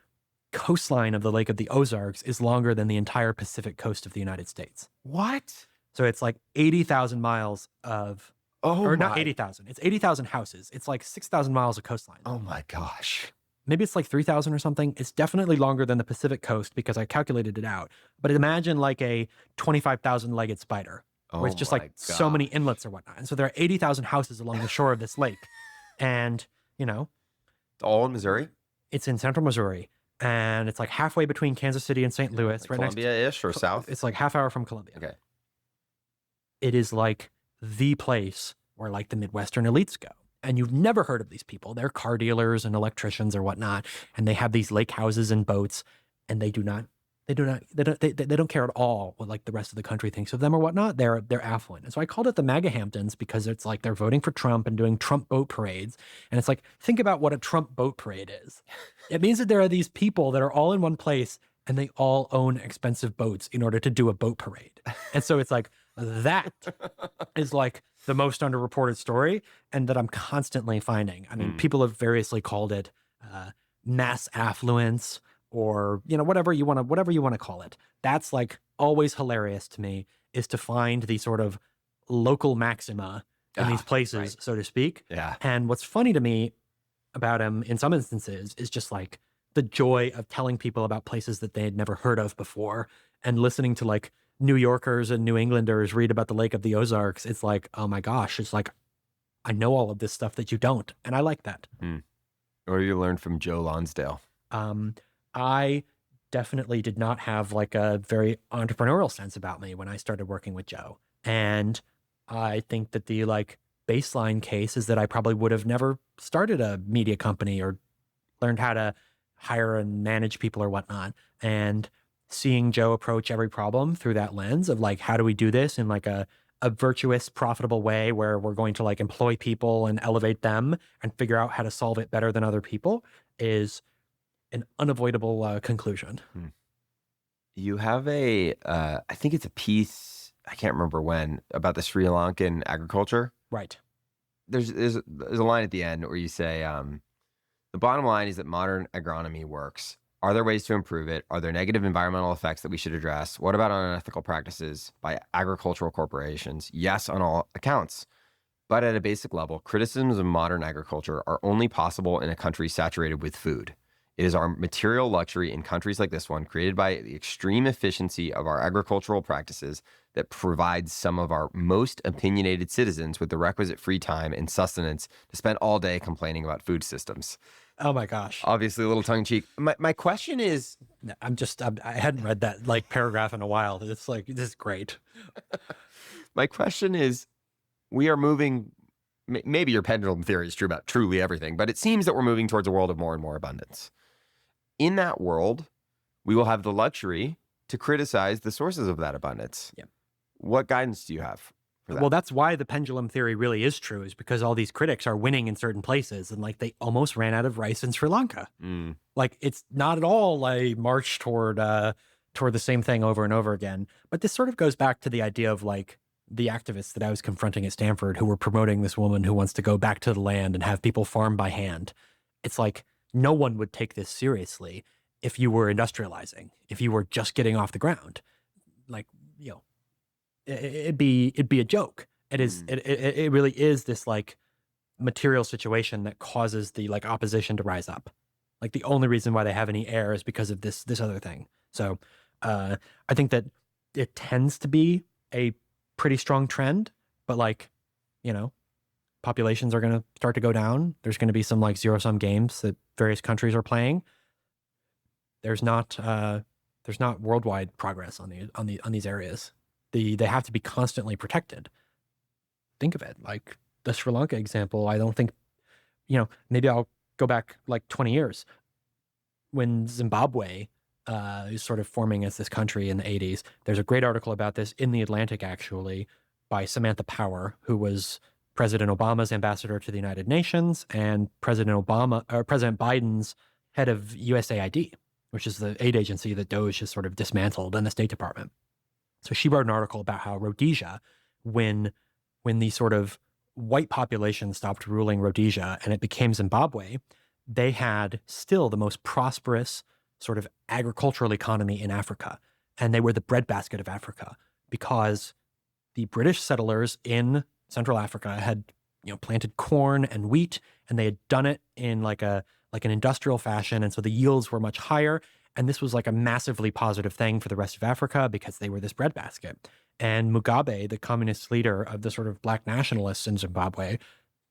coastline of the Lake of the Ozarks is longer than the entire Pacific coast of the United States. What? So it's like 80,000 miles of, not 80,000, it's 80,000 houses. It's like 6,000 miles of coastline. Oh my gosh. Maybe it's like 3,000 or something. It's definitely longer than the Pacific coast because I calculated it out. But imagine like a 25,000 legged spider, where it's just like so many inlets or whatnot. And so there are 80,000 houses along the shore of this lake. And, it's all in Missouri? It's in central Missouri. And it's like halfway between Kansas City and St. Louis. Like right Columbia-ish or south? It's like half hour from Columbia. Okay. It is like the place where like the Midwestern elites go. And you've never heard of these people. They're car dealers and electricians or whatnot. And they have these lake houses and boats, and they don't care at all what like the rest of the country thinks of them or whatnot. They're affluent. And so I called it the MAGA Hamptons because it's like they're voting for Trump and doing Trump boat parades. And it's like, think about what a Trump boat parade is. It means that there are these people that are all in one place and they all own expensive boats in order to do a boat parade. And so it's like, that is like the most underreported story, and that I'm constantly finding. I mean, people have variously called it mass affluence, or whatever you want to call it. That's like always hilarious to me, is to find the sort of local maxima in these places, right, so to speak. Yeah. And what's funny to me about him in some instances is just like the joy of telling people about places that they had never heard of before, and listening to like New Yorkers and New Englanders read about the Lake of the Ozarks. It's like, oh my gosh, it's like, I know all of this stuff that you don't. And I like that. Or you learned from Joe Lonsdale. I definitely did not have like a very entrepreneurial sense about me when I started working with Joe. And I think that the like baseline case is that I probably would have never started a media company or learned how to hire and manage people or whatnot. And seeing Joe approach every problem through that lens of like, how do we do this in like a virtuous, profitable way where we're going to like employ people and elevate them and figure out how to solve it better than other people, is an unavoidable conclusion. You have I think it's a piece, I can't remember when, about the Sri Lankan agriculture. Right. There's a line at the end where you say, the bottom line is that modern agronomy works. Are there ways to improve it? Are there negative environmental effects that we should address? What about unethical practices by agricultural corporations? Yes, on all accounts. But at a basic level, criticisms of modern agriculture are only possible in a country saturated with food. It is our material luxury in countries like this one, created by the extreme efficiency of our agricultural practices, that provides some of our most opinionated citizens with the requisite free time and sustenance to spend all day complaining about food systems. Oh my gosh. Obviously a little tongue in cheek. My question is, I hadn't read that like paragraph in a while. It's like, this is great. My question is, we are moving, maybe your pendulum theory is true about truly everything, but it seems that we're moving towards a world of more and more abundance. In that world, we will have the luxury to criticize the sources of that abundance. Yeah. What guidance do you have for that? Well, that's why the pendulum theory really is true, is because all these critics are winning in certain places, and like they almost ran out of rice in Sri Lanka. Like it's not at all a march toward toward the same thing over and over again. But this sort of goes back to the idea of like the activists that I was confronting at Stanford who were promoting this woman who wants to go back to the land and have people farm by hand. It's like no one would take this seriously if you were industrializing, if you were just getting off the ground. Like, you know, it'd be a joke. It really is this like material situation that causes the like opposition to rise up. Like the only reason why they have any air is because of this other thing. So I think that it tends to be a pretty strong trend, but like, you know, populations are going to start to go down. There's going to be some like zero-sum games that various countries are playing. There's not worldwide progress on these areas. They have to be constantly protected. Think of it like the Sri Lanka example. I don't think, you know, maybe I'll go back like 20 years when Zimbabwe is sort of forming as this country in the 80s. There's a great article about this in The Atlantic, actually, by Samantha Power, who was President Obama's ambassador to the United Nations and President Biden's head of USAID, which is the aid agency that Doge has sort of dismantled, and the State Department. So she wrote an article about how Rhodesia, when the sort of white population stopped ruling Rhodesia and it became Zimbabwe, they had still the most prosperous sort of agricultural economy in Africa. And they were the breadbasket of Africa because the British settlers in Central Africa had, you know, planted corn and wheat, and they had done it in like an industrial fashion. And so the yields were much higher. And this was like a massively positive thing for the rest of Africa because they were this breadbasket. And Mugabe, the communist leader of the sort of black nationalists in Zimbabwe,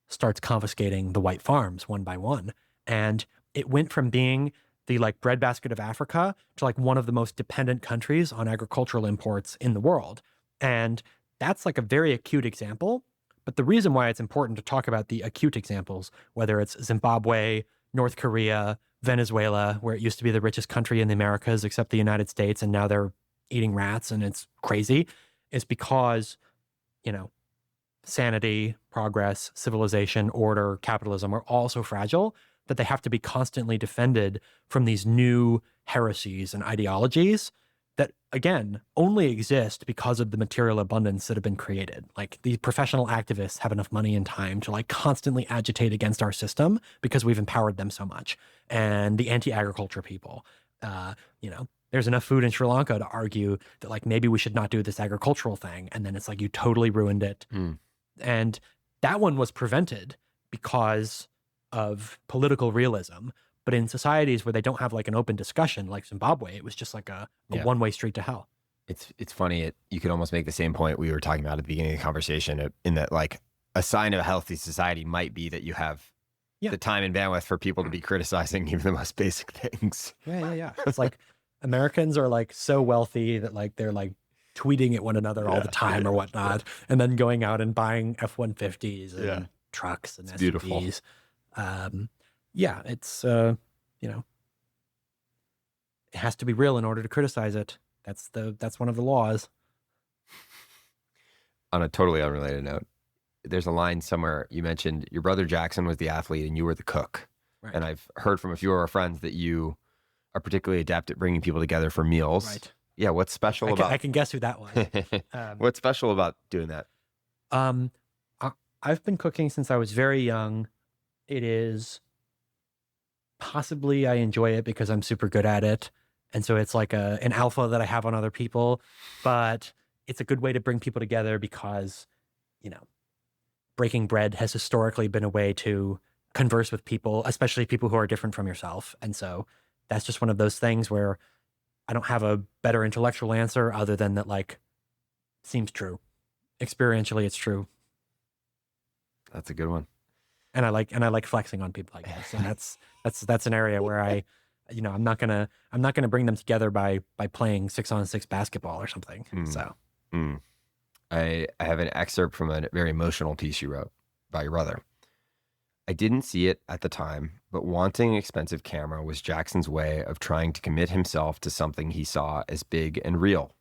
starts confiscating the white farms one by one. And it went from being the like breadbasket of Africa to like one of the most dependent countries on agricultural imports in the world. And that's like a very acute example. But the reason why it's important to talk about the acute examples, whether it's Zimbabwe, North Korea, Venezuela, where it used to be the richest country in the Americas, except the United States, and now they're eating rats and it's crazy, is because, you know, sanity, progress, civilization, order, capitalism are all so fragile that they have to be constantly defended from these new heresies and ideologies that, again, only exist because of the material abundance that have been created. Like these professional activists have enough money and time to like constantly agitate against our system because we've empowered them so much. And the anti-agriculture people, you know, there's enough food in Sri Lanka to argue that like maybe we should not do this agricultural thing. And then it's like you totally ruined it. And that one was prevented because of political realism. But in societies where they don't have like an open discussion, like Zimbabwe, it was just like a one-way street to hell. It's funny. You could almost make the same point we were talking about at the beginning of the conversation, in that like a sign of a healthy society might be that you have the time and bandwidth for people to be criticizing even the most basic things. Yeah. It's like Americans are like so wealthy that like they're like tweeting at one another all the time or whatnot, and then going out and buying F-150s and trucks and SUVs. Beautiful. It's you know, it has to be real in order to criticize it. That's one of the laws. On a totally unrelated note, there's a line somewhere you mentioned your brother Jackson was the athlete and you were the cook. Right. And I've heard from a few of our friends that you are particularly adept at bringing people together for meals. Right. Yeah. What's special about? I can guess who that was. What's special about doing that? I've been cooking since I was very young. It is possibly I enjoy it because I'm super good at it. And so it's like an alpha that I have on other people, but it's a good way to bring people together because, you know, breaking bread has historically been a way to converse with people, especially people who are different from yourself. And so that's just one of those things where I don't have a better intellectual answer other than that, like, seems true. Experientially, it's true. That's a good one. And I like flexing on people, I guess. And that's an area where I, you know, I'm not gonna bring them together by playing 6-on-6 basketball or something. I have an excerpt from a very emotional piece you wrote about your brother. I didn't see it at the time, but wanting an expensive camera was Jackson's way of trying to commit himself to something he saw as big and real.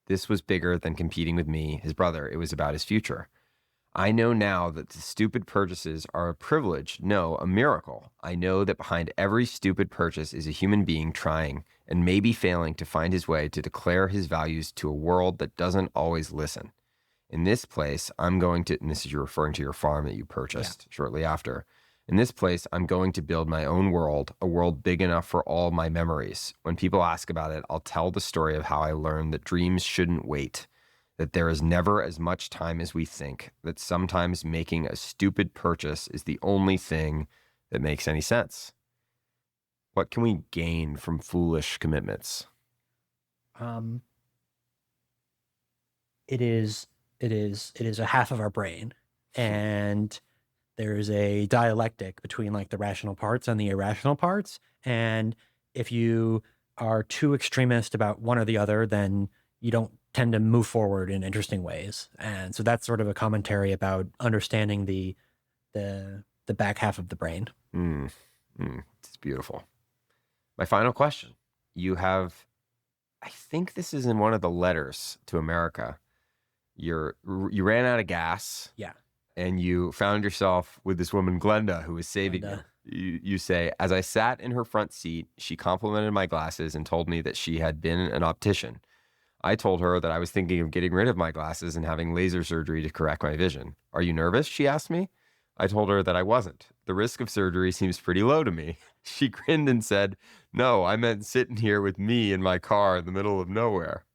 This was bigger than competing with me, his brother. It was about his future. I know now that the stupid purchases are a privilege, no, a miracle. I know that behind every stupid purchase is a human being trying and maybe failing to find his way to declare his values to a world that doesn't always listen. In this place, I'm going to, and this is you referring to your farm that you purchased shortly after. In this place, I'm going to build my own world, a world big enough for all my memories. When people ask about it, I'll tell the story of how I learned that dreams shouldn't wait, that there is never as much time as we think, that sometimes making a stupid purchase is the only thing that makes any sense. What can we gain from foolish commitments? Um, it is a half of our brain, and there's a dialectic between like the rational parts and the irrational parts. And if you are too extremist about one or the other, then you don't tend to move forward in interesting ways. And so that's sort of a commentary about understanding the back half of the brain. It's beautiful. My final question. You have, I think this is in one of the letters to America. You ran out of gas. Yeah. And you found yourself with this woman, Glenda, who was saving you. You say, as I sat in her front seat, she complimented my glasses and told me that she had been an optician. I told her that I was thinking of getting rid of my glasses and having laser surgery to correct my vision. Are you nervous? She asked me. I told her that I wasn't. The risk of surgery seems pretty low to me. She grinned and said, no, I meant sitting here with me in my car in the middle of nowhere.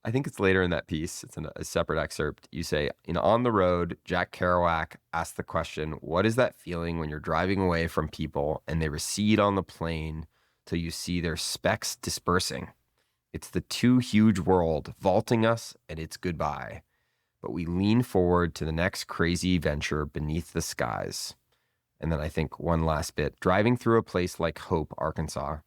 I think it's later in that piece. It's a separate excerpt. You say, On the Road, Jack Kerouac asked the question, what is that feeling when you're driving away from people and they recede on the plane till you see their specks dispersing? It's the too huge world vaulting us and it's goodbye. But we lean forward to the next crazy venture beneath the skies. And then I think one last bit. Driving through a place like Hope, Arkansas,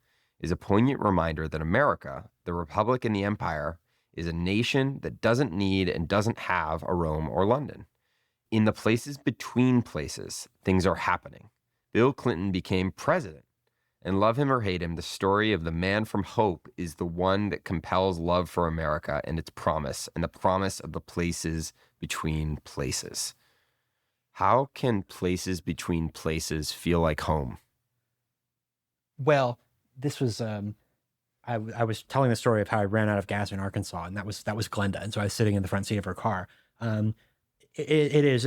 is a poignant reminder that America, the Republic and the Empire, is a nation that doesn't need and doesn't have a Rome or London. In the places between places, things are happening. Bill Clinton became president. And love him or hate him, the story of the man from Hope is the one that compels love for America and its promise, and the promise of the places between places. How can places between places feel like home? Well, this was I was telling the story of how I ran out of gas in Arkansas, and that was Glenda, and so I was sitting in the front seat of her car. It is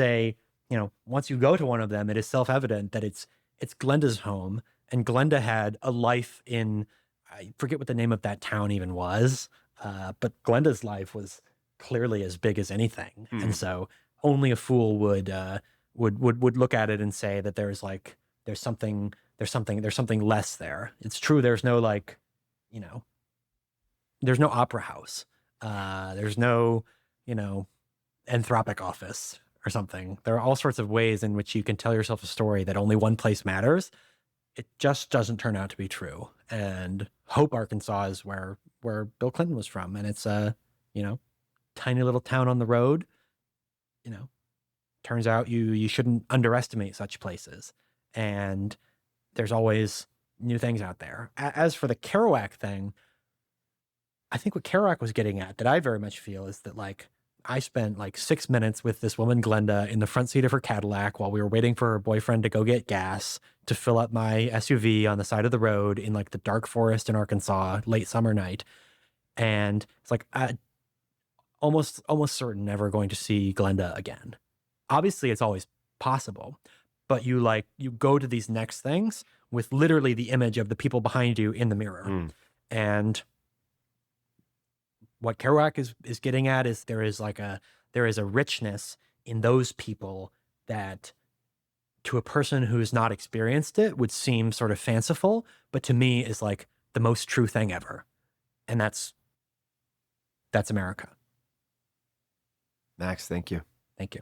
once you go to one of them, it is self-evident that it's Glenda's home, and Glenda had a life in, I forget what the name of that town even was, but Glenda's life was clearly as big as anything, and so only a fool would look at it and say that there's something less there. It's true. There's no there's no opera house. There's no, Anthropic office or something. There are all sorts of ways in which you can tell yourself a story that only one place matters. It just doesn't turn out to be true. And Hope, Arkansas is where Bill Clinton was from. And it's a, tiny little town on the road. Turns out you shouldn't underestimate such places. And there's always new things out there. As for the Kerouac thing, I think what Kerouac was getting at, that I very much feel, is that I spent 6 minutes with this woman, Glenda, in the front seat of her Cadillac while we were waiting for her boyfriend to go get gas to fill up my SUV on the side of the road in the dark forest in Arkansas, late summer night. And it's I almost certain never going to see Glenda again. Obviously, it's always possible, but you go to these next things with literally the image of the people behind you in the mirror. And what Kerouac is getting at is there is a richness in those people that to a person who's not experienced it would seem sort of fanciful, but to me is the most true thing ever. And that's America. Max, thank you. Thank you.